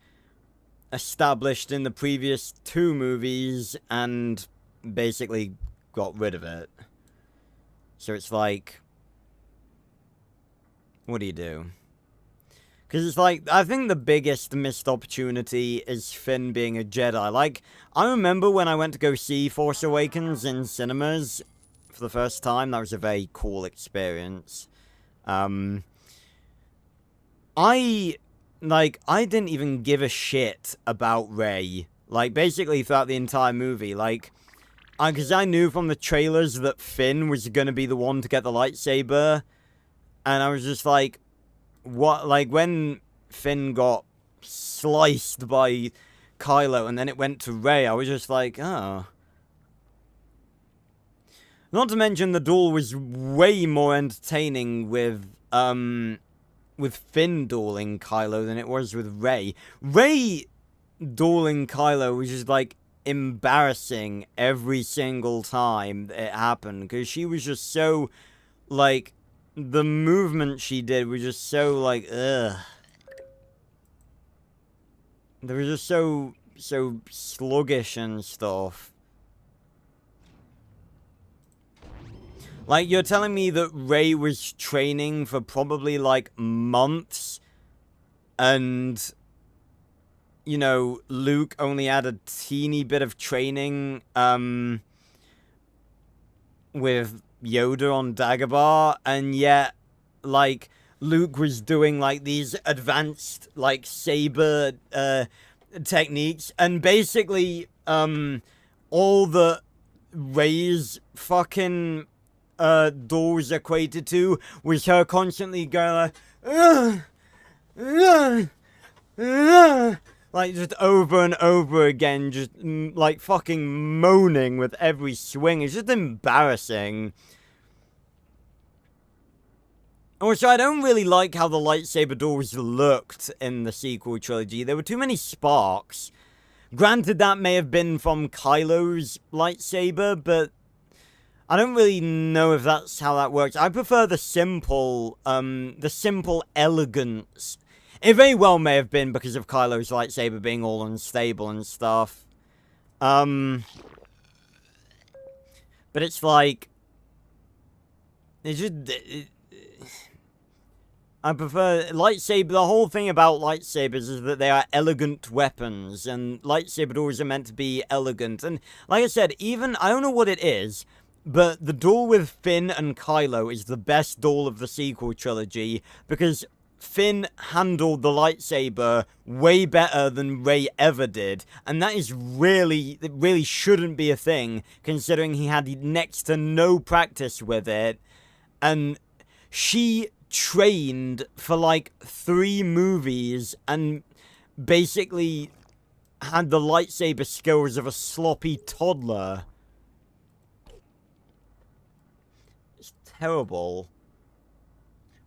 established in the previous two movies and basically got rid of it. So it's like, what do you do? Because it's like, I think the biggest missed opportunity is Finn being a Jedi. Like, I remember when I went to go see Force Awakens in cinemas for the first time. That was a very cool experience. I didn't even give a shit about Rey. Like, basically throughout the entire movie. Like, because I knew from the trailers that Finn was going to be the one to get the lightsaber. And I was just like, what? Like, when Finn got sliced by Kylo and then it went to Rey, I was just like, oh. Not to mention the duel was way more entertaining with Finn dueling Kylo than it was with Rey. Rey dueling Kylo was just, like, embarrassing every single time it happened. Because she was just so, like, the movement she did was just so, like, ugh. They were just so sluggish and stuff. Like, you're telling me that Rey was training for probably, like, months, and, you know, Luke only had a teeny bit of training, with Yoda on Dagobah, and yet, like, Luke was doing, like, these advanced, like, saber, techniques, and basically, all the Rey's fucking doors equated to was her constantly going like just over and over again, just like fucking moaning with every swing. It's just embarrassing. Also, I don't really like how the lightsaber doors looked in the sequel trilogy. There were too many sparks. Granted, that may have been from Kylo's lightsaber, but I don't really know if that's how that works. I prefer the simple elegance. It very well may have been because of Kylo's lightsaber being all unstable and stuff. But it's like, it's just, I prefer lightsaber. The whole thing about lightsabers is that they are elegant weapons, and lightsaber doors are meant to be elegant. And like I said, even, I don't know what it is, but the duel with Finn and Kylo is the best duel of the sequel trilogy, because Finn handled the lightsaber way better than Rey ever did, and that is really, it really shouldn't be a thing, considering he had next to no practice with it, and she trained for like 3 movies, and basically had the lightsaber skills of a sloppy toddler. Terrible.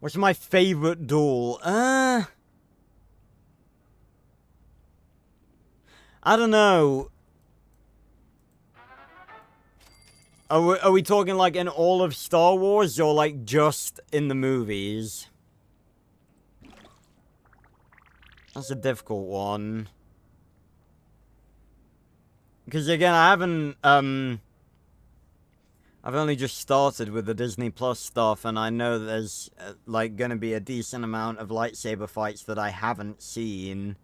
What's my favorite duel? I don't know. Are we talking like in all of Star Wars, or like just in the movies? That's a difficult one. Because again, I haven't, I've only just started with the Disney Plus stuff, and I know there's, like, gonna be a decent amount of lightsaber fights that I haven't seen.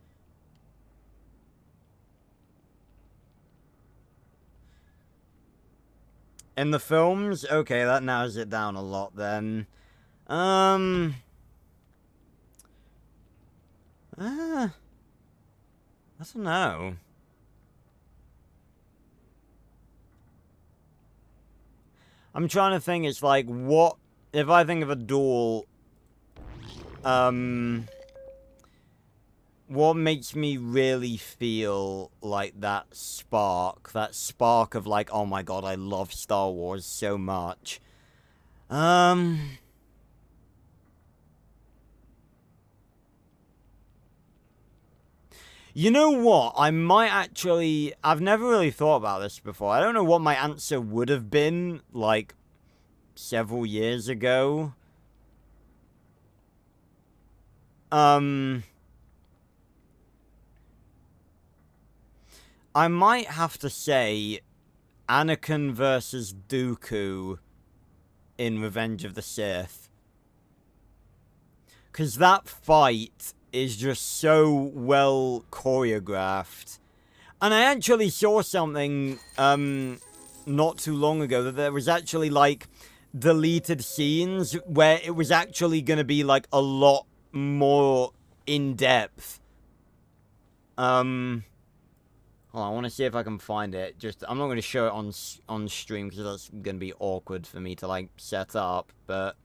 In the films? Okay, that narrows it down a lot, then. I don't know. I'm trying to think, it's like, what, if I think of a duel, what makes me really feel like that spark of like, oh my god, I love Star Wars so much. You know what? I might actually... I've never really thought about this before. I don't know what my answer would have been, like, several years ago. I might have to say Anakin versus Dooku in Revenge of the Sith. Because that fight is just so well choreographed. And I actually saw something not too long ago that there was actually like deleted scenes where it was actually going to be like a lot more in depth. Hold on, I want to see if I can find it. Just, I'm not going to show it on stream because that's going to be awkward for me to like set up. But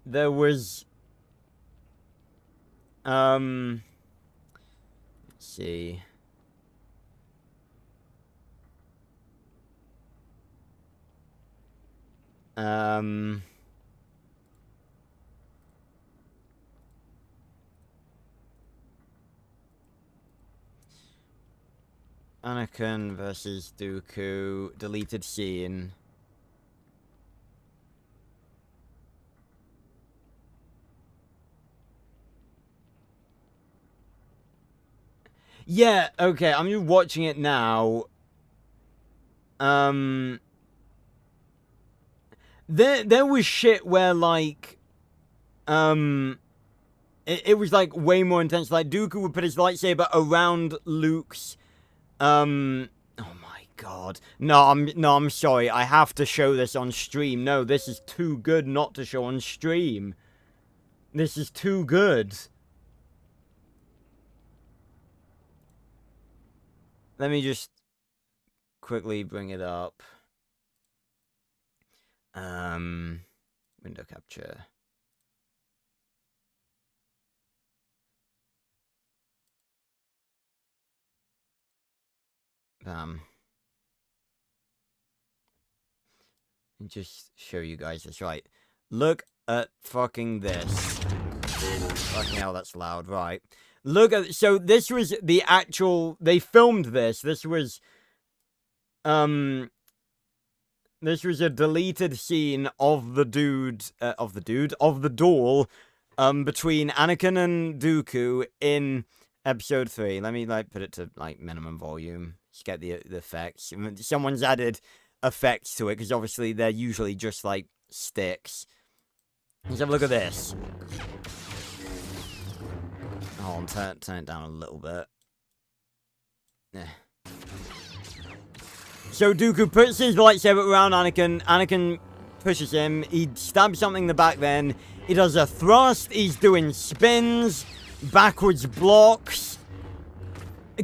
there was let's see. Anakin versus Dooku, deleted scene. Yeah, okay, I'm just watching it now. There was shit where, like, it was, like, way more intense. Like, Dooku would put his lightsaber around Luke's, oh my god. No, I'm sorry. I have to show this on stream. No, this is too good not to show on stream. This is too good. Let me just quickly bring it up. Window capture. Bam. And just show you guys this. Right. Look at fucking this. Fucking hell, that's loud. Right. Look at... So, this was the actual... They filmed this. This was... This was a deleted scene of the dude... of the duel... between Anakin and Dooku in episode 3. Let me, like, put it to, like, minimum volume. Just get the effects. Someone's added effects to it, because obviously they're usually just, like, sticks. Let's have a look at this. Oh, I'll turn it down a little bit. Yeah. So Dooku puts his lightsaber around Anakin. Anakin pushes him. He stabs something in the back then. He does a thrust. He's doing spins. Backwards blocks.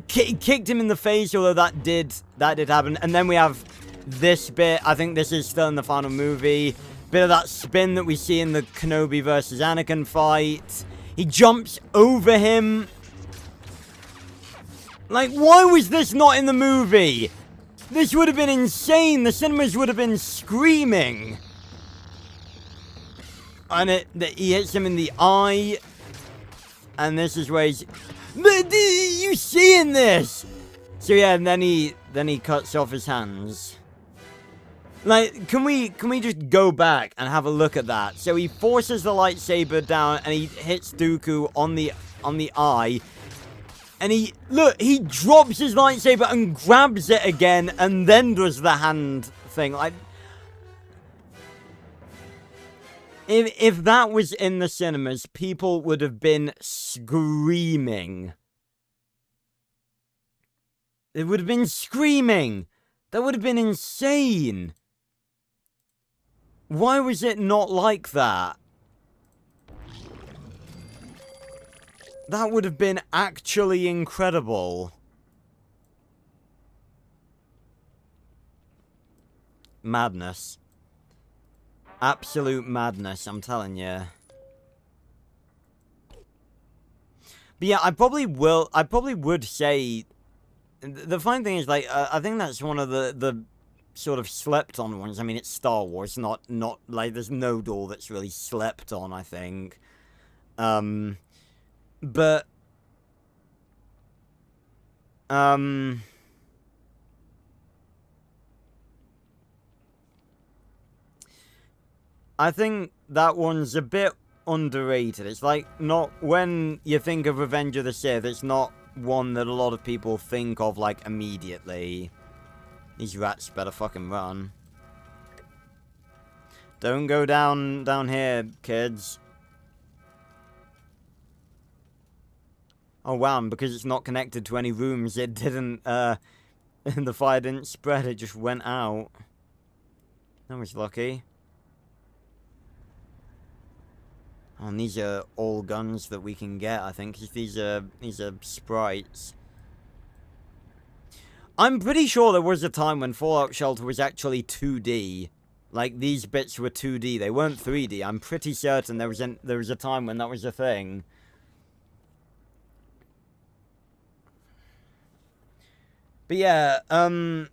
Kicked him in the face, although that did happen. And then we have this bit. I think this is still in the final movie. Bit of that spin that we see in the Kenobi versus Anakin fight. He jumps over him. Like, why was this not in the movie? This would have been insane. The cinemas would have been screaming. And he hits him in the eye. And this is where he's... You seeing this? So yeah, and then he cuts off his hands. Like, can we just go back and have a look at that? So he forces the lightsaber down and he hits Dooku on the eye. And he drops his lightsaber and grabs it again and then does the hand thing. Like, if that was in the cinemas, people would have been screaming. They would have been screaming. That would have been insane. Why was it not like that? That would have been actually incredible. Madness. Absolute madness, I'm telling you. But yeah, I probably would say... The fine thing is, like, I think that's one of the sort of slept on ones. I mean, it's Star Wars, not like, there's no door that's really slept on, I think. But... I think that one's a bit underrated. It's like, not, when you think of Revenge of the Sith, it's not one that a lot of people think of, like, immediately. These rats better fucking run. Don't go down here, kids. Oh wow, and because it's not connected to any rooms, it didn't, the fire didn't spread, it just went out. That was lucky. Oh, and these are all guns that we can get, I think. These are sprites. I'm pretty sure there was a time when Fallout Shelter was actually 2D. Like, these bits were 2D. They weren't 3D. I'm pretty certain there was a time when that was a thing. But yeah, a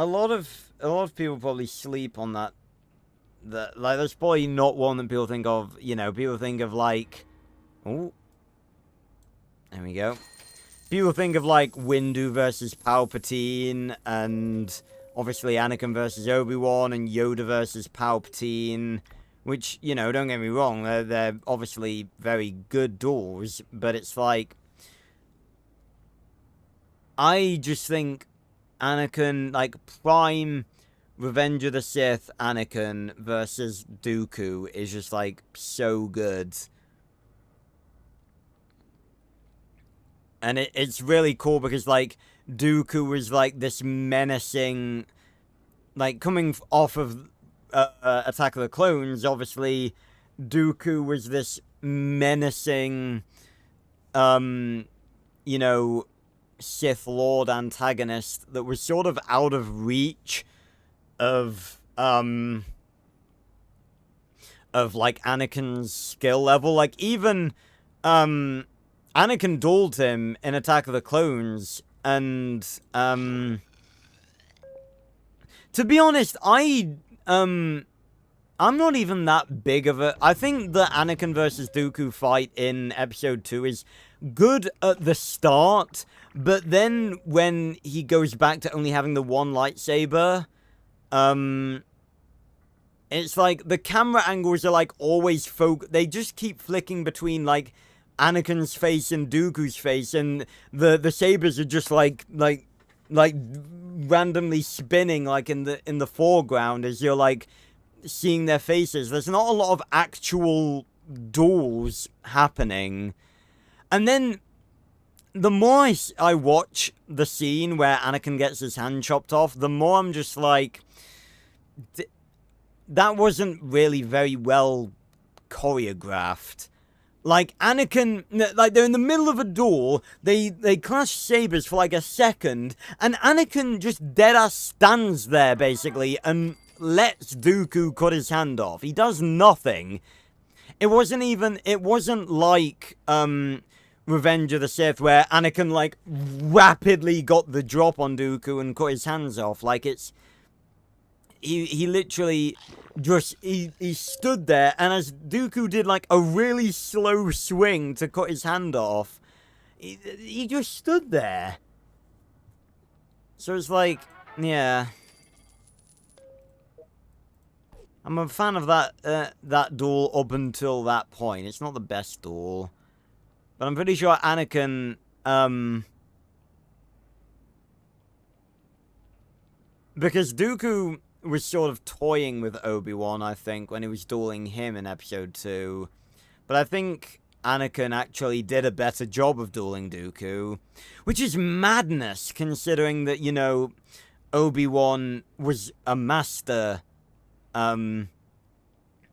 lot of people probably sleep on that. Like, that's probably not one that people think of, you know, people think of, like... Oh. There we go. People think of, like, Windu versus Palpatine, and obviously Anakin versus Obi-Wan, and Yoda versus Palpatine, which, you know, don't get me wrong, they're obviously very good duels, but it's like... I just think Anakin, like, prime... Revenge of the Sith Anakin versus Dooku is just, like, so good. And it's really cool because, like, Dooku was, like, this menacing... Like, coming off of Attack of the Clones, obviously, Dooku was this menacing, you know, Sith Lord antagonist that was sort of out of reach of like Anakin's skill level. Like, even Anakin dueled him in Attack of the Clones, and to be honest, I'm not even that big of a... I think the Anakin versus Dooku fight in Episode 2 is good at the start, but then when he goes back to only having the one lightsaber, it's like the camera angles are like always they just keep flicking between like Anakin's face and Dooku's face, and the sabers are just like randomly spinning like in the foreground as you're like seeing their faces. There's not a lot of actual duels happening. And then the more I watch the scene where Anakin gets his hand chopped off, the more I'm just like, that wasn't really very well choreographed. Like, Anakin, like, they're in the middle of a duel, they clash sabers for like a second, and Anakin just deadass stands there, basically, and lets Dooku cut his hand off. He does nothing. It wasn't like, Revenge of the Sith, where Anakin, like, rapidly got the drop on Dooku and cut his hands off. Like, it's... He literally just... He stood there, and as Dooku did, like, a really slow swing to cut his hand off, he just stood there. So it's like, yeah... I'm a fan of that duel up until that point. It's not the best duel. But I'm pretty sure Anakin, because Dooku was sort of toying with Obi-Wan, I think, when he was dueling him in Episode 2. But I think Anakin actually did a better job of dueling Dooku. Which is madness, considering that, you know, Obi-Wan was a master. And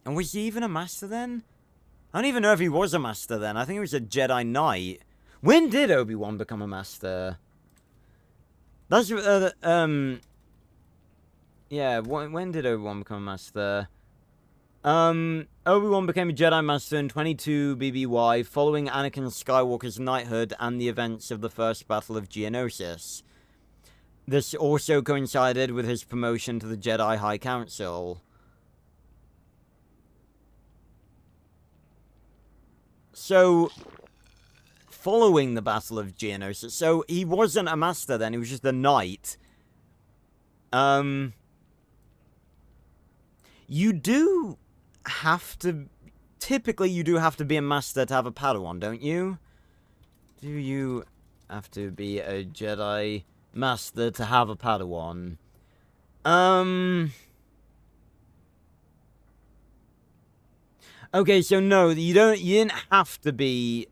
was he even a master then? I don't even know if he was a master then. I think he was a Jedi Knight. When did Obi-Wan become a master? That's, Yeah, when did Obi-Wan become a master? Obi-Wan became a Jedi Master in 22 BBY following Anakin Skywalker's knighthood and the events of the First Battle of Geonosis. This also coincided with his promotion to the Jedi High Council. So, following the Battle of Geonosis, so he wasn't a Master then, he was just a Knight. You do have to... Typically, you do have to be a Master to have a Padawan, don't you? Do you have to be a Jedi Master to have a Padawan? Okay, so no, you didn't have to be...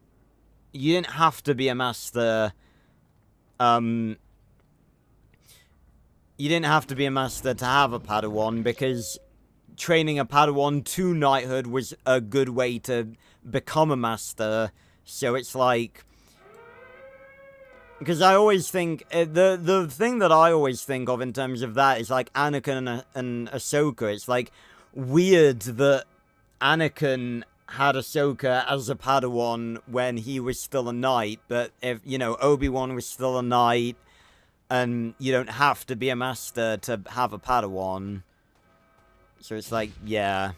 You didn't have to be a Master... You didn't have to be a Master to have a Padawan, because training a Padawan to knighthood was a good way to become a Master. So it's like... Because I always think... The thing that I always think of in terms of that is like Anakin and Ahsoka. It's like weird that Anakin had Ahsoka as a Padawan when he was still a knight. But if, you know, Obi-Wan was still a knight, and you don't have to be a Master to have a Padawan. So it's like, yeah,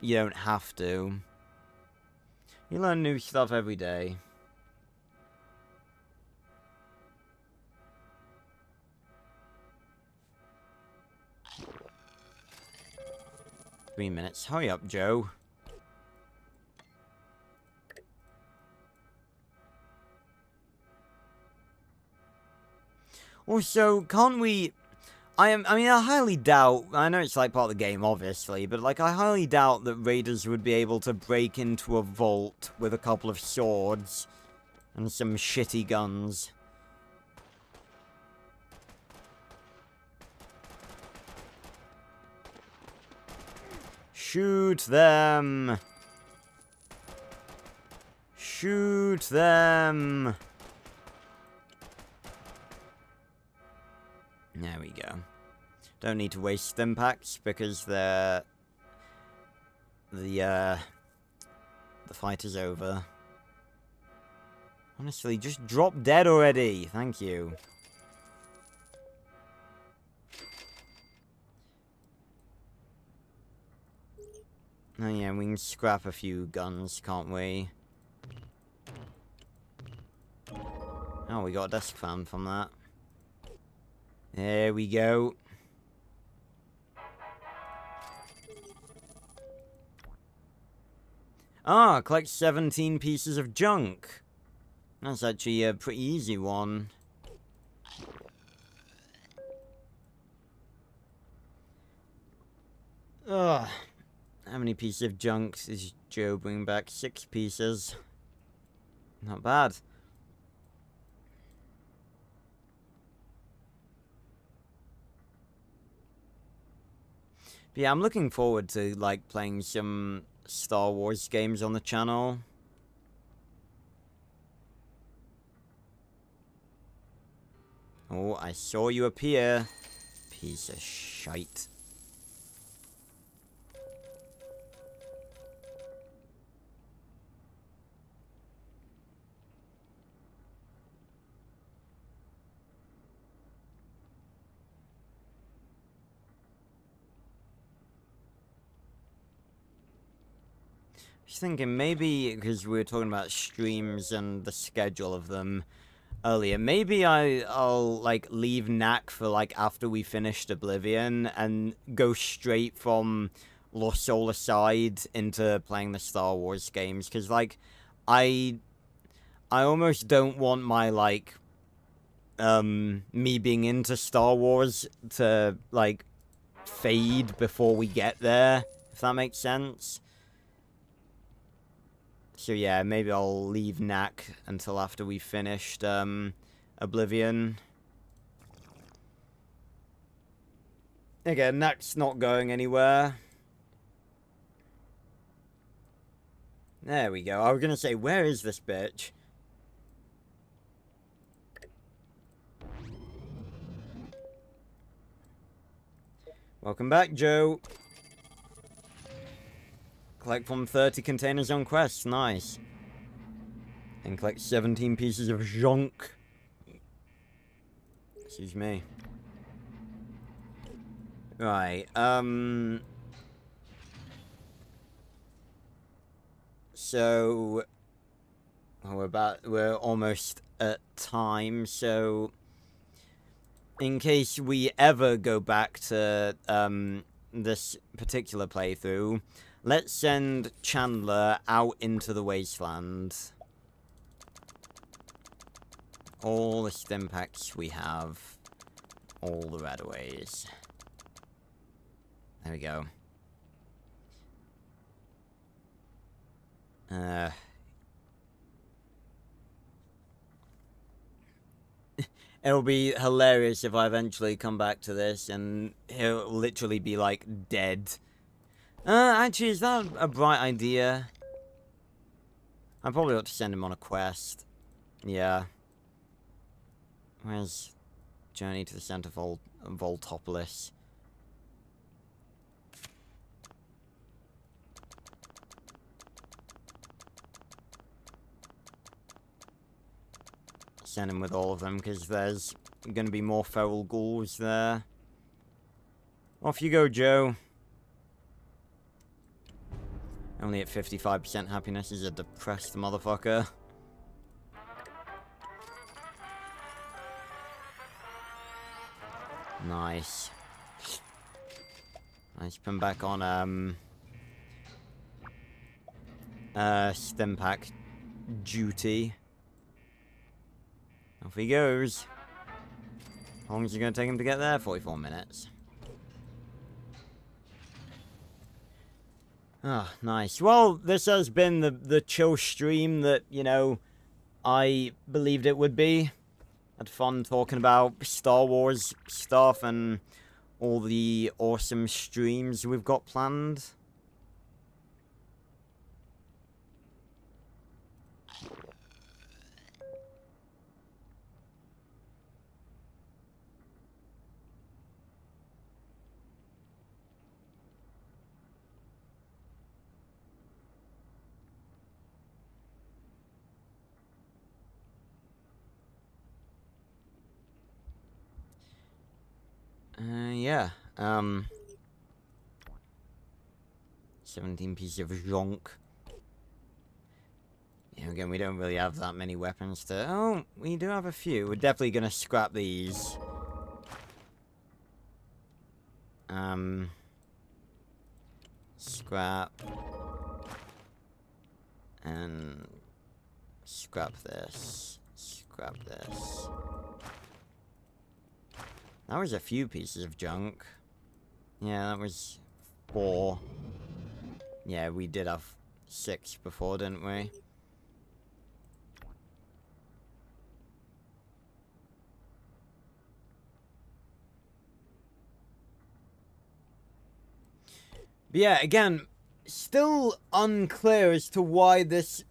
you don't have to. You learn new stuff every day. Three minutes. Hurry up, Joe. Also, can't we... I mean, I highly doubt... I know it's like part of the game, obviously, but like, I highly doubt that raiders would be able to break into a vault with a couple of swords and some shitty guns. Shoot them! Shoot them! There we go. Don't need to waste stim packs because the fight is over. Honestly, just drop dead already. Thank you. Oh yeah, we can scrap a few guns, can't we? Oh, we got a desk fan from that. There we go. Ah, collect 17 pieces of junk. That's actually a pretty easy one. Ugh. How many pieces of junk is Joe bringing back? 6 pieces. Not bad. But yeah, I'm looking forward to, like, playing some Star Wars games on the channel. Oh, I saw you appear. Piece of shite. I was thinking maybe, because we were talking about streams and the schedule of them earlier, maybe I'll like leave Knack for like after we finished Oblivion and go straight from Lost Soul Aside into playing the Star Wars games, because like I almost don't want my like me being into Star Wars to like fade before we get there, if that makes sense. So yeah, maybe I'll leave Knack until after we finished Oblivion. Again, Knack's not going anywhere. There we go. I was gonna say, where is this bitch? Welcome back, Joe. Collect from 30 containers on quest. Nice. And collect 17 pieces of junk. Excuse me. Right, so we're almost at time, so in case we ever go back to this particular playthrough, let's send Chandler out into the wasteland. All the stim packs we have, all the radaways. There we go. It'll be hilarious if I eventually come back to this and he'll literally be, like, dead. Actually, is that a bright idea? I probably ought to send him on a quest. Yeah. Where's Journey to the Center of Voltopolis? Send him with all of them, because there's going to be more feral ghouls there. Off you go, Joe. Only at 55% happiness. He's a depressed motherfucker. Nice. Nice. Come back on, stim pack duty. Off he goes. How long is it going to take him to get there? 44 minutes. Ah, nice. Well, this has been the chill stream that, you know, I believed it would be. Had fun talking about Star Wars stuff and all the awesome streams we've got planned. Yeah, 17 pieces of junk. Yeah, again, we don't really have that many weapons to... Oh, we do have a few. We're definitely gonna scrap these. Scrap. And... Scrap this. Scrap this. That was a few pieces of junk. Yeah, that was 4. Yeah, we did have 6 before, didn't we? But yeah, again, still unclear as to why this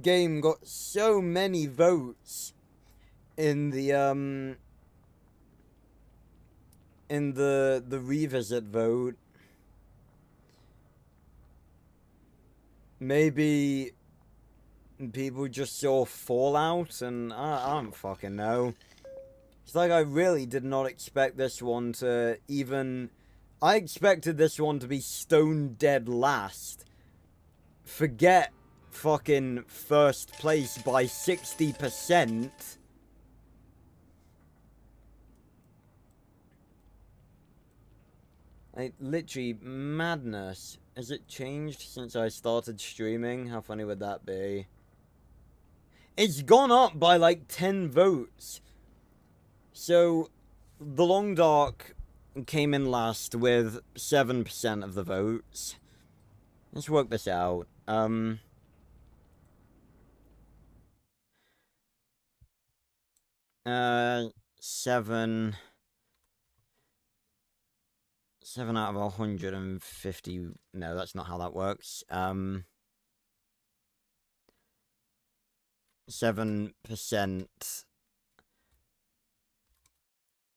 game got so many votes in the revisit vote. Maybe people just saw Fallout, and I don't fucking know. It's like I really did not expect this one to even... I expected this one to be stone dead last. Forget fucking first place by 60%. Like, literally, madness. Has it changed since I started streaming? How funny would that be? It's gone up by like 10 votes. So, The Long Dark came in last with 7% of the votes. Let's work this out. 7 out of 150. No, that's not how that works. 7%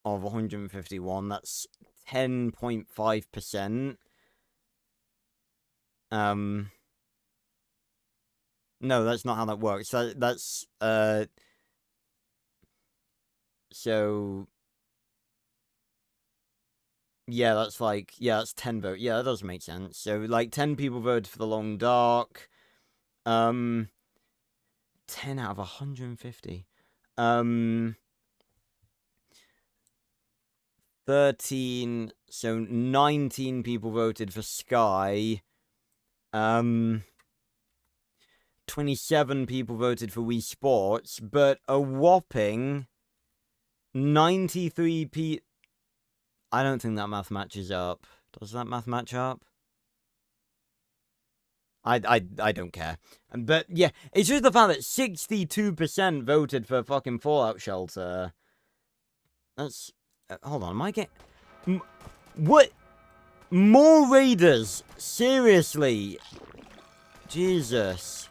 of 151. That's 10.5%. No, that's not how that works. That's so yeah, that's like, yeah, that's 10 votes. Yeah, that does make sense. So like 10 people voted for The Long Dark. 10 out of 150. 13, so 19 people voted for Sky. 27 people voted for Wii Sports, but a whopping 93 people. I don't think that math matches up. Does that math match up? I don't care. But yeah, it's just the fact that 62% voted for fucking Fallout Shelter. That's... hold on, am I getting... what? More raiders? Seriously? Jesus.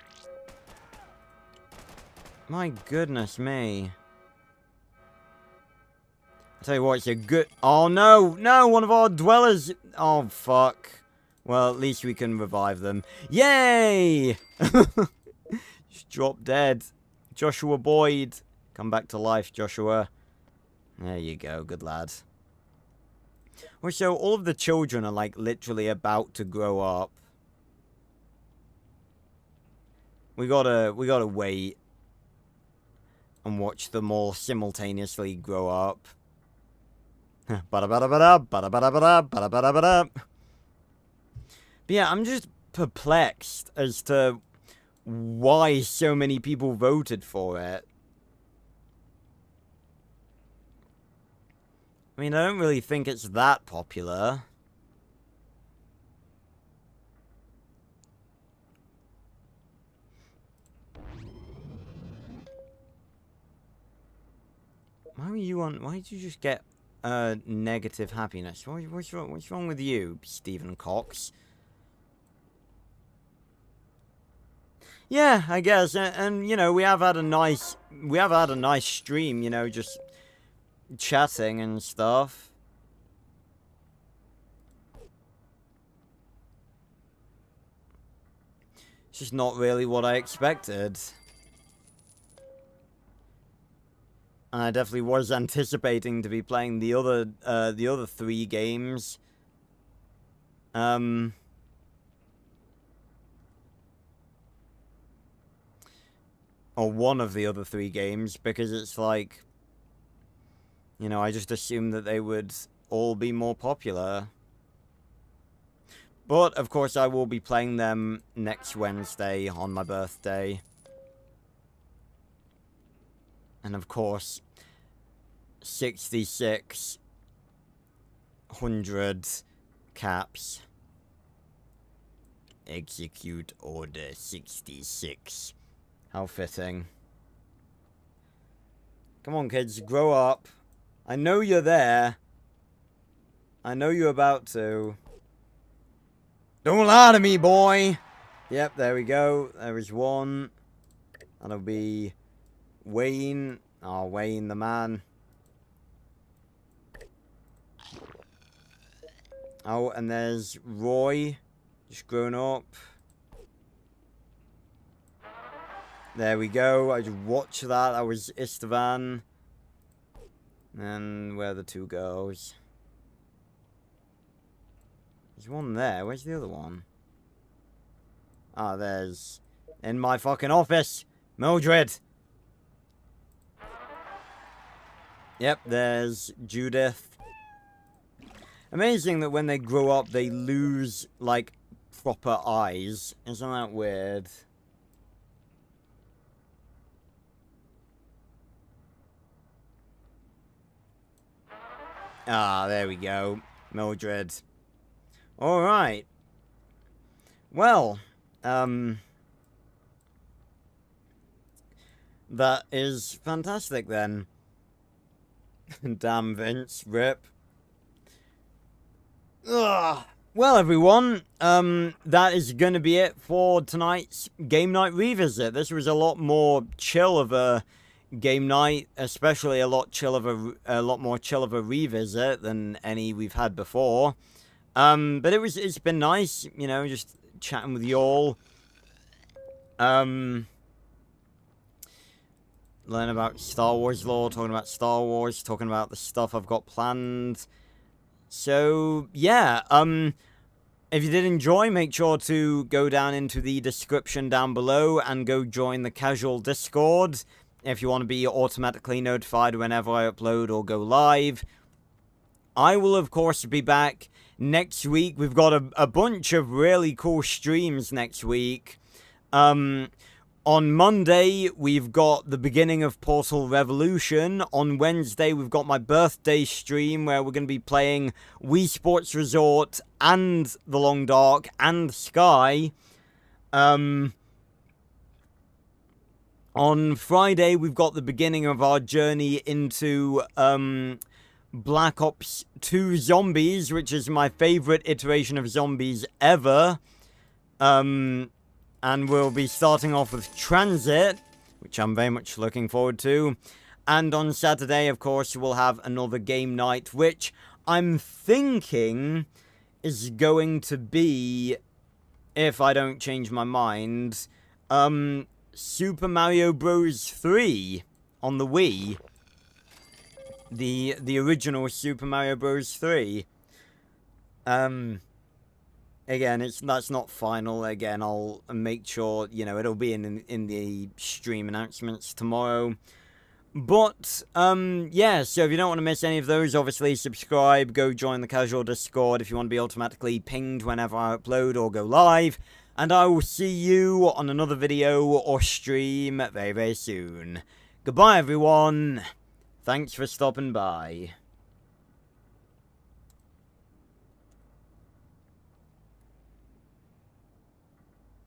My goodness me. I'll tell you what, it's a good... oh, no! No! One of our dwellers... oh, fuck. Well, at least we can revive them. Yay! Just drop dead. Joshua Boyd. Come back to life, Joshua. There you go. Good lad. Also, all of the children are, like, literally about to grow up. We gotta wait and watch them all simultaneously grow up. But yeah, I'm just perplexed as to why so many people voted for it. I mean, I don't really think it's that popular. Why were you on... why did you just get negative happiness? What's wrong with you, Stephen Cox? Yeah, I guess, and you know, we have had a nice stream, you know, just chatting and stuff. It's just not really what I expected. I definitely was anticipating to be playing the other 3 games. Or one of the other 3 games, because it's like, you know, I just assumed that they would all be more popular. But, of course, I will be playing them next Wednesday on my birthday. And, of course, 6,600 caps. Execute Order 66. How fitting. Come on, kids, grow up. I know you're there. I know you're about to. Don't lie to me, boy! Yep, there we go. There is one. That'll be Wayne. Oh, Wayne the man. Oh, and there's Roy. Just grown up. There we go. I just watched that. That was Istvan. And where are the 2 girls? There's one there. Where's the other one? Ah, there's... in my fucking office! Mildred! Yep, there's Judith. Amazing that when they grow up, they lose, like, proper eyes. Isn't that weird? Ah, there we go. Mildred. Alright. Well, that is fantastic then. Damn Vince, rip. Ugh. Well, everyone, that is going to be it for tonight's Game Night Revisit. This was a lot more chill of a game night, especially a lot more chill of a revisit than any we've had before. But it's been nice, you know, just chatting with y'all. Learn about Star Wars lore, talking about Star Wars, talking about the stuff I've got planned. So, yeah, if you did enjoy, make sure to go down into the description down below and go join the casual Discord if you want to be automatically notified whenever I upload or go live. I will, of course, be back next week. We've got a bunch of really cool streams next week. On Monday, we've got the beginning of Portal Revolution. On Wednesday, we've got my birthday stream where we're going to be playing Wii Sports Resort and The Long Dark and Sky. On Friday, we've got the beginning of our journey into Black Ops 2 Zombies, which is my favorite iteration of zombies ever. And we'll be starting off with Transit, which I'm very much looking forward to. And on Saturday, of course, we'll have another game night, which I'm thinking is going to be, if I don't change my mind, Super Mario Bros. 3 on the Wii. The original Super Mario Bros. 3. Again, that's not final. Again, I'll make sure, you know, it'll be in the stream announcements tomorrow. But, yeah, so if you don't want to miss any of those, obviously subscribe, go join the casual Discord if you want to be automatically pinged whenever I upload or go live. And I will see you on another video or stream very, very soon. Goodbye, everyone. Thanks for stopping by.